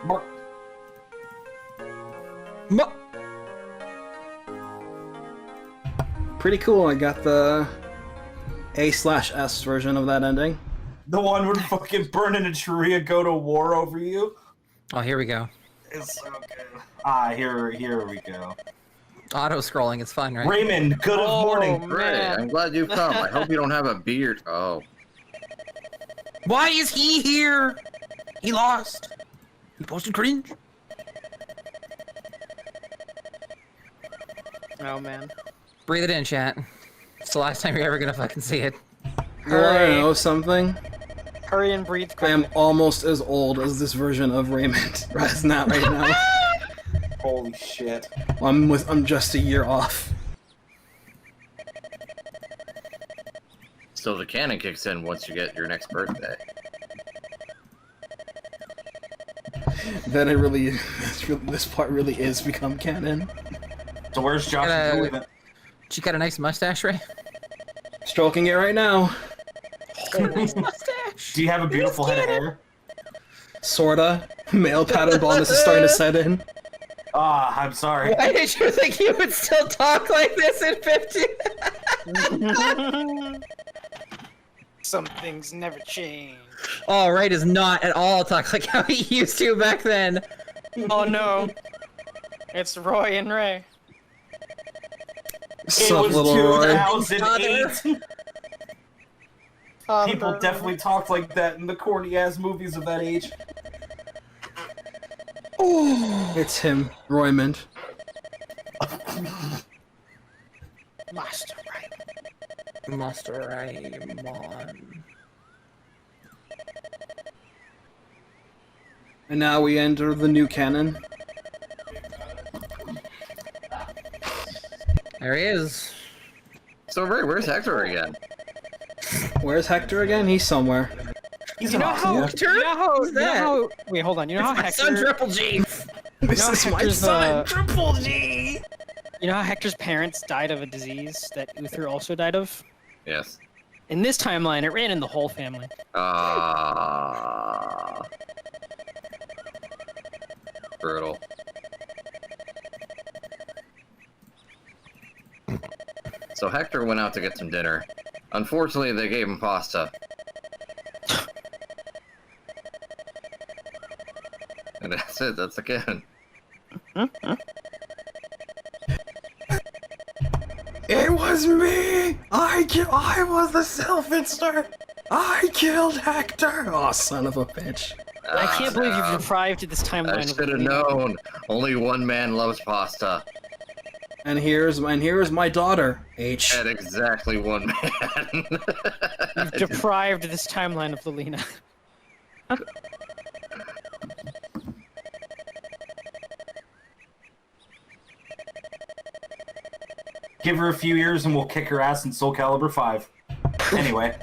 Speaker 2: Mark.
Speaker 5: Pretty cool, I got the A/S version of that ending.
Speaker 2: The one where fucking burning a tree and go to war over you?
Speaker 1: Oh, here we go.
Speaker 2: It's so good. Ah, here we go.
Speaker 1: Auto-scrolling, it's fun, right?
Speaker 2: Raymond, good
Speaker 3: Oh,
Speaker 2: morning.
Speaker 4: Ray,
Speaker 3: man.
Speaker 4: I'm glad you've come. I hope you don't have a beard. Oh.
Speaker 1: Why is he here? He lost. He posted cringe.
Speaker 3: Oh man.
Speaker 1: Breathe it in, chat. It's the last time you're ever gonna fucking see it.
Speaker 5: You wanna know something?
Speaker 3: Hurry and breathe.
Speaker 5: I am almost as old as this version of Raymond. It's not right now.
Speaker 2: Holy shit.
Speaker 5: I'm just a year off.
Speaker 4: Still, the canon kicks in once you get your next birthday.
Speaker 5: Then it really, this part really is become canon.
Speaker 2: So where's Josh and Julie then?
Speaker 1: She got a nice mustache, Ray.
Speaker 5: Stroking it right now.
Speaker 1: Nice mustache.
Speaker 2: Do you have a beautiful head of hair?
Speaker 5: Sorta. Male pattern baldness is starting to set in.
Speaker 2: Ah, I'm sorry.
Speaker 1: Why did you think you would still talk like this in 50?
Speaker 3: Some things never change.
Speaker 1: Oh, Ray does not at all talk like how he used to back then.
Speaker 3: Oh no. It's Roy and Ray.
Speaker 5: Sup,
Speaker 2: It was
Speaker 5: little Roy?
Speaker 2: 2008. People definitely talked like that in the corny ass movies of that age.
Speaker 5: It's him, Roymond.
Speaker 3: Master Ray.
Speaker 1: Master Raymond.
Speaker 5: And now we enter the new canon.
Speaker 1: There he is.
Speaker 4: So, Ray, where's Hector again?
Speaker 5: Where's Hector again? He's somewhere.
Speaker 2: He's
Speaker 3: You
Speaker 2: an
Speaker 3: know
Speaker 2: awesome
Speaker 3: how?
Speaker 2: guy.
Speaker 3: You know how?
Speaker 1: Who's
Speaker 3: You know
Speaker 1: that?
Speaker 3: how? Wait, hold on. You know how
Speaker 1: My son
Speaker 3: Hector?
Speaker 1: Triple G.
Speaker 5: This
Speaker 3: know
Speaker 5: is my
Speaker 3: Hector's,
Speaker 5: son, Triple G!
Speaker 3: You know how Hector's parents died of a disease that Uther also died of?
Speaker 4: Yes.
Speaker 3: In this timeline, it ran in the whole family.
Speaker 4: Ah. Brutal. So Hector went out to get some dinner. Unfortunately, they gave him pasta. And that's it, that's the canon.
Speaker 5: It was me! I was the self-insert! I killed Hector! Oh, son of a bitch.
Speaker 3: I can't believe
Speaker 4: no.
Speaker 3: you've deprived this timeline.
Speaker 4: I
Speaker 3: of
Speaker 4: should have
Speaker 3: Lino.
Speaker 4: known. Only one man loves pasta.
Speaker 5: And here's my daughter, H.
Speaker 4: And exactly one man.
Speaker 3: You've deprived this timeline of Lilina.
Speaker 2: Give her a few years and we'll kick her ass in Soul Calibur 5. Anyway.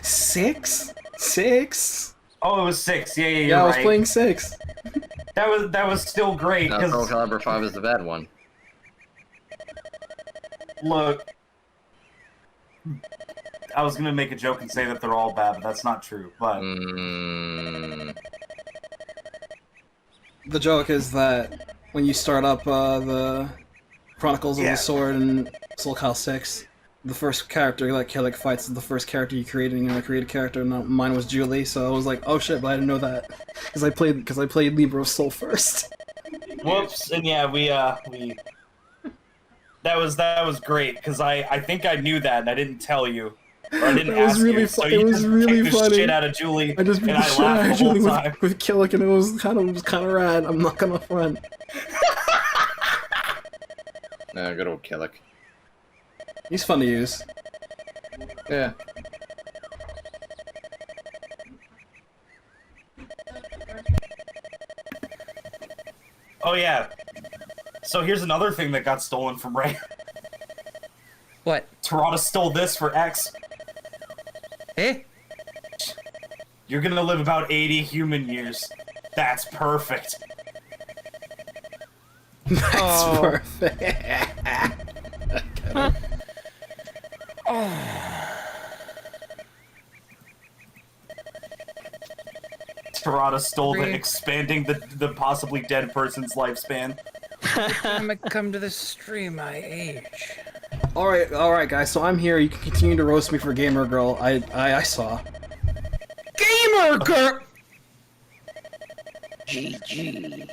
Speaker 5: 6? 6?
Speaker 2: Oh, it was 6. Yeah, you're
Speaker 5: Yeah, I was
Speaker 2: right.
Speaker 5: playing 6.
Speaker 2: That was still great.
Speaker 4: Now,
Speaker 2: 'Cause
Speaker 4: Soul Calibur 5 is the bad one.
Speaker 2: look, I was gonna make a joke and say that they're all bad, but that's not true. But
Speaker 5: The joke is that when you start up the Chronicles of
Speaker 2: Yeah.
Speaker 5: the Sword and Soul Cal 6, the first character that Killick fights is the first character you created, and I created a character, and mine was Julie, so I was like, oh shit, but I didn't know that. Because I played Libra of Soul first.
Speaker 2: whoops, and yeah, we that was great because I think I knew that and I didn't tell you. Or I didn't
Speaker 5: It was
Speaker 2: ask
Speaker 5: really
Speaker 2: you, so
Speaker 5: it
Speaker 2: you
Speaker 5: was
Speaker 2: just
Speaker 5: really
Speaker 2: kicked the
Speaker 5: funny.
Speaker 2: shit out of Julie,
Speaker 5: I just beat
Speaker 2: and
Speaker 5: the
Speaker 2: I
Speaker 5: shit out
Speaker 2: laughed
Speaker 5: of
Speaker 2: the whole
Speaker 5: Julie
Speaker 2: time.
Speaker 5: with Killick, and it was kind of rad. I'm not gonna front.
Speaker 4: No, good old Killick.
Speaker 5: He's fun to use.
Speaker 4: Yeah.
Speaker 2: Oh yeah. So here's another thing that got stolen from Ray.
Speaker 1: What?
Speaker 2: Tarada stole this for X.
Speaker 1: Eh?
Speaker 2: You're gonna live about 80 human years. That's perfect.
Speaker 5: That's
Speaker 3: Oh.
Speaker 5: perfect.
Speaker 2: Tarada stole it,
Speaker 1: Agree.
Speaker 2: expanding the possibly dead person's lifespan.
Speaker 1: I'm gonna come to this stream, I age.
Speaker 5: Alright, guys. So I'm here. You can continue to roast me for Gamer Girl. I saw.
Speaker 1: Gamer girl!
Speaker 3: GG.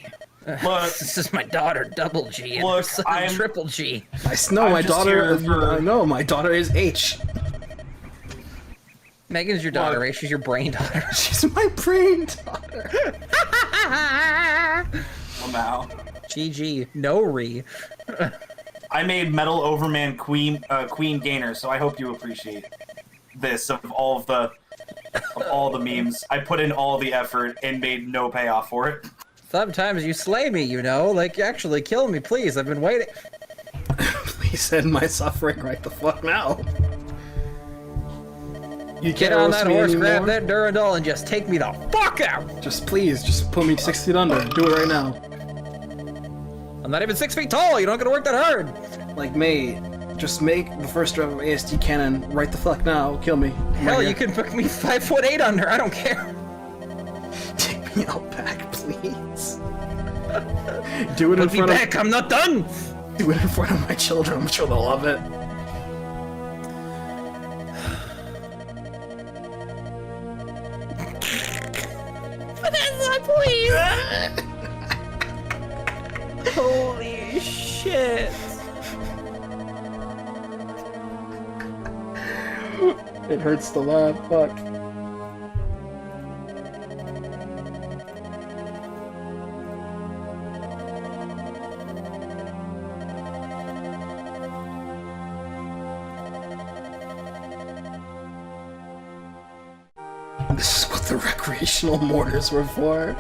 Speaker 2: Look,
Speaker 1: This is my daughter, Double G, and
Speaker 2: Look,
Speaker 1: her son,
Speaker 2: I'm-
Speaker 1: Triple G.
Speaker 5: No,
Speaker 2: I'm
Speaker 5: my
Speaker 2: just
Speaker 5: daughter.
Speaker 2: here for-
Speaker 5: No, my daughter is H.
Speaker 1: Megan's your daughter, right? She's your brain daughter.
Speaker 5: She's my brain daughter.
Speaker 2: Wow.
Speaker 1: GG. No re.
Speaker 2: I made Metal Overman Queen Gainer, so I hope you appreciate this of all the memes. I put in all the effort and made no payoff for it.
Speaker 1: Sometimes you slay me, you know? Like, actually kill me, please. I've been waiting.
Speaker 5: Please end my suffering right the fuck now. You
Speaker 1: Get on that horse, grab that Durandal, and just take me the fuck out!
Speaker 5: Just please, just put me 6 feet under. Do it right now.
Speaker 1: I'm not even 6 feet tall, you're not gonna work that hard!
Speaker 5: Like, mate, just make the first drive of ASD cannon right the fuck now. Kill me.
Speaker 1: Hell, you can put me 5'8" under, I don't care.
Speaker 5: Take me out back, please. Do it in
Speaker 1: Put me
Speaker 5: front
Speaker 1: back, I'm not done!
Speaker 5: Do it in front of my children, I'm sure they'll love it.
Speaker 1: Vanessa, please! Holy shit.
Speaker 5: It hurts to laugh, fuck. This is what the recreational mortars were for.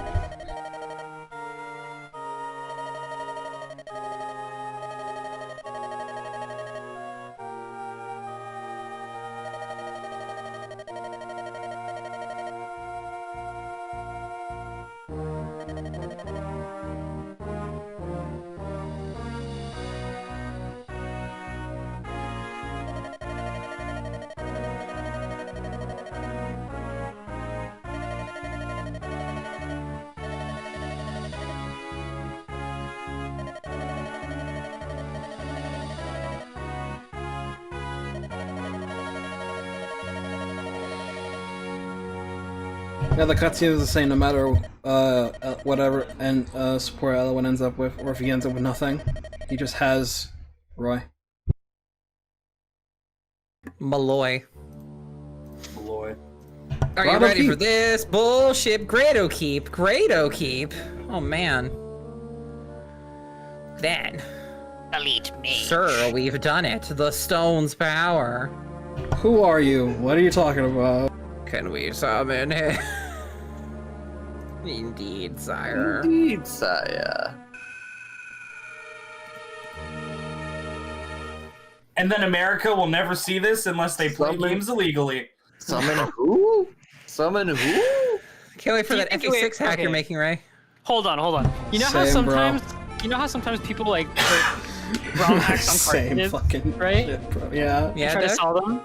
Speaker 5: Yeah, the cutscene is the same no matter whatever and support Eliwood ends up with, or if he ends up with nothing. He just has Roy.
Speaker 1: Malloy.
Speaker 2: Malloy.
Speaker 1: Are you ready for this bullshit? Grado keep. Grado keep. Oh man. Then.
Speaker 3: Elite mage.
Speaker 1: Sir, we've done it. The stone's power.
Speaker 5: Who are you? What are you talking about?
Speaker 1: Can we summon it? Indeed, sire.
Speaker 4: Indeed, sire.
Speaker 2: And then America will never see this unless they play games illegally.
Speaker 4: Summon who? Summon who?
Speaker 1: Can't wait for that FE6 hack you're making, Ray.
Speaker 3: Hold on. You know how sometimes people like put ROM hacks on cartridges, right?
Speaker 5: Shit, bro. Yeah.
Speaker 3: Yeah. Try to sell them.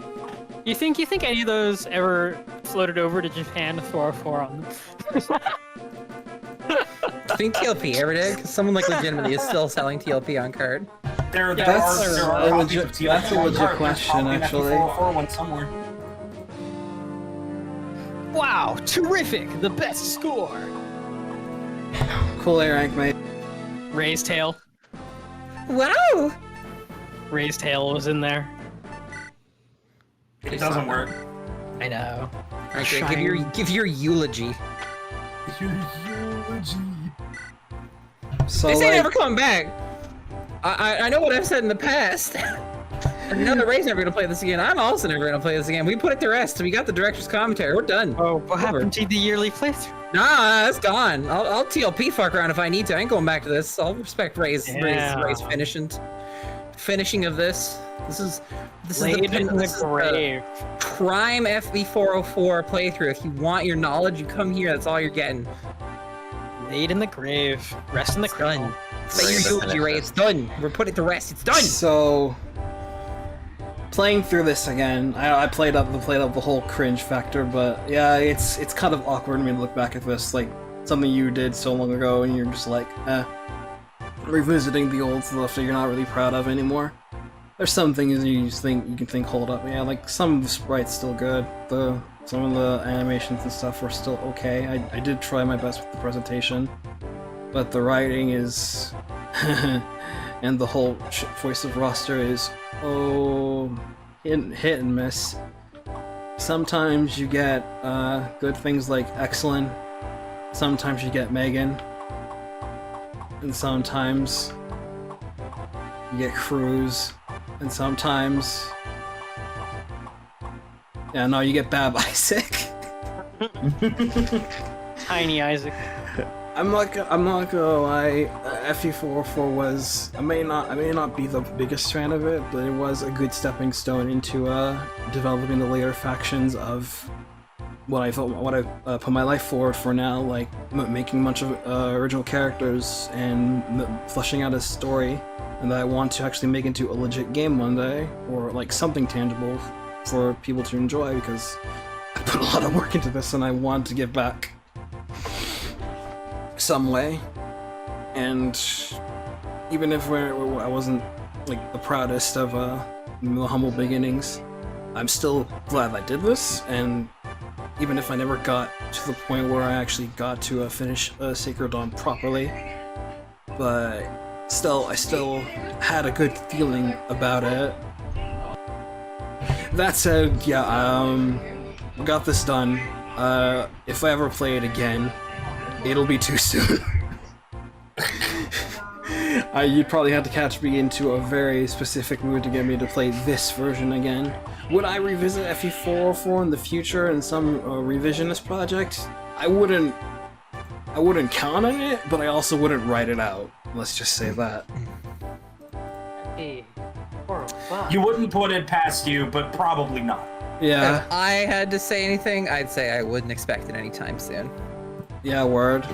Speaker 3: You think any of those ever floated over to Japan to 404 on them?
Speaker 1: I think TLP ever did, because someone like legitimately is still selling TLP on card.
Speaker 5: That's a legit question, actually.
Speaker 2: One somewhere.
Speaker 3: Wow, terrific! The best score.
Speaker 5: Cool A rank, mate.
Speaker 3: Ray's tail.
Speaker 1: Wow!
Speaker 3: Ray's tail was in there.
Speaker 2: It doesn't work.
Speaker 3: I know.
Speaker 1: Okay, give your eulogy.
Speaker 2: Your eulogy.
Speaker 5: So,
Speaker 1: This ain't ever coming back. I know what I've said in the past. I know that Ray's never gonna play this again. I'm also never gonna play this again. We put it to rest. We got the director's commentary. We're done.
Speaker 3: Oh, what happened to the yearly playthrough?
Speaker 1: Nah, it's gone. I'll TLP fuck around if I need to. I ain't going back to this. I'll respect Ray's finishing of this. This is the prime FE404 playthrough. If you want your knowledge, you come here. That's all you're getting.
Speaker 3: Laid in the grave. Rest in the
Speaker 1: done. Say your eulogy, Ray. It's done. We're putting it to rest. It's done.
Speaker 5: So, playing through this again, I played up the whole cringe factor, but yeah, it's kind of awkward for me to look back at this, like something you did so long ago, and you're just like, revisiting the old stuff that you're not really proud of anymore. There's some things you can think hold up. Yeah, like some of the sprites still good. Some of the animations and stuff were still okay. I did try my best with the presentation, but the writing is and the whole voice of roster is hit and miss. sometimes you get good things like Excellent, sometimes you get Megan, and sometimes you get Cruz, and sometimes... Yeah, no, you get Bab Isaac.
Speaker 3: Tiny Isaac.
Speaker 5: I'm not gonna lie. FE404 was. I may not be the biggest fan of it, but it was a good stepping stone into developing the later factions of what I put my life forward for now, like making a bunch of original characters and fleshing out a story, and that I want to actually make into a legit game one day, or like something tangible for people to enjoy, because I put a lot of work into this and I want to give back some way. And even if I wasn't like the proudest of the humble beginnings, I'm still glad I did this. And even if I never got to the point where I actually got to finish Sacred Dawn properly, but still, I still had a good feeling about it. That said, yeah, got this done. If I ever play it again, it'll be too soon. You'd probably have to catch me into a very specific mood to get me to play this version again. Would I revisit FE404 in the future in some revisionist project? I wouldn't count on it, but I also wouldn't write it out. Let's just say that.
Speaker 3: Hey, 405.
Speaker 2: You wouldn't put it past you, but probably not.
Speaker 5: Yeah.
Speaker 1: If I had to say anything, I'd say I wouldn't expect it anytime soon.
Speaker 5: Yeah, word.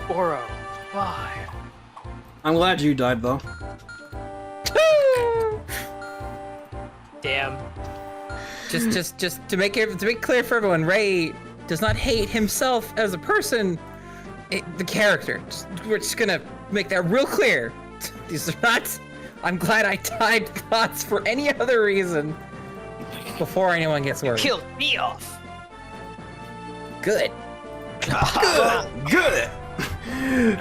Speaker 3: 405.
Speaker 5: I'm glad you died, though.
Speaker 3: Damn.
Speaker 1: Just to make clear for everyone, Ray does not hate himself as a person. The character. We're just gonna make that real clear. These are not. I'm glad I died thoughts for any other reason before anyone gets worried.
Speaker 3: Killed me off.
Speaker 1: Good.
Speaker 5: Good.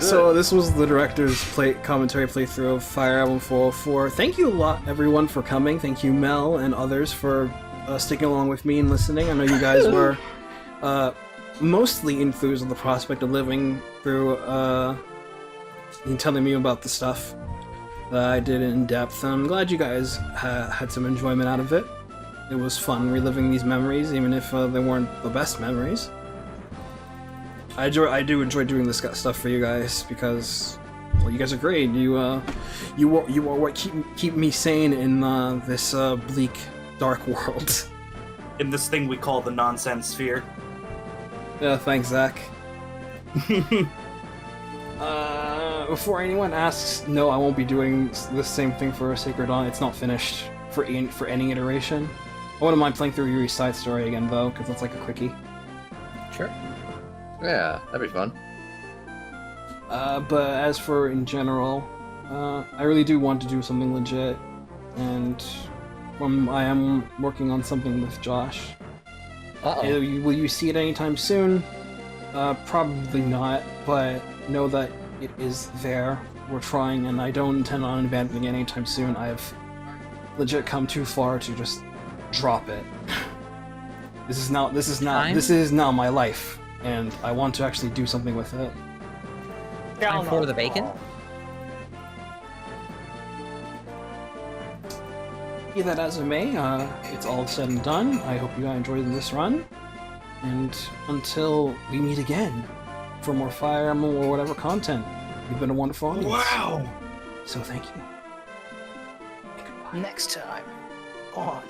Speaker 5: So this was the director's commentary playthrough of Fire Emblem 404. Thank you a lot, everyone, for coming. Thank you, Mel and others, for sticking along with me and listening. I know you guys were mostly enthused with the prospect of living through and telling me about the stuff that I did in depth. I'm glad you guys had some enjoyment out of it. It was fun reliving these memories, even if they weren't the best memories. I do enjoy doing this stuff for you guys because, well, you guys are great. You are what keep me sane in this bleak, dark world.
Speaker 2: In this thing we call the nonsense sphere.
Speaker 5: Yeah, thanks, Zach. Before anyone asks, no, I won't be doing the same thing for Sacred Dawn. It's not finished for any iteration. I wouldn't mind playing through Yuri's side story again, though, because that's like a quickie.
Speaker 1: Sure.
Speaker 4: Yeah, that'd be fun.
Speaker 5: But as for in general, I really do want to do something legit, and I am working on something with Josh.
Speaker 1: Uh-oh.
Speaker 5: Will you see it anytime soon? Probably not, but know that it is there. We're trying, and I don't intend on abandoning it anytime soon. I've legit come too far to just drop it. This is now my life, and I want to actually do something with it.
Speaker 1: Time for the bacon?
Speaker 5: Be that as it may, it's all said and done. I hope you guys enjoyed this run, and until we meet again for more Fire Emblem or whatever content, you've been a wonderful audience.
Speaker 2: Wow!
Speaker 5: So thank you.
Speaker 3: Next time on